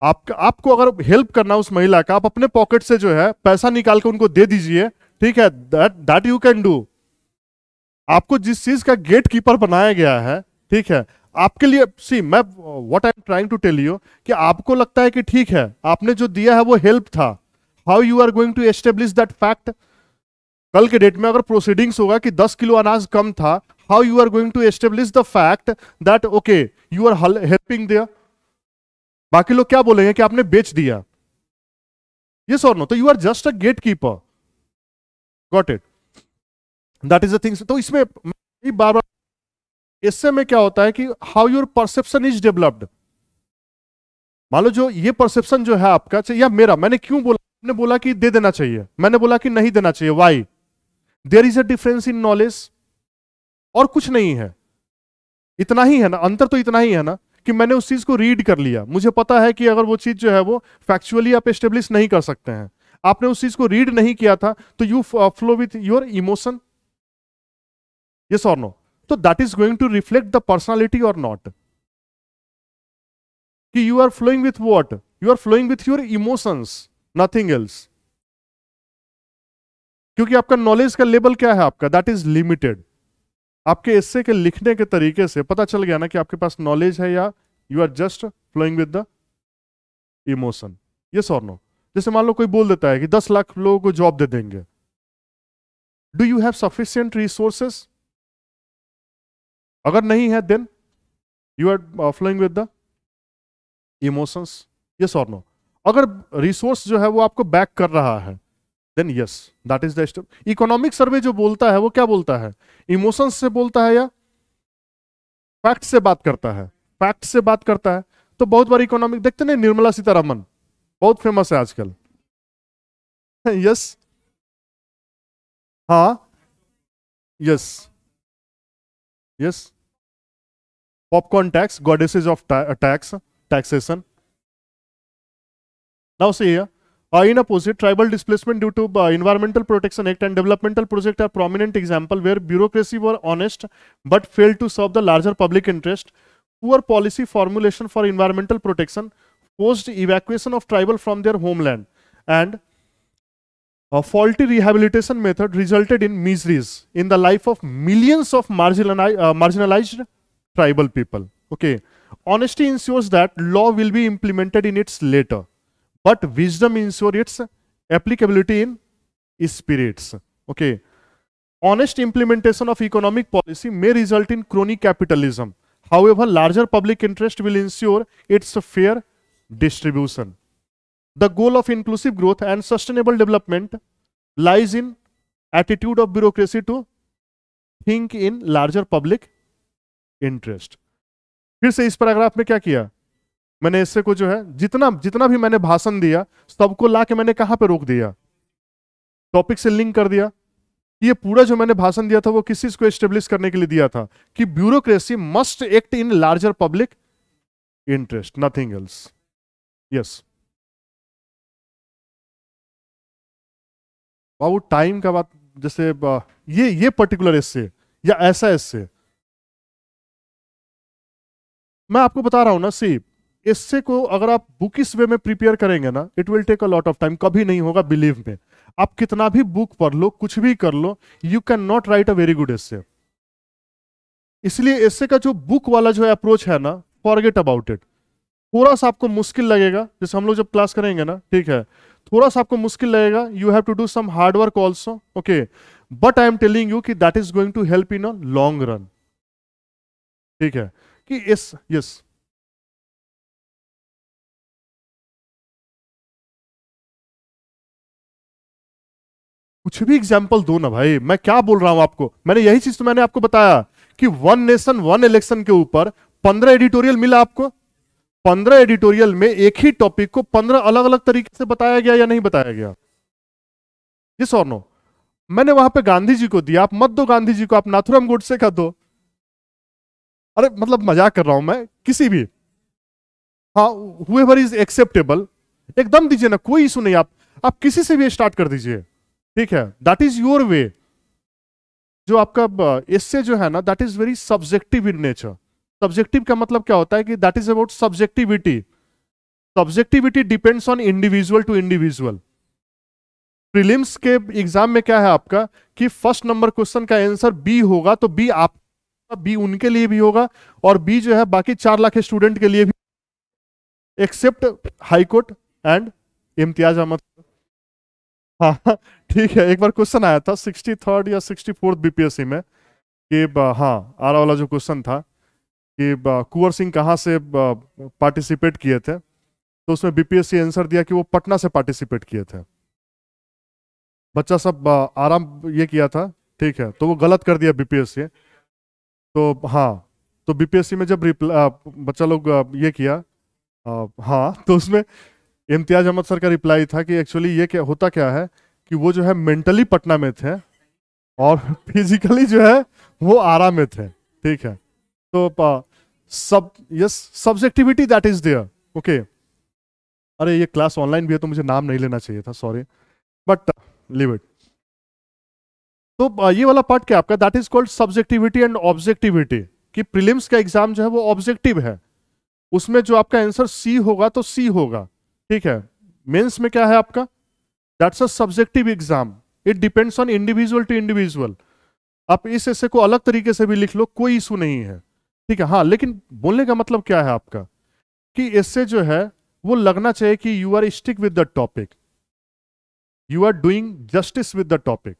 आपको अगर हेल्प करना उस महिला का, आप अपने पॉकेट से जो है पैसा निकाल के उनको दे दीजिए, ठीक है, दैट यू कैन डू। आपको जिस चीज का गेट कीपर बनाया गया है, ठीक है, आपके लिए, सी मैं what I am trying to tell you कि आपको लगता है कि ठीक है आपने जो दिया है वो हेल्प था, how you are going to establish that fact? कल के डेट में अगर प्रोसीडिंग्स होगा कि 10 किलो अनाज कम था, how you are going to establish the fact that okay you are helping there? बाकी लोग क्या बोलेंगे कि आपने बेच दिया, यस और नो? तो you are just a gate keeper, got it? That is the thing. तो इसमें बार बार इससे में क्या होता है कि how your perception is developed. मान लो जो ये परसेप्शन जो है आपका या मेरा, मैंने क्यों बोला, मैंने बोला कि दे देना चाहिए, मैंने बोला कि नहीं देना चाहिए, why? There is a difference in knowledge, और कुछ नहीं है, इतना ही है ना, अंतर तो इतना ही है ना कि मैंने उस चीज को रीड कर लिया, मुझे पता है कि अगर वो चीज जो है वो फैक्चुअली आप एस्टेब्लिश नहीं कर सकते हैं, आपने उस चीज को रीड नहीं किया था, तो you flow with your emotion, yes और नो? तो that is going to reflect the personality और नॉट, कि you are flowing with what? You are flowing with your emotions, nothing else. क्योंकि आपका नॉलेज का लेवल क्या है आपका, दैट इज लिमिटेड। आपके एस्से के लिखने के तरीके से पता चल गया ना कि आपके पास नॉलेज है या you are just flowing with the emotion, yes और नो? जैसे मान लो कोई बोल देता है कि 10 लाख लोगों को जॉब दे देंगे, do you have sufficient resources? अगर नहीं है then you are flowing with the emotions, yes और नो? अगर रिसोर्स जो है वो आपको बैक कर रहा है, then yes, that is the step. Economic survey जो बोलता है वो क्या बोलता है? इमोशंस से बोलता है या फैक्ट से बात करता है? फैक्ट से बात करता है। तो बहुत बार इकोनॉमिक देखते नहीं, निर्मला सीतारमन बहुत फेमस है आजकल, यस, हाँ, yes, yes, popcorn tax, goddesses of tax, taxation. Now see here, in opposite, tribal displacement due to Environmental Protection Act and developmental project are prominent example where bureaucracy were honest but failed to serve the larger public interest. Poor policy formulation for environmental protection forced evacuation of tribal from their homeland, and a faulty rehabilitation method resulted in miseries in the life of millions of marginalized tribal people. Okay, honesty ensures that law will be implemented in its later, but wisdom ensures its applicability in spirits. Okay, honest implementation of economic policy may result in crony capitalism. However, larger public interest will ensure its fair distribution. The goal of inclusive growth and sustainable development lies in attitude of bureaucracy to think in larger public interest. फिर से इस पैराग्राफ में क्या किया मैंने, इससे को जो है जितना भी मैंने भाषण दिया सबको ला के मैंने कहां पे रोक दिया, टॉपिक से लिंक कर दिया। ये पूरा जो मैंने भाषण दिया था वो किस चीज को एस्टेब्लिश करने के लिए दिया था कि bureaucracy must act in larger public interest, nothing else. Yes, Babu time का बात, जैसे ये पर्टिकुलर एस्से या ऐसा एस्से मैं आपको बता रहा हूं ना, सी इससे को अगर आप बुकिस वे में प्रिपेयर करेंगे ना, it will take a lot of time, कभी नहीं होगा, बिलीव में। आप कितना भी बुक पढ़ लो, कुछ भी कर लो, you can not write a very good essay. इसलिए एस्से का जो बुक वाला जो अप्रोच है ना, फॉरगेट अबाउट इट। थोड़ा सा आपको मुश्किल लगेगा, जैसे हम लोग जब क्लास करेंगे ना, ठीक है, थोड़ा सा आपको मुश्किल लगेगा, you have to do some hard work also, okay, but I am telling you कि that is going to help in a long run. ठीक है कि इस यस कुछ भी एग्जाम्पल दो ना भाई, मैं क्या बोल रहा हूं आपको, मैंने यही चीज तो मैंने आपको बताया कि वन नेशन वन इलेक्शन के ऊपर 15 एडिटोरियल मिला आपको। 15 एडिटोरियल में एक ही टॉपिक को 15 अलग अलग तरीके से बताया गया या नहीं बताया गया? यस और नो? मैंने वहां पे गांधी जी को दिया, आप मत दो गांधी जी को, आप नाथुराम गोडसे का दो। अरे मतलब मजाक कर रहा हूं मैं, किसी भी, हाँ, हुएवर इज एक्सेप्टेबल, एकदम दीजिए ना, कोई इशू नहीं। आप किसी से भी स्टार्ट कर दीजिए, ठीक है, दैट इज योर वे। जो आपका इससे जो है ना, that is very subjective in nature. Subjective का मतलब क्या होता है कि that is about subjectivity. Subjectivity depends on individual to individual. Prelims के एग्जाम में क्या है आपका कि फर्स्ट नंबर क्वेश्चन का आंसर बी होगा, तो बी आप, बी उनके लिए भी होगा, और बी जो है बाकी 4 लाख स्टूडेंट के लिए भी, except high court and Imtiaz Ahmed. हाँ ठीक है, एक बार क्वेश्चन आया था 63rd या 64th बीपीएससी में कि हाँ, आरा वाला जो क्वेश्चन था कि कुंवर सिंह कहाँ से पार्टिसिपेट किए थे, तो उसमें बीपीएससी आंसर दिया कि वो पटना से पार्टिसिपेट किए थे। बच्चा सब आराम ये किया था, ठीक है, तो वो गलत कर दिया बीपीएससी। तो हाँ, तो बीपीएससी में जब बच्चा लोग ये किया, हाँ, तो उसमें इम्तियाज अहमद सर का रिप्लाई था कि एक्चुअली ये क्या होता क्या है कि वो जो है मेंटली पटना में थे और फिजिकली जो है वो आरा में थे। ठीक है, तो सब yes, subjectivity that is there. Okay, अरे ये क्लास ऑनलाइन भी है तो मुझे नाम नहीं लेना चाहिए था, सॉरी, बट लीव इट। तो ये वाला पार्ट क्या आपका, that is called subjectivity and objectivity. कि प्रीलिम्स का एग्जाम जो है वो ऑब्जेक्टिव है, उसमें जो आपका आंसर सी होगा तो सी होगा। ठीक है, मेंस में क्या है आपका, that's a subjective exam, it depends on individual to individual. आप इस ऐसे को अलग तरीके से भी लिख लो, कोई इशू नहीं है। ठीक है, हाँ, लेकिन बोलने का मतलब क्या है आपका कि इससे जो है वो लगना चाहिए कि you are stick with the topic, you are doing justice with the topic.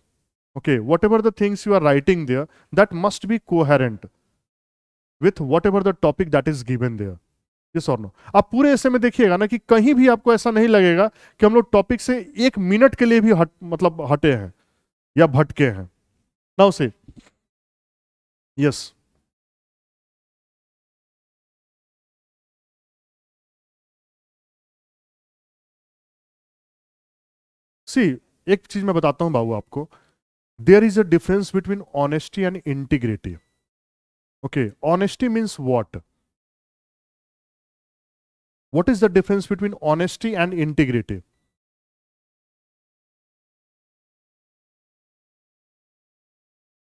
Okay, whatever the things you are writing there, that must be coherent with whatever the topic that is given there. Yes और नो? आप पूरे ऐसे में देखिएगा ना कि कहीं भी आपको ऐसा नहीं लगेगा कि हम लोग टॉपिक से 1 मिनट के लिए भी मतलब हटे हैं या भटके हैं। नाउ से यस, सी, एक चीज मैं बताता हूं बाबू आपको, there is a difference between honesty and integrity. Okay, honesty means what is the difference between honesty and integrity?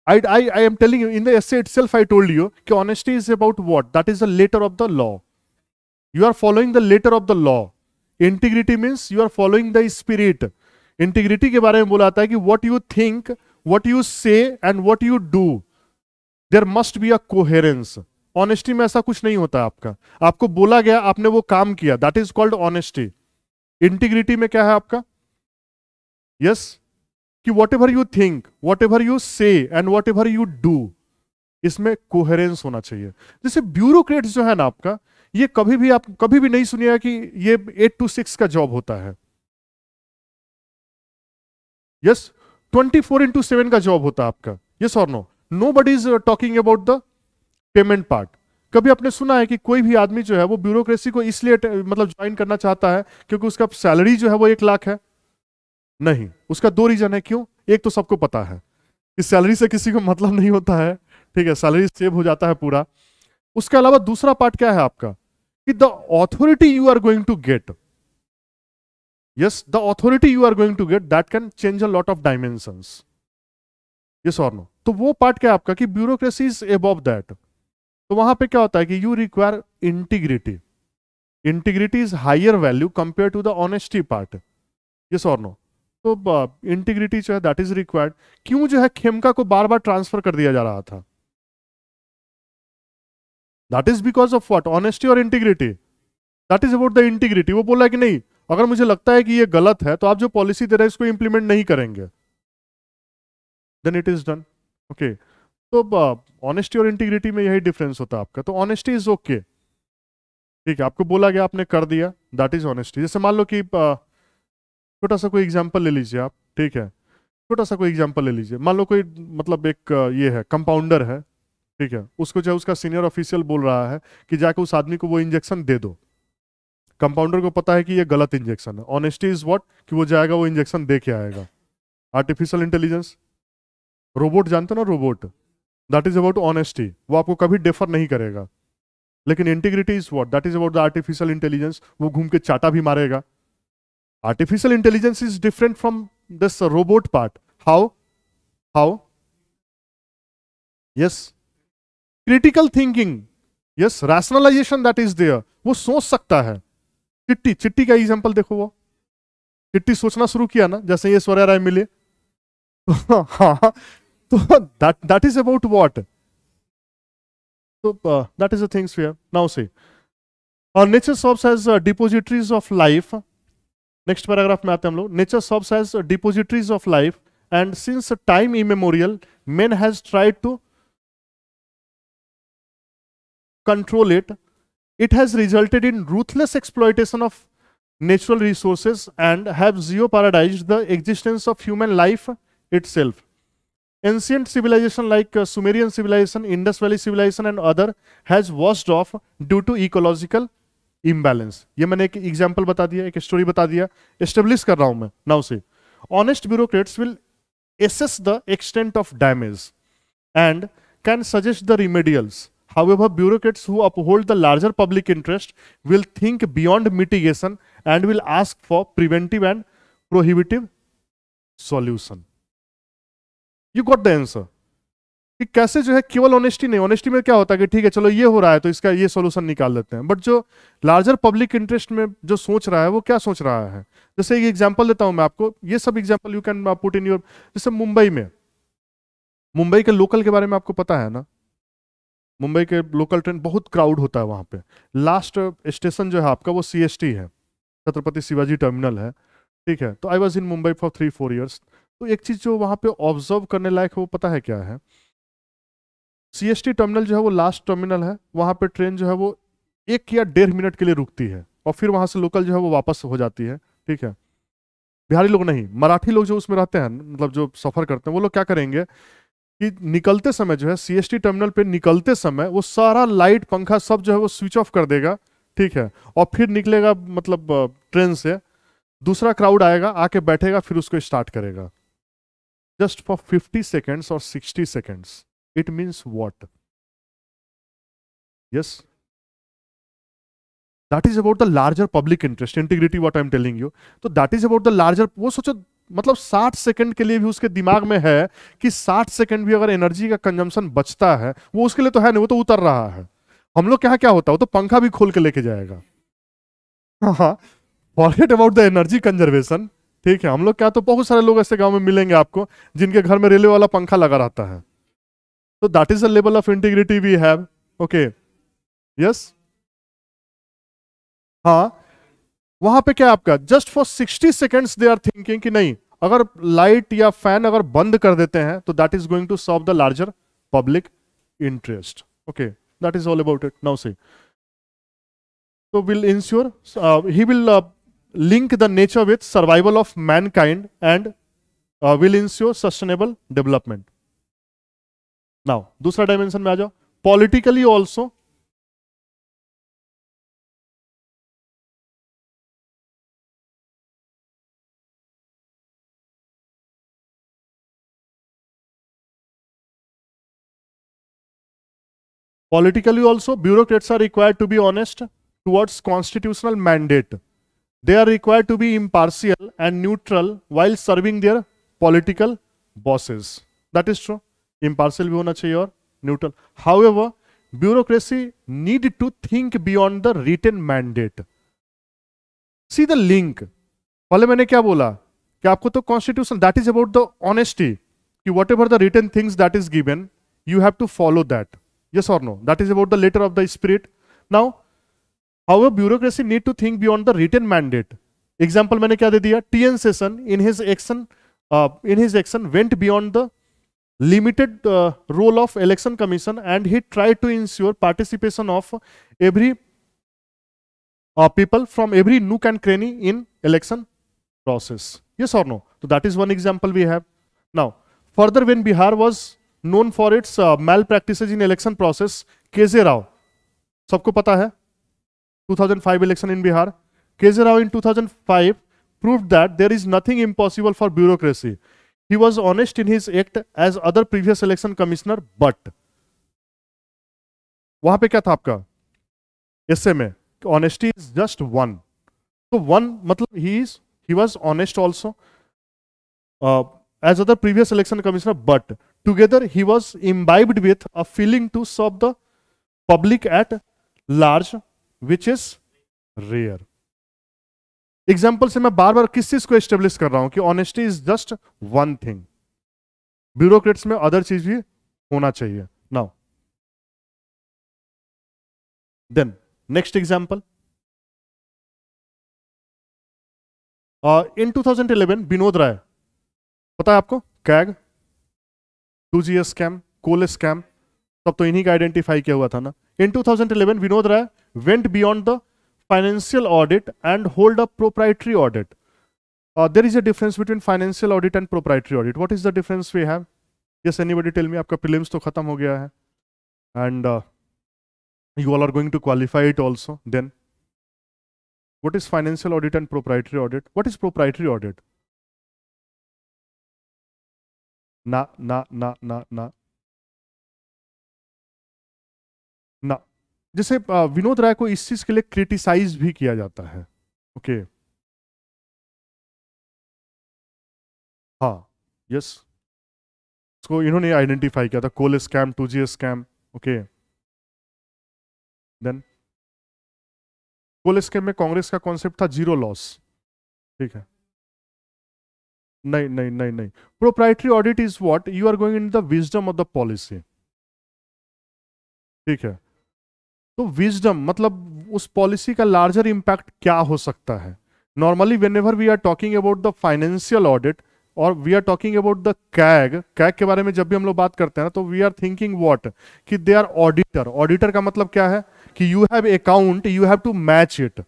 I am telling you, in the essay itself I told you कि honesty is about what, that is the letter of the law, you are following the letter of the law. Integrity means you are following the spirit. Integrity के बारे में बोला जाता है कि what you think, what you say and what you do, there must be a coherence. Honesty में ऐसा कुछ नहीं होता आपका, आपको बोला गया, आपने वो काम किया, that is called honesty. Integrity में क्या है आपका, यस, कि whatever you think, whatever you say and whatever you do, इसमें कोहेरेंस होना चाहिए। जैसे ब्यूरोक्रेट्स जो है ना आपका, ये कभी भी आप कभी भी नहीं सुनिएगा कि ये 8 to 6 का जॉब होता है। यस, 24/7 का जॉब होता है आपका। यस और no? Nobody is talking about the payment part. कभी आपने सुना है कि कोई भी आदमी जो है वो ब्यूरोक्रेसी को इसलिए मतलब ज्वाइन करना चाहता है क्योंकि उसका सैलरी जो है वो 1 लाख है? नहीं, उसका 2 रीजन है। क्यों? एक तो सबको पता है कि सैलरी से किसी को मतलब नहीं होता है, ठीक है, सैलरी सेव हो जाता है पूरा। उसके अलावा दूसरा पार्ट क्या है आपका कि the authority you are going to get, yes, the authority you are going to get that can change a lot of dimensions. Yes और नो? तो वो पार्ट क्या है आपका कि ब्यूरोक्रेसी इज अबव दैट। तो वहां पे क्या होता है कि you require integrity. Integrity is higher value compare to the honesty part. Yes और नो? तो इंटीग्रिटी जो है दैट इज रिक्वायर्ड। क्यों जो है खेमका को बार बार ट्रांसफर कर दिया जा रहा था? That is because of what, honesty और integrity. That is about the integrity. वो बोला कि नहीं, अगर मुझे लगता है कि ये गलत है तो आप जो पॉलिसी दे रहे हैं इसको इंप्लीमेंट नहीं करेंगे। Then it is done. Okay, तो ऑनेस्टी और इंटीग्रिटी में यही डिफरेंस होता है आपका। तो ऑनेस्टी इज ओके, ठीक है, आपको बोला गया आपने कर दिया, दैट इज ऑनेस्टी। जैसे मान लो कि छोटा सा कोई एग्जांपल ले लीजिए आप, ठीक है, छोटा सा कोई एग्जांपल ले लीजिए। मान लो कोई मतलब एक ये है कंपाउंडर है, ठीक है, उसको जो उसका सीनियर ऑफिशियल बोल रहा है कि जाके उस आदमी को वो इंजेक्शन दे दो। कंपाउंडर को पता है कि ये गलत इंजेक्शन है। ऑनेस्टी इज व्हाट, कि वो जाएगा वो इंजेक्शन दे के आएगा। आर्टिफिशियल इंटेलिजेंस, रोबोट जानते हो ना, robot, that is about honesty, वो आपको कभी डिफर नहीं करेगा। लेकिन integrity is what, that is about the artificial intelligence, वो घूम के चाटा भी मारेगा। Artificial intelligence is different from this robot part. How? How? Yes, critical thinking, yes, rationalization that is there, वो सोच सकता है। चिट्टी, चिट्टी का एग्जांपल देखो, वो चिट्टी सोचना शुरू किया ना जैसे ये ऐश्वर्या राय मिले। हाँ, तो दैट इज अबाउट व्हाट, तो that is the things we have now say. Nature serves as depositories of life. Next paragraph में आते हैं हम लोग। Nature serves as depositories of life and since time immemorial men has tried to control it. It has resulted in ruthless exploitation of natural resources and have jeopardized the existence of human life itself. Ancient civilization like Sumerian civilization, Indus Valley civilization and other has washed off due to ecological imbalance. ये मैंने एक एग्जांपल बता दिया, एक स्टोरी बता दिया, एस्टेब्लिश कर रहा हूं मैं नाउ से। Honest bureaucrats will assess the extent of damage and can suggest the remedials. However, bureaucrats who uphold the larger public interest will think beyond mitigation and will ask for preventive and prohibitive solution. You got the answer. कि कैसे जो है केवल ऑनेस्टी नहीं, ऑनेस्टी में क्या होता है कि ठीक है चलो ये हो रहा है तो इसका ये सॉल्यूशन निकाल लेते हैं, बट जो लार्जर पब्लिक इंटरेस्ट में जो सोच रहा है वो क्या सोच रहा है। जैसे एक एग्जांपल देता हूं मैं आपको, ये सब example you can put in your, जैसे मुंबई में, मुंबई के लोकल के बारे में आपको पता है ना, मुंबई के लोकल ट्रेन बहुत क्राउड होता है वहां पे। लास्ट स्टेशन जो है आपका वो CST है, छत्रपति शिवाजी टर्मिनल है, ठीक है। तो I was in Mumbai for 3-4 years. तो एक चीज जो वहां पे ऑब्जर्व करने लायक है वो पता है क्या है, CST टर्मिनल जो है वो लास्ट टर्मिनल है, वहां पे ट्रेन जो है वो 1 या 1.5 मिनट के लिए रुकती है और फिर वहां से लोकल जो है वो वापस हो जाती है, ठीक है। बिहारी लोग नहीं, मराठी लोग जो उसमें रहते हैं, मतलब जो सफर करते हैं, वो लोग क्या करेंगे कि निकलते समय जो है CST टर्मिनल पे निकलते समय वो सारा लाइट पंखा सब जो है वो स्विच ऑफ कर देगा, ठीक है, और फिर निकलेगा, मतलब ट्रेन से दूसरा क्राउड आएगा, आके बैठेगा, फिर उसको स्टार्ट करेगा जस्ट फॉर 50 सेकेंड्स और 60 seconds. It means what? Yes, that is about the larger public interest, integrity, what I am telling you. तो that is about the larger, वो सोचो मतलब 60 सेकंड के लिए भी उसके दिमाग में है कि 60 सेकंड भी अगर एनर्जी का कंजम्पशन बचता है, वो उसके लिए तो है नहीं, वो तो उतर रहा है। हम लोग के यहाँ क्या होता है, वो तो पंखा भी खोल के लेके जाएगा। हाँ, forget about the energy conservation, ठीक है। हम लोग क्या, तो बहुत सारे लोग ऐसे गाँव में मिलेंगे आपको जिनके घर में रेलवे वाला पंखा लगा रहता है। So that is the level of integrity we have. Okay. Yes. हाँ, वहां पे क्या आपका just for 60 seconds they are thinking कि नहीं, अगर लाइट या फैन अगर बंद कर देते हैं तो that is going to serve the larger public interest. Okay, that is all about it now say. तो will ensure, he will link the nature with survival of mankind and will ensure sustainable development. Now दूसरा डायमेंशन में आ जाओ, politically also politically also bureaucrats are required to be honest towards constitutional mandate. They are required to be impartial and neutral while serving their political bosses. That is true. Impartial भी होना चाहिए और neutral. However, bureaucracy need to think beyond the written mandate. See the link. पहले मैंने क्या बोला कि आपको तो constitution, that is about the honesty, कि whatever the written things that is given, you have to follow that. Yes or no? That is about the letter of the spirit. Now, however, bureaucracy need to think beyond the written mandate. Example मैंने क्या दे दिया, TN Sesson in his action went beyond the limited role of election commission, and he tried to ensure participation of every people from every nook and cranny in election process. Yes or no? So that is one example we have. Now, further, when Bihar was known for its malpractices in election process, KJ Rao, सबको पता है, 2005 election in Bihar. KJ Rao in 2005 proved that there is nothing impossible for bureaucracy. He was honest in his act as other previous election commissioner, but वहां पे क्या था आपका ऐसे में, honesty is just one. तो one मतलब he was honest also as other previous election commissioner, but together he was imbibed with a feeling to serve the public at large, which is rare. Example से मैं बार बार किस चीज को एस्टेब्लिश कर रहा हूं कि honesty is just one thing, bureaucrats में अदर चीज भी होना चाहिए. नाउ देन नेक्स्ट एग्जाम्पल, इन 2011 विनोद राय, पता है आपको, कैग, 2G स्कैम, कोल स्कैम, सब तो इन्हीं का आइडेंटिफाई किया हुआ था ना. In 2011 Vinod Rai went beyond the financial audit and hold a proprietary audit. There is a difference between financial audit and proprietary audit. What is the difference we have? Yes, anybody tell me? आपका prelims तो खत्म हो गया है, and you all are going to qualify it also. Then, what is financial audit and proprietary audit? What is proprietary audit? Na. जैसे विनोद राय को इस चीज के लिए क्रिटिसाइज भी किया जाता है. ओके, हाँ, यस, इसको इन्होंने आइडेंटिफाई किया था, coal scam, 2G scam. Okay, then coal scam में कांग्रेस का कॉन्सेप्ट था जीरो लॉस. ठीक है, नहीं. Proprietary audit is what you are going in the wisdom of the policy. ठीक है, तो विजडम मतलब उस पॉलिसी का लार्जर इंपैक्ट क्या हो सकता है. Normally whenever we are talking about the financial audit और we are talking about the CAG के बारे में जब भी हम लोग बात करते हैं ना, तो वी आर थिंकिंग व्हाट कि दे आर ऑडिटर. ऑडिटर का मतलब क्या है कि you have account, you have to match it.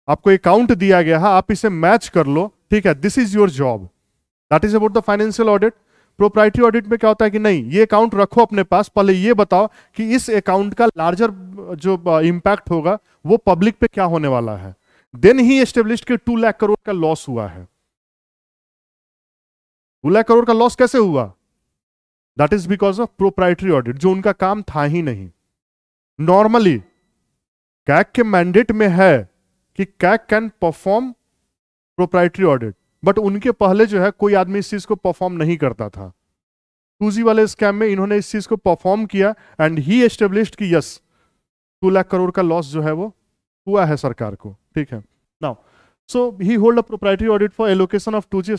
आपको अकाउंट दिया गया है, आप इसे मैच कर लो. ठीक है, this is your job. That is about the financial audit. Proprietary audit में क्या होता है कि नहीं, ये अकाउंट रखो अपने पास, पहले ये बताओ कि इस अकाउंट का लार्जर जो इंपैक्ट होगा वो पब्लिक पे क्या होने वाला है. देन ही एस्टेब्लिश्ड कि 2 लाख करोड़ का लॉस हुआ है. 2 लाख करोड़ का लॉस कैसे हुआ? That is because of proprietary audit, जो उनका काम था ही नहीं. नॉर्मली कैग के मैंडेट में है कि CAG can perform proprietary audit, but उनके पहले जो है कोई आदमी इस चीज को परफॉर्म नहीं करता था. 2G वाले स्कैम में इन्होंने इस चीज को परफॉर्म किया एंड ही एस्टेब्लिश्ड कि यस 2 लाख करोड़ का लॉस जो है वो हुआ है सरकार को. ठीक है, now so he hold a proprietary audit for allocation of 2G.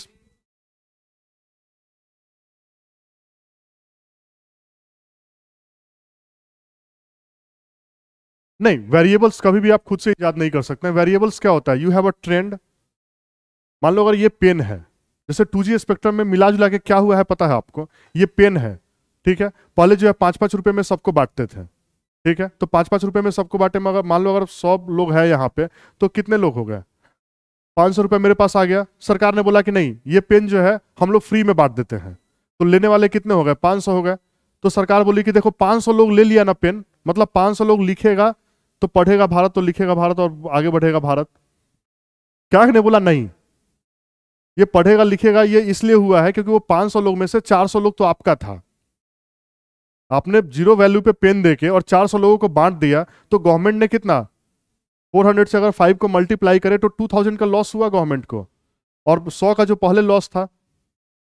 नहीं, वेरिएबल्स कभी भी आप खुद से याद नहीं कर सकते. वेरिएबल्स क्या होता है, यू हैव अ ट्रेंड. मान लो अगर ये पेन है, जैसे 2G स्पेक्ट्रम में मिला जुला के क्या हुआ है पता है आपको, ये पेन है. ठीक है, पहले जो है 5-5 रुपए में सबको बांटते थे. ठीक है, तो 5-5 रुपए में सबको बांटे, मगर मान लो अगर 100 लोग हैं यहाँ पे, तो कितने लोग हो गए, 500 रुपए मेरे पास आ गया. सरकार ने बोला कि नहीं, ये पेन जो है हम लोग फ्री में बांट देते हैं. तो लेने वाले कितने हो गए, 500 हो गए. तो सरकार बोली कि देखो 500 लोग ले लिया ना पेन, मतलब 500 लोग लिखेगा तो पढ़ेगा भारत, तो लिखेगा भारत और आगे बढ़ेगा भारत. क्या ने बोला नहीं, ये पढ़ेगा लिखेगा ये इसलिए हुआ है क्योंकि वो 500 लोग में से 400 लोग तो आपका था. आपने जीरो वैल्यू पे पेन देके और 400 लोगों को बांट दिया, तो गवर्नमेंट ने कितना, 400 से अगर 5 को मल्टीप्लाई करे तो 2000 का लॉस हुआ गवर्नमेंट को, और 100 का जो पहले लॉस था.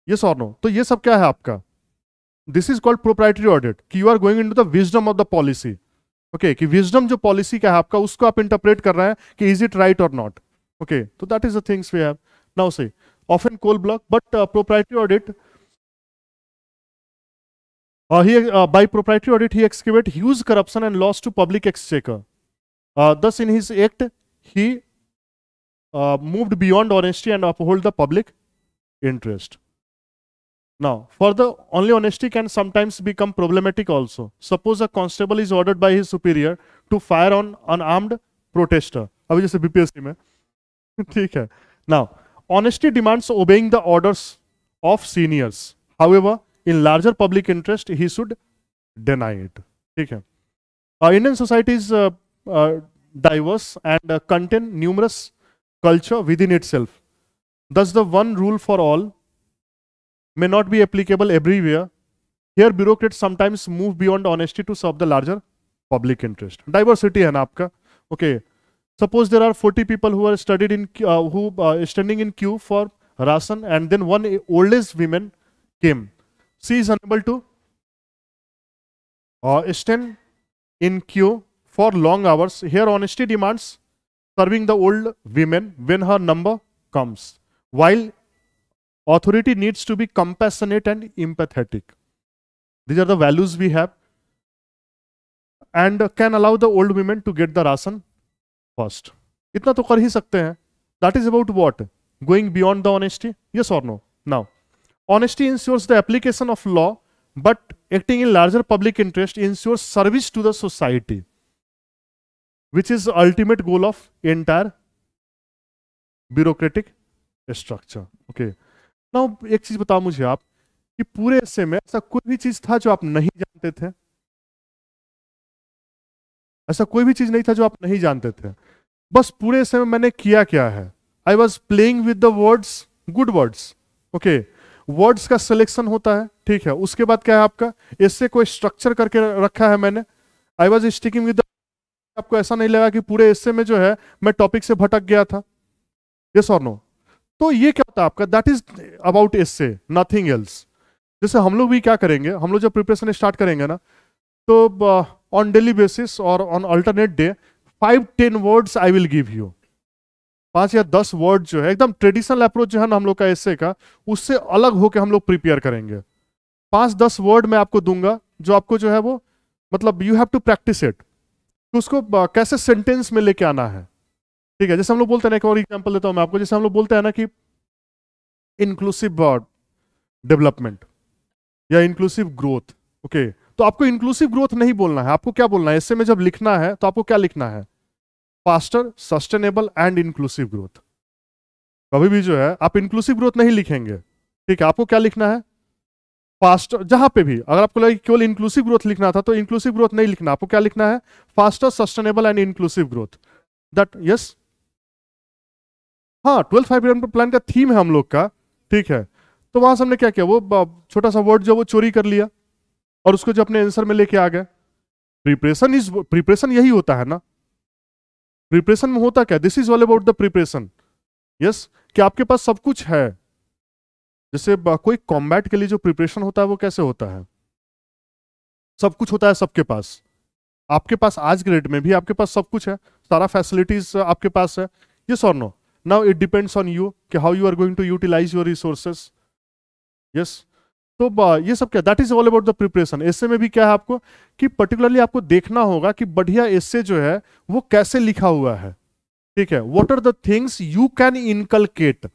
यस और नो? तो ये सब क्या है आपका, this is called proprietary audit, कि you are going into the wisdom of the policy. Okay, कि विजडम जो पॉलिसी का है आपका, उसको आप इंटरप्रेट कर रहे हैं कि इज इट राइट और नॉट. ओके, तो that is the things we have. Now say often coal block, but proprietary audit, by proprietary audit he excavate huge corruption and loss to public exchequer. Thus in his act he moved beyond honesty and uphold the public interest. Now, further, only honesty can sometimes become problematic also. Suppose a constable is ordered by his superior to fire on unarmed protester. अभी जैसे बीपीएससी में ठीक है. Now, honesty demands obeying the orders of seniors. However, in larger public interest, he should deny it. ठीक है. Indian society is diverse and contain numerous culture within itself. Thus, the one rule for all may not be applicable everywhere. Here, bureaucrats sometimes move beyond honesty to serve the larger public interest. Diversity है ना आपका. Okay. Suppose there are 40 people who are studied in standing in queue for ration, and then one oldest woman came. She is unable to stand in queue for long hours. Here, honesty demands serving the old women when her number comes, while authority needs to be compassionate and empathetic. These are the values we have, and can allow the old women to get the ration first. इतना तो कर ही सकते हैं. That is about what? Going beyond the honesty? Yes or no? Now, honesty ensures the application of law, but acting in larger public interest ensures service to the society, which is the ultimate goal of entire bureaucratic structure. Okay. Now, एक चीज बताओ मुझे आप कि पूरे ऐसे में ऐसा कोई भी चीज था जो आप नहीं जानते थे? ऐसा कोई भी चीज नहीं था जो आप नहीं जानते थे. बस पूरे ऐसे में मैंने किया क्या है? I was playing with the words, good words. Okay. Words का सिलेक्शन होता है, ठीक है. उसके बाद क्या है आपका? इससे कोई स्ट्रक्चर करके रखा है मैंने. I was sticking with. आपको ऐसा नहीं लगा कि पूरे ऐसे में जो है मैं टॉपिक से भटक गया था? यस और नो? तो ये क्या होता है आपका? That is about essay, nothing else. जैसे हम लोग भी क्या करेंगे, हम लोग जब प्रिपरेशन स्टार्ट करेंगे ना, तो ऑन डेली बेसिस और on alternate day 5-10 words I will give you. 5 या 10 वर्ड जो है, एकदम ट्रेडिशनल अप्रोच जो है ना हम लोग का एसे का, उससे अलग होकर हम लोग प्रिपेयर करेंगे. 5-10 वर्ड मैं आपको दूंगा जो आपको जो है वो, मतलब you have to practice it. तो उसको कैसे सेंटेंस में लेके आना है. ठीक है. जैसे हम लोग बोलते हैं ना, एक और एग्जांपल देता हूं मैं आपको. जैसे हम लोग बोलते हैं ना कि इंक्लूसिव डेवलपमेंट या इंक्लूसिव ग्रोथ. ओके. तो आपको इंक्लूसिव ग्रोथ नहीं बोलना है. आपको क्या बोलना है? ऐसे में जब लिखना है तो आपको क्या लिखना है? Faster, sustainable and inclusive growth. कभी भी जो है आप इंक्लूसिव ग्रोथ नहीं लिखेंगे. ठीक है. आपको क्या लिखना है? फास्टर. जहां पे भी अगर आपको लगे केवल इंक्लूसिव ग्रोथ लिखना था तो इंक्लूसिव ग्रोथ नहीं लिखना. आपको क्या लिखना है? Faster, sustainable and inclusive growth. That. Yes. हाँ, 12 5 प्लान का थीम है हम लोग का. ठीक है. तो वहां से हमने क्या किया? वो छोटा सा वर्ड जो वो चोरी कर लिया और उसको जो अपने आंसर में लेके आ गए. प्रिपरेशन यही होता है ना. प्रिपरेशन में होता क्या? This is all about the preparation. Yes. कि आपके पास सब कुछ है. जैसे कोई कॉम्बैट के लिए जो प्रिपरेशन होता है वो कैसे होता है? सब कुछ होता है सबके पास. आपके पास आज के डेट में भी आपके पास सब कुछ है, सारा फैसिलिटीज आपके पास है. यस और no? Now it depends on you कि how you are going to utilize your resources. Yes. तो ये सब क्या? That is all about the preparation. Essay में भी क्या है आपको कि पर्टिकुलरली आपको देखना होगा कि बढ़िया एसे जो है वो कैसे लिखा हुआ है. ठीक है. What are the things you can inculcate.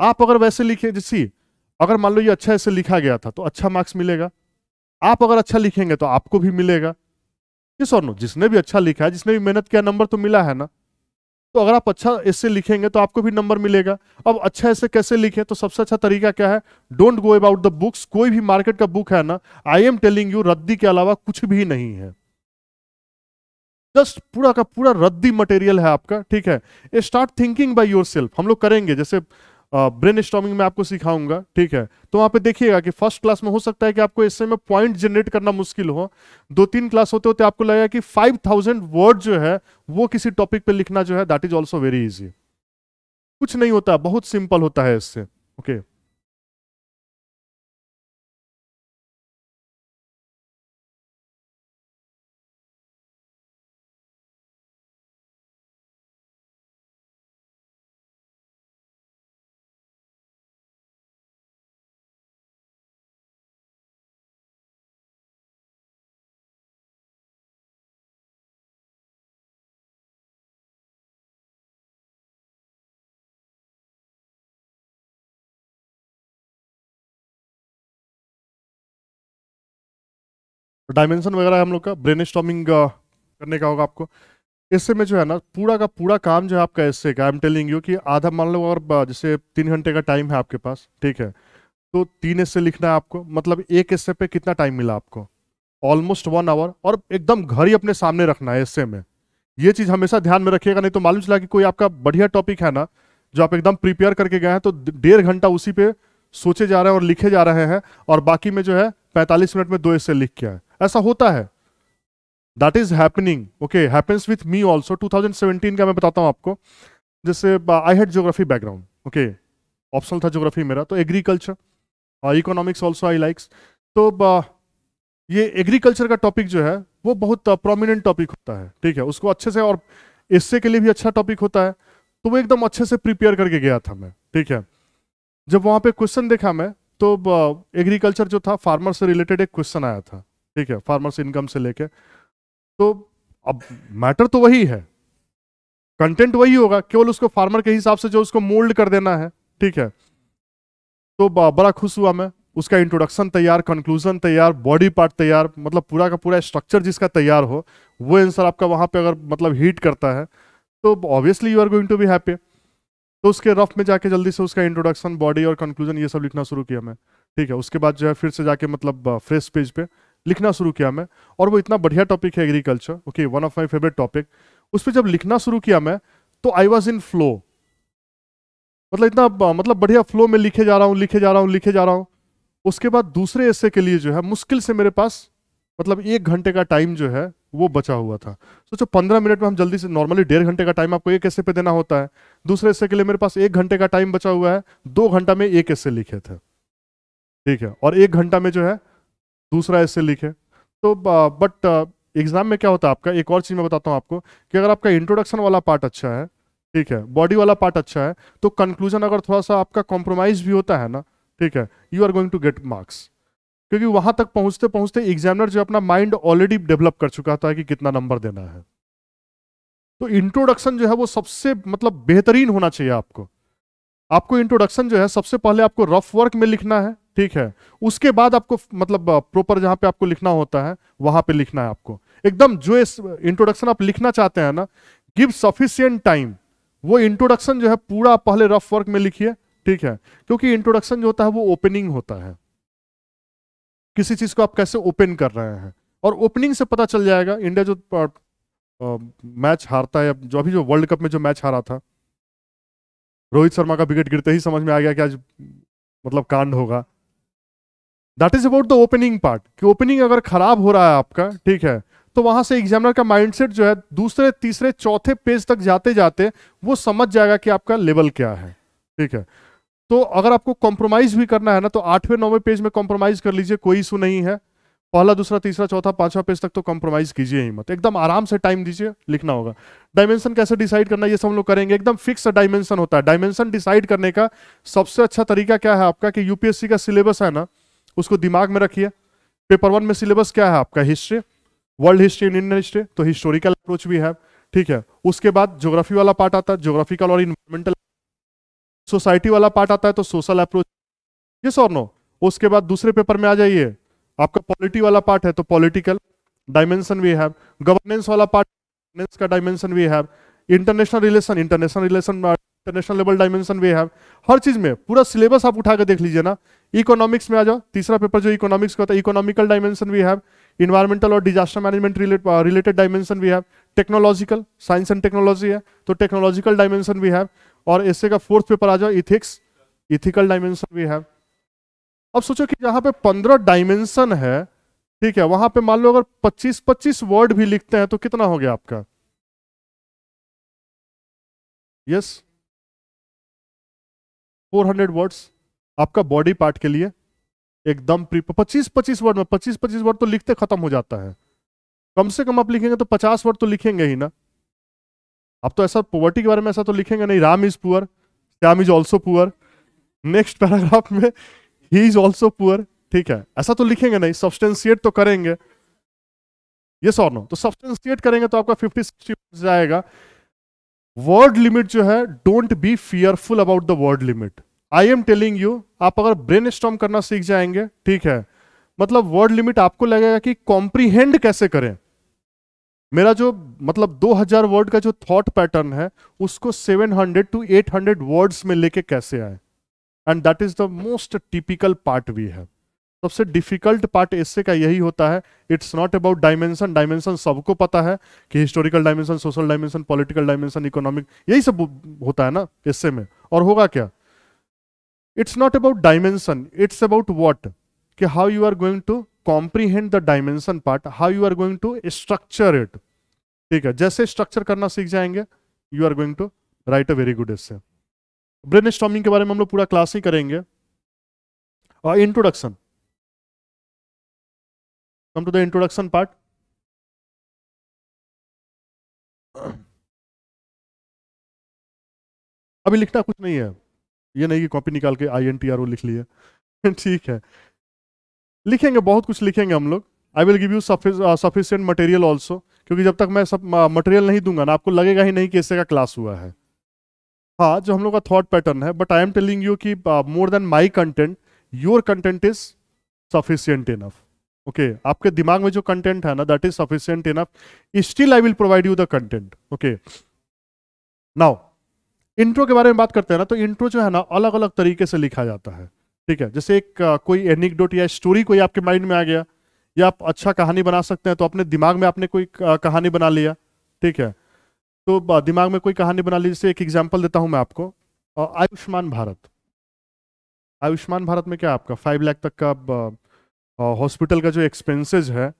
आप अगर वैसे लिखे, जैसे अगर मान लो ये अच्छा ऐसे लिखा गया था तो अच्छा मार्क्स मिलेगा. आप अगर अच्छा लिखेंगे तो आपको भी मिलेगा. यस और नो? जिसने भी अच्छा लिखा है, जिसने भी मेहनत किया, नंबर तो मिला है ना. तो अगर आप अच्छा ऐसे लिखेंगे तो आपको भी नंबर मिलेगा. अब अच्छा ऐसे कैसे लिखें? तो सबसे अच्छा तरीका क्या है? Don't go about the books. कोई भी मार्केट का बुक है ना, आई एम टेलिंग यू, रद्दी के अलावा कुछ भी नहीं है. जस्ट पूरा का पूरा रद्दी मटेरियल है आपका. ठीक है. Start thinking by yourself. हम लोग करेंगे जैसे ब्रेन स्टॉर्मिंग में आपको सिखाऊंगा. ठीक है. तो वहां पे देखिएगा कि फर्स्ट क्लास में हो सकता है कि आपको इससे में पॉइंट जनरेट करना मुश्किल हो. 2-3 क्लास होते होते आपको लगेगा कि 5000 वर्ड जो है वो किसी टॉपिक पे लिखना जो है that is also very easy. कुछ नहीं होता, बहुत सिंपल होता है इससे. ओके. डायमेंशन वगैरह हम लोग का ब्रेनस्टॉर्मिंग करने का होगा आपको। इससे में जो है ना पूरा का पूरा काम जो है आपका इससे का, आई एम टेलिंग यू कि आधा मान लो, और जैसे 3 घंटे का टाइम है आपके पास, ठीक है, तो 3 ऐसे लिखना है आपको, मतलब एक ऐसे पे कितना टाइम मिला आपको, ऑलमोस्ट 1 आवर, और एकदम घर ही अपने सामने रखना है ऐसे में। ये चीज हमेशा ध्यान में रखिएगा, नहीं तो मालूम चला कि कोई आपका बढ़िया टॉपिक है ना जो आप एकदम प्रिपेयर करके गए हैं, तो 1.5 घंटा उसी पे सोचे जा रहे हैं और लिखे जा रहे हैं, और बाकी में जो है 45 मिनट में 2 ऐसे लिख के आए। ऐसा होता है, that is happening, okay, happens with me also. 2017 का मैं बताता हूँ आपको। जैसे I had geography background, okay, optional था ज्योग्राफी मेरा, तो agriculture, economics also I likes. तो ये एग्रीकल्चर का टॉपिक जो है वो बहुत प्रोमिनेंट टॉपिक होता है, ठीक है, उसको अच्छे से, और इससे के लिए भी अच्छा टॉपिक होता है, तो वो एकदम अच्छे से प्रिपेयर करके गया था मैं, ठीक है। जब वहां पे क्वेश्चन देखा मैं, तो एग्रीकल्चर जो था, फार्मर से रिलेटेड एक क्वेश्चन आया था, ठीक है, फार्मर्स इनकम से लेके। तो अब मैटर तो वही है, कंटेंट वही होगा, केवल उसको फार्मर के हिसाब से जो उसको मोल्ड कर देना है, ठीक है। तो बड़ा खुश हुआ मैं, उसका इंट्रोडक्शन तैयार, कंक्लूजन तैयार, बॉडी पार्ट तैयार, मतलब पूरा का पूरा स्ट्रक्चर जिसका तैयार हो, वो आंसर आपका वहां पे अगर मतलब हिट करता है, तो obviously you are going to be happy. तो उसके रफ में जाके जल्दी से उसका इंट्रोडक्शन, बॉडी और कंक्लूजन ये सब लिखना शुरू किया मैं, ठीक है। उसके बाद जो है फिर से जाके मतलब फ्रेश पेज पे लिखना शुरू किया मैं, और वो इतना बढ़िया टॉपिक है agriculture, okay, one of my favourite topic. उस पर जब लिखना शुरू किया मैं, तो आई वॉज इन फ्लो, मतलब इतना मतलब बढ़िया फ्लो में लिखे जा रहा हूँ, लिखे जा रहा हूँ, लिखे जा रहा हूँ। उसके बाद दूसरे ऐसे के लिए जो है मुश्किल से मेरे पास मतलब 1 घंटे का टाइम जो है वो बचा हुआ था। सोचो 15 मिनट में हम जल्दी से, नॉर्मली 1.5 घंटे का टाइम आपको एक ऐसे पे देना होता है, दूसरे ऐसे के लिए मेरे पास 1 घंटे का टाइम बचा हुआ है, 2 घंटा में एक ऐसे लिखे थे, ठीक है, और 1 घंटा में जो है दूसरा ऐसे लिखे। तो बट एग्जाम में क्या होता है आपका, एक और चीज मैं बताता हूँ आपको, कि अगर आपका इंट्रोडक्शन वाला पार्ट अच्छा है, ठीक है, बॉडी वाला पार्ट अच्छा है, तो कंक्लूजन अगर थोड़ा सा आपका कॉम्प्रोमाइज भी होता है ना, ठीक है, you are going to get marks. क्योंकि वहां तक पहुंचते पहुंचते एग्जामिनर जो अपना माइंड ऑलरेडी डेवलप कर चुका था कि कितना नंबर देना है। तो इंट्रोडक्शन जो है वो सबसे मतलब बेहतरीन होना चाहिए आपको। आपको इंट्रोडक्शन जो है सबसे पहले आपको रफ वर्क में लिखना है, ठीक है, उसके बाद आपको मतलब प्रॉपर जहां पे आपको लिखना होता है वहां पे लिखना है आपको एकदम। जो इंट्रोडक्शन आप लिखना चाहते हैं ना, गिव सफिशियंट टाइम, वो इंट्रोडक्शन जो है पूरा पहले रफ वर्क में लिखिए, ठीक है, क्योंकि इंट्रोडक्शन जो होता है वो ओपनिंग होता है, किसी चीज को आप कैसे ओपन कर रहे हैं, और ओपनिंग से पता चल जाएगा। इंडिया जो मैच हारता है, जो अभी जो वर्ल्ड कप में जो मैच हारा था, रोहित शर्मा का विकेट गिरते ही समझ में आ गया कि आज मतलब कांड होगा। That is about the opening part, कि ओपनिंग अगर खराब हो रहा है आपका, ठीक है, तो वहां से एग्जामिनर का माइंडसेट जो है दूसरे तीसरे चौथे पेज तक जाते जाते वो समझ जाएगा कि आपका लेवल क्या है, ठीक है। तो अगर आपको कॉम्प्रोमाइज भी करना है ना, तो 8वें 9वें पेज में कॉम्प्रोमाइज कर लीजिए, कोई इशू नहीं है। पहला दूसरा तीसरा चौथा 5वां पेज तक तो कॉम्प्रोमाइज कीजिए ही मत, एकदम आराम से टाइम दीजिए, लिखना होगा। डायमेंशन कैसे डिसाइड करना, ये सब हम लोग करेंगे, एकदम फिक्स डायमेंशन होता है। डायमेंशन डिसाइड करने का सबसे अच्छा तरीका क्या है आपका, कि यूपीएससी का सिलेबस है ना, उसको दिमाग में रखिए। पेपर 1 में सिलेबस क्या है आपका, history, world history, Indian history, तो हिस्टोरिकल अप्रोच भी है, ठीक है। उसके बाद ज्योग्राफी वाला पार्ट आता है, ज्योग्राफिकल और इन्वायरमेंटल। सोसाइटी वाला पार्ट आता है तो सोशल अप्रोच, यस और नो। उसके बाद दूसरे पेपर में आ जाइए, आपका पॉलिटी वाला पार्ट है तो political dimension we have, governance वाला पार्ट, गवर्नेंस का dimension we have, international relation, international level dimension we have. हर चीज में पूरा सिलेबस आप उठा के देख लीजिए ना। इकोनॉमिक्स में आ जाओ, तीसरा पेपर जो इकोनॉमिक्स का होता है, economical dimension we have, environmental और disaster management related dimension we have, technological, science and technology है तो टेक्नोलॉजिकल डायमेंशन वी हैव, और ऐसे का 4th पेपर आ जाओ, ethics, ethical dimension we have. अब सोचो कि जहां पे 15 डायमेंशन है, ठीक है, वहां पे मान लो अगर 25-25 वर्ड भी लिखते हैं तो कितना हो गया आपका, यस, 400 वर्ड्स आपका बॉडी पार्ट के लिए एकदम 25-25 वर्ड में 25-25 वर्ड तो लिखते खत्म हो जाता है। कम से कम आप लिखेंगे तो 50 वर्ड तो लिखेंगे ही ना। आप तो ऐसा पॉवर्टी के बारे में ऐसा तो लिखेंगे नहीं, Ram is poor, Shyam is also poor, next paragraph में ही इज ऑल्सो पुअर, ठीक है, ऐसा तो लिखेंगे नहीं, सब्सटेंशिएट तो करेंगे, यस और नो। तो सब्सटेंशिएट करेंगे तो आपका 50-60 जाएगा। वर्ड लिमिट जो है, don't be fearful about the word limit. I am telling you, आप अगर ब्रेन स्टॉर्म करना सीख जाएंगे, ठीक है, मतलब वर्ड लिमिट आपको लगेगा कि कॉम्प्रीहेंड कैसे करें। मेरा जो मतलब 2000 वर्ड का जो थॉट पैटर्न है उसको 700 to 800 वर्ड्स में लेके कैसे आए, and that is the most typical part we have. सबसे डिफिकल्ट पार्ट इससे का यही होता है। It's not about dimension, dimension सबको पता है कि historical dimension, social dimension, political dimension, economic, यही सब होता है ना इससे में। और होगा क्या, it's not about dimension, it's about what, कि how you are going to comprehend the dimension part, how you are going to structure it. ठीक है, जैसे स्ट्रक्चर करना सीख जाएंगे you are going to write a very good essay. Brainstorming के बारे में हम लोग पूरा क्लास ही करेंगे। और introduction, come to the introduction part. अभी लिखना कुछ नहीं है, ये नहीं कि कॉपी निकाल के INTRO लिख लिए ठीक है, लिखेंगे बहुत कुछ लिखेंगे हम लोग। आई will give you sufficient material also, क्योंकि जब तक मैं सब मटेरियल नहीं दूंगा ना आपको लगेगा ही नहीं कि इससे का क्लास हुआ है। हाँ, जो हम लोग का थॉट पैटर्न है, but I am telling you कि more than my content, your content is sufficient enough. Okay, आपके दिमाग में जो कंटेंट है ना that is sufficient enough, still I will provide you the content. Okay, now intro के बारे में बात करते हैं ना, तो इंट्रो जो है ना अलग अलग तरीके से लिखा जाता है। ठीक है, जैसे एक कोई एनेक्डोट या स्टोरी कोई आपके माइंड में आ गया, या आप अच्छा कहानी बना सकते हैं, तो अपने दिमाग में आपने कोई कहानी बना लिया। ठीक है, तो दिमाग में कोई कहानी बना ली। जैसे एक एग्जांपल देता हूं मैं आपको, आयुष्मान भारत। आयुष्मान भारत में क्या आपका 5 लाख तक का हॉस्पिटल का जो एक्सपेंसेस है,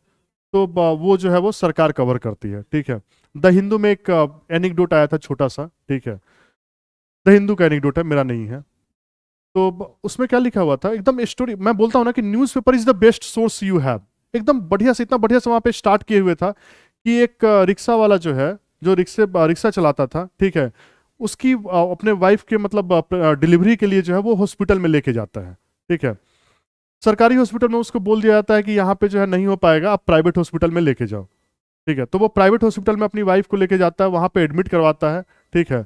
तो वो जो है वो सरकार कवर करती है। ठीक है, द हिंदू में एक एनेक्डोट आया था छोटा सा। ठीक है, द हिंदू का एनेक्डोट है, मेरा नहीं है। तो उसमें क्या लिखा हुआ था, एकदम स्टोरी, मैं बोलता हूं ना कि newspaper is the best source you have. एकदम बढ़िया से, इतना बढ़िया से वहां पे स्टार्ट किए हुए था कि एक रिक्शा वाला जो है, जो रिक्शा चलाता था, ठीक है, उसकी अपने वाइफ के मतलब डिलीवरी के लिए जो है वो हॉस्पिटल में लेके जाता है। ठीक है, सरकारी हॉस्पिटल में उसको बोल दिया जाता है कि यहाँ पे जो है नहीं हो पाएगा, आप प्राइवेट हॉस्पिटल में लेके जाओ। ठीक है, तो वो प्राइवेट हॉस्पिटल में अपनी वाइफ को लेके जाता है, वहां पे एडमिट करवाता है। ठीक है,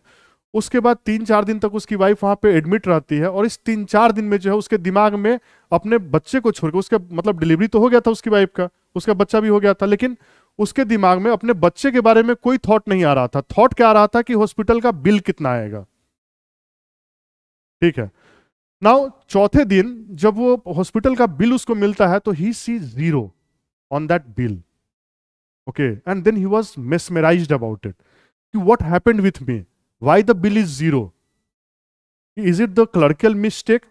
उसके बाद 3-4 दिन तक उसकी वाइफ वहां पे एडमिट रहती है, और इस 3-4 दिन में जो है उसके दिमाग में अपने बच्चे को छोड़कर, उसके मतलब डिलीवरी तो हो गया था उसकी वाइफ का, उसका बच्चा भी हो गया था, लेकिन उसके दिमाग में अपने बच्चे के बारे में कोई थॉट नहीं आ रहा था। थॉट क्या आ रहा था कि हॉस्पिटल का बिल कितना आएगा। ठीक है, नाउ चौथे दिन जब वो हॉस्पिटल का बिल उसको मिलता है, तो he see zero on that bill. Okay, and then he was mesmerized about it कि what happened with me, why the bill is zero, is it the clerical mistake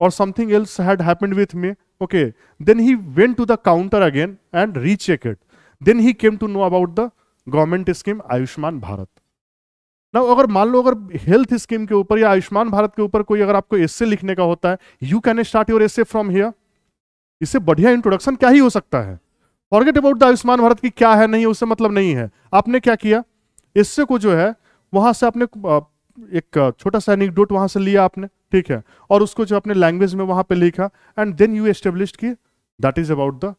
or something else had happened with me? Okay, then he went to the counter again and recheck it, then he came to know about the government scheme Ayushman Bharat. Now अगर मान लो अगर हेल्थ स्कीम के ऊपर या आयुष्मान भारत के ऊपर कोई अगर आपको एस्से लिखने का होता है, you can start your essay from here. इससे बढ़िया इंट्रोडक्शन क्या ही हो सकता है। Forget about the Ayushman Bharat की क्या है नहीं है, उससे मतलब नहीं है। आपने क्या किया, एस्से को जो है वहां से आपने एक छोटा सा एनेक्डोट वहां से लिया आपने। ठीक है, और उसको जो अपने लैंग्वेज में वहां पे लिखा, एंड देन यू एस्टेब्लिश्ड कि that is about the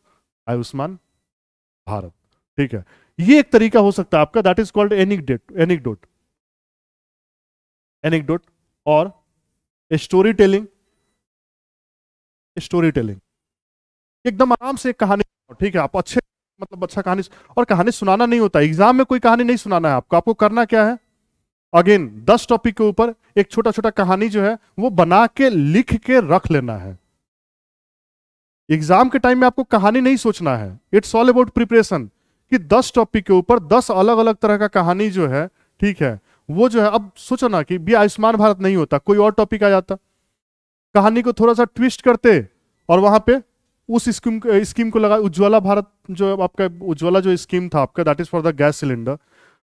Ayushman Bharat. ठीक है, ये एक तरीका हो सकता है आपका, that is called anecdote. Anecdote और स्टोरी टेलिंग। स्टोरी टेलिंग एकदम आराम से एक कहानी, ठीक है, आप अच्छे मतलब अच्छा कहानी, और कहानी सुनाना नहीं होता, एग्जाम में कोई कहानी नहीं सुनाना है आपको। आपको करना क्या है, अगेन 10 टॉपिक के ऊपर एक छोटा छोटा कहानी जो है वो बना के लिख के रख लेना है। एग्जाम के टाइम में आपको कहानी नहीं सोचना है, इट्स ऑल अबाउट प्रिपरेशन, कि 10 टॉपिक के ऊपर 10 अलग अलग तरह का कहानी जो है, ठीक है, वो जो है, अब सोचो ना कि भी आयुष्मान भारत नहीं होता, कोई और टॉपिक आ जाता, कहानी को थोड़ा सा ट्विस्ट करते और वहां पे उस स्कीम को लगा, उज्ज्वला भारत जो आपका उज्ज्वला जो स्कीम था आपका, that is for the gas cylinder,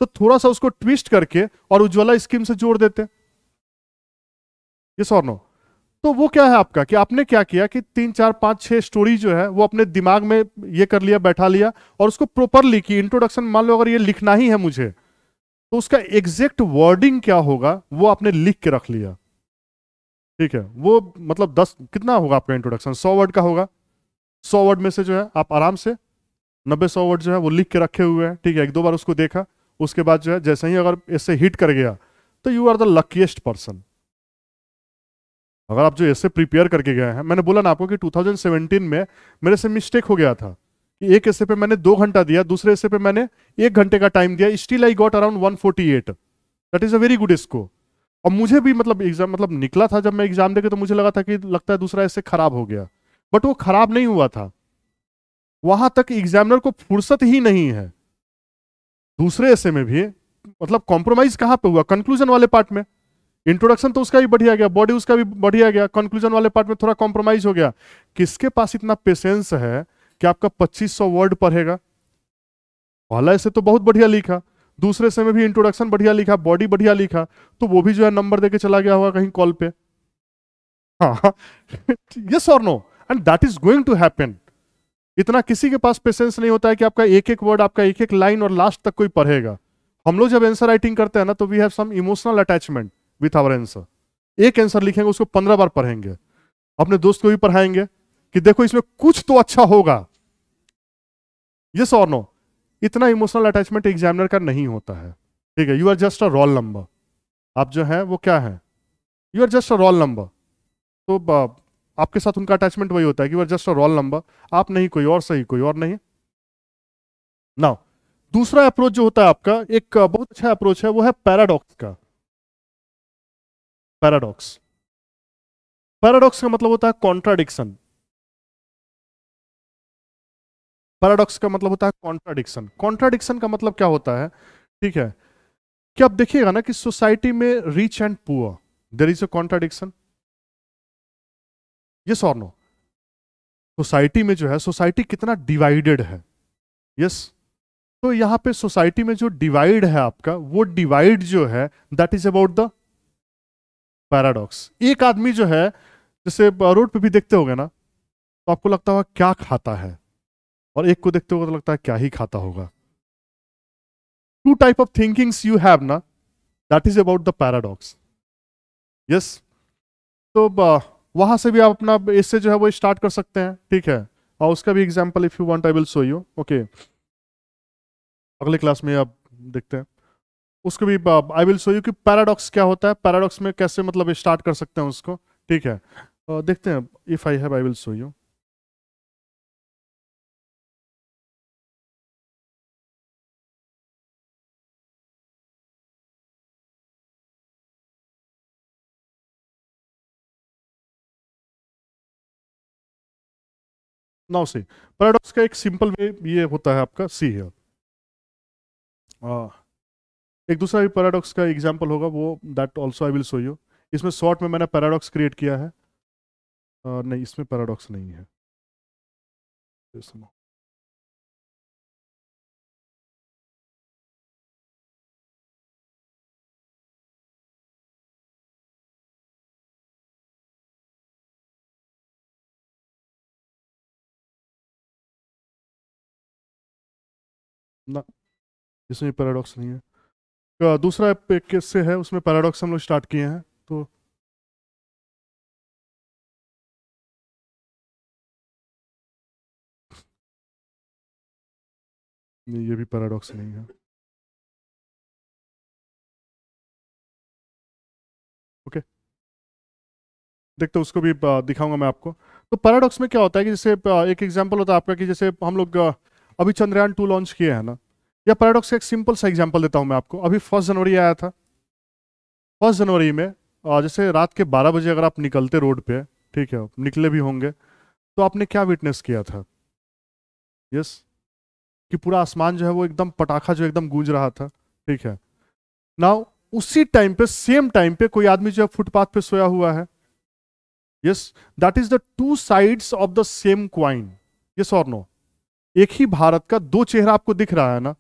तो थोड़ा सा उसको ट्विस्ट करके और उज्ज्वला स्कीम से जोड़ देते। यस और नो? तो वो क्या है आपका कि आपने क्या किया कि 3-4-5-6 स्टोरी जो है वो अपने दिमाग में ये कर लिया, बैठा लिया, और उसको प्रॉपरली की इंट्रोडक्शन, मान लो अगर ये लिखना ही है मुझे, तो उसका एग्जैक्ट वर्डिंग क्या होगा वो आपने लिख के रख लिया। ठीक है, वो मतलब 10 कितना होगा आपका इंट्रोडक्शन, 100 वर्ड का होगा। 100 वर्ड में से जो है आप आराम से 90-100 वर्ड जो है वो लिख के रखे हुए हैं। ठीक है, 1-2 बार उसको देखा, उसके बाद जो है जैसे ही अगर इससे हिट कर गया तो you are the luckiest person. अगर आप जो ऐसे प्रिपेयर करके गए हैं, मैंने बोला ना आपको कि 2017 में मेरे से मिस्टेक हो गया था कि एक ऐसे पे मैंने 2 घंटा दिया, दूसरे ऐसे पे मैंने 1 घंटे का टाइम दिया, still I got around 148। That is a very good score. और मुझे भी मतलब एग्जाम मतलब निकला था, जब मैं एग्जाम देके तो मुझे लगा था कि लगता है दूसरा ऐसे खराब हो गया, बट वो खराब नहीं हुआ था। वहां तक एग्जामिनर को फुर्सत ही नहीं है। दूसरे ऐसे में भी मतलब कॉम्प्रोमाइज कहां पे हुआ, कंक्लूजन वाले पार्ट में। इंट्रोडक्शन तो उसका भी बढ़िया गया, बॉडी उसका भी बढ़िया गया, कंक्लूजन वाले पार्ट में थोड़ा कॉम्प्रोमाइज हो गया। किसके पास इतना पेशेंस है कि आपका 2500 वर्ड पढ़ेगा? पहला ऐसे तो बहुत बढ़िया लिखा, दूसरे से में भी इंट्रोडक्शन बढ़िया लिखा, बॉडी बढ़िया लिखा, तो वो भी जो है नंबर देके चला गया होगा कहीं कॉल पे। हाँ। यस और no, and that is going to happen. इतना किसी के पास पेशेंस नहीं होता है कि आपका एक एक वर्ड, आपका एक एक लाइन और लास्ट तक कोई पढ़ेगा। हम लोग जब आंसर राइटिंग करते हैं ना, तो we have some emotional attachment with our answer. एक आंसर लिखेंगे, उसको 15 बार पढ़ेंगे, अपने दोस्त को भी पढ़ाएंगे कि देखो इसमें कुछ तो अच्छा होगा। यस और नो, इतना इमोशनल अटैचमेंट एग्जामिनर का नहीं होता है। ठीक है, you are just a roll number. आप जो है वो क्या है, you are just a roll number. तो आपके साथ उनका अटैचमेंट वही होता है कि you are just a roll number, आप नहीं कोई और, सही कोई और नहीं। नाउ दूसरा अप्रोच जो होता है आपका, एक बहुत अच्छा अप्रोच है, वो है पैराडॉक्स का। पैराडॉक्स, पैराडॉक्स का मतलब होता है कॉन्ट्राडिक्शन। पैराडॉक्स का मतलब होता है कॉन्ट्राडिक्शन। कॉन्ट्राडिक्शन का मतलब क्या होता है, ठीक है, कि आप देखिएगा ना कि सोसाइटी में rich and poor, there is a contradiction. Yes और नो, सोसाइटी में जो है, सोसाइटी कितना डिवाइडेड है। यस, तो यहां पे सोसाइटी में जो डिवाइड है आपका, वो डिवाइड जो है, that is about the paradox. एक आदमी जो है, जैसे रोड पे भी देखते होगे ना, तो आपको लगता होगा क्या खाता है, और एक को देखते होगा तो लगता है क्या ही खाता होगा। Two type of thinkings you have ना, that is about the paradox. Yes, तो वहां से भी आप अपना इससे जो है वो स्टार्ट कर सकते हैं, ठीक है। और उसका भी example if you want I will show you, okay, अगले क्लास में आप देखते हैं उसको भी। आई विल शो यू कि पैराडॉक्स क्या होता है, पैराडॉक्स में कैसे मतलब स्टार्ट कर सकते हैं उसको, ठीक है। देखते हैं, if I have I will show you. Now see, paradox का एक सिंपल वे ये होता है आपका, सी है, एक दूसरा भी पैराडॉक्स का एग्जांपल होगा, वो that also I will show you. इसमें शॉर्ट में मैंने पैराडॉक्स क्रिएट किया है। नहीं, इसमें पैराडॉक्स नहीं है, इसमें ना, इसमें पैराडॉक्स नहीं है। दूसरा एक केस से है, उसमें पैराडॉक्स हम लोग स्टार्ट किए हैं, तो नहीं, ये भी पैराडॉक्स नहीं है। ओके, देखते हैं, उसको भी दिखाऊंगा मैं आपको। तो पैराडॉक्स में क्या होता है कि जैसे एक एग्जांपल होता है आपका कि जैसे हम लोग अभी चंद्रयान 2 लॉन्च किए हैं ना, या पैराडॉक्स का एक सिंपल सा एग्जांपल देता हूं मैं आपको। अभी 1 जनवरी आया था, 1 जनवरी में जैसे रात के 12 बजे अगर आप निकलते रोड पे, ठीक है, निकले भी होंगे, तो आपने क्या विटनेस किया था? यस, कि पूरा आसमान जो है वो एकदम पटाखा जो एकदम गूंज रहा था, ठीक है। नाउ उसी टाइम पे, सेम टाइम पे कोई आदमी जो है फुटपाथ पे सोया हुआ है। Yes, that is the two sides of the same coin. Yes और नो, एक ही भारत का दो चेहरा आपको दिख रहा है ना,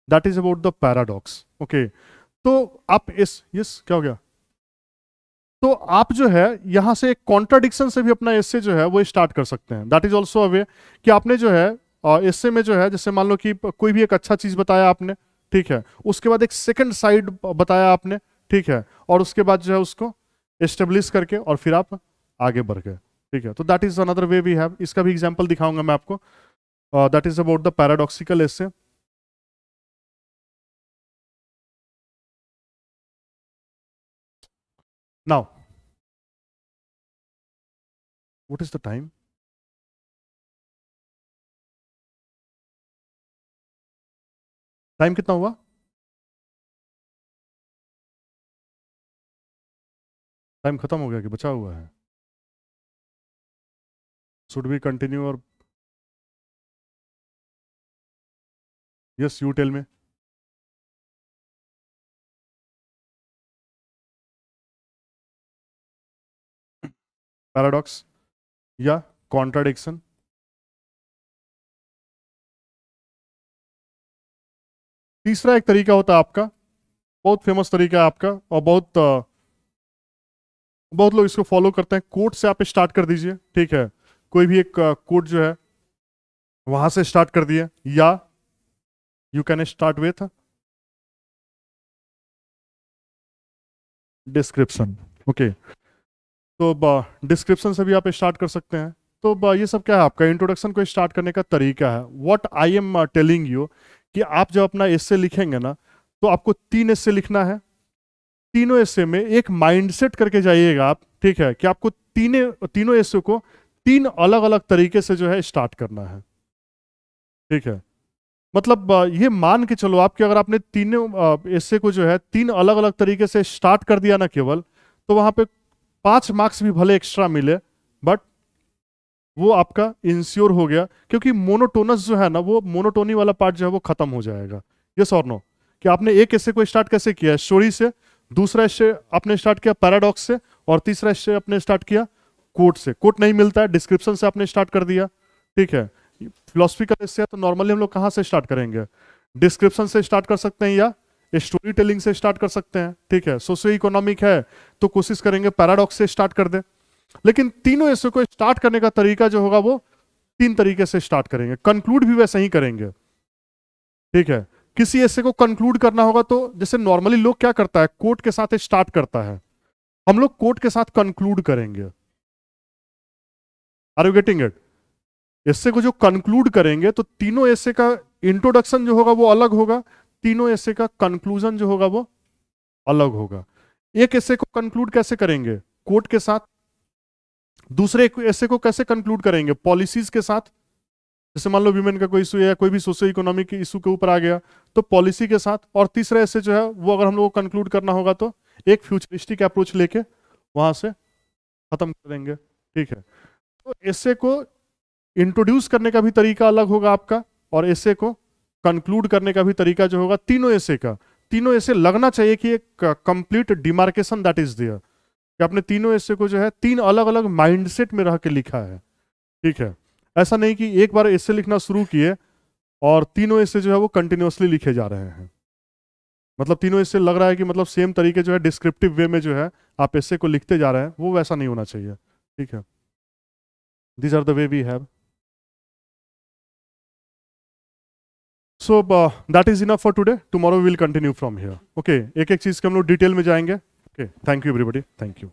that is about the paradox. Okay, तो आप इस, यस क्या हो गया, तो आप जो है यहां से एक कॉन्ट्राडिक्शन से भी अपना एस्से जो है वो स्टार्ट कर सकते हैं। दैट इज ऑल्सो अ वे कि आपने जो है एस्से में जो है, जैसे मान लो कि कोई भी एक अच्छा चीज बताया आपने, ठीक है, उसके बाद एक सेकंड साइड बताया आपने, ठीक है, और उसके बाद जो है उसको एस्टेब्लिश करके और फिर आप आगे बढ़ गए, ठीक है। तो that is another way we have, इसका भी एग्जांपल दिखाऊंगा मैं आपको। That is about the paradoxical essay. Now what is the time? Time कितना हुआ? टाइम खत्म हो गया कि बचा हुआ है? शुड वी कंटिन्यू और यस यू टेल में। पैराडॉक्स या कॉन्ट्राडिक्शन? तीसरा एक तरीका होता है आपका, बहुत फेमस तरीका है आपका, और बहुत लोग इसको फॉलो करते हैं। कोट से आप स्टार्ट कर दीजिए, ठीक है, कोई भी एक कोट जो है वहां से स्टार्ट कर दिए, या you can start with description. Okay, तो डिस्क्रिप्शन से भी आप स्टार्ट कर सकते हैं। तो ये सब क्या है, आपका इंट्रोडक्शन को स्टार्ट करने का तरीका है। What I am telling you कि आप जब अपना एस्से लिखेंगे ना, तो आपको 3 एस्से लिखना है। तीनों एस्से में एक माइंडसेट करके जाइएगा आप, ठीक है, कि आपको तीनों एस्से को 3 अलग अलग तरीके से जो है स्टार्ट करना है, ठीक है। मतलब ये मान के चलो आप कि अगर आपने तीनों एस्से को जो है 3 अलग अलग तरीके से स्टार्ट कर दिया ना केवल, तो वहां पे 5 मार्क्स भी भले एक्स्ट्रा मिले, बट वो आपका इंश्योर हो गया, क्योंकि मोनोटोनस जो है ना, वो मोनोटोनी वाला पार्ट जो है वो खत्म हो जाएगा। यस और नो? कि आपने एक एस्से को स्टार्ट कैसे किया, स्टोरी से, दूसरा एस्से आपने स्टार्ट किया पैराडॉक्स से, और तीसरा एस्से आपने स्टार्ट किया कोट से। कोट नहीं मिलता है, डिस्क्रिप्शन से आपने स्टार्ट कर दिया, ठीक है। फिलोसफिकल एस्से है तो नॉर्मली हम लोग कहाँ से स्टार्ट करेंगे? डिस्क्रिप्शन से स्टार्ट कर सकते हैं या स्टोरी टेलिंग से स्टार्ट कर सकते हैं, ठीक है। सोशियो इकोनॉमिक है तो कोशिश करेंगे पैराडॉक्स से स्टार्ट कर दे। लेकिन तीनों एस्से को स्टार्ट करने का तरीका जो होगा वो 3 तरीके से स्टार्ट करेंगे, कंक्लूड भी वैसे ही करेंगे, ठीक है। किसी एस्से को कंक्लूड करना होगा तो जैसे नॉर्मली लोग क्या करता है, कोट के साथ स्टार्ट करता है, हम लोग कोट के साथ कंक्लूड करेंगे। Are you getting it? Essay को जो कंक्लूड करेंगे तो तीनों एस्से का इंट्रोडक्शन जो होगा वो अलग होगा, तीनों एस्से का कंक्लूजन जो होगा वो अलग होगा। एक एस्से को कंक्लूड कैसे करेंगे? कोट के साथ। दूसरे एस्से को कैसे कंक्लूड करेंगे? पॉलिसीज के साथ। जैसे मान लो विमेन का कोई इशू या कोई भी सोशियो इकोनॉमिक इशू के ऊपर आ गया तो पॉलिसी के साथ। और तीसरा ऐसे जो है वो अगर हम लोग को कंक्लूड करना होगा तो एक फ्यूचरिस्टिक अप्रोच लेके वहां से खत्म कर देंगे, ठीक है। तो ऐसे को इंट्रोड्यूस करने का भी तरीका अलग होगा आपका, और ऐसे को कंक्लूड करने का भी तरीका जो होगा, तीनों ऐसे का, तीनों ऐसे लगना चाहिए कि एक complete demarcation that is there, कि आपने तीनों ऐसे को जो है 3 अलग अलग माइंडसेट में रह के लिखा है, ठीक है। ऐसा नहीं कि एक बार ऐसे लिखना शुरू किए और तीनों ऐसे जो है वो कंटिन्यूअसली लिखे जा रहे हैं। मतलब तीनों ऐसे लग रहा है कि मतलब सेम तरीके जो है डिस्क्रिप्टिव वे में जो है आप ऐसे को लिखते जा रहे हैं, वो वैसा नहीं होना चाहिए, ठीक है। These are the way we have. So that is enough for today, tomorrow we will continue from here. Okay, एक एक चीज के हम लोग डिटेल में जाएंगे। Okay, thank you everybody, thank you.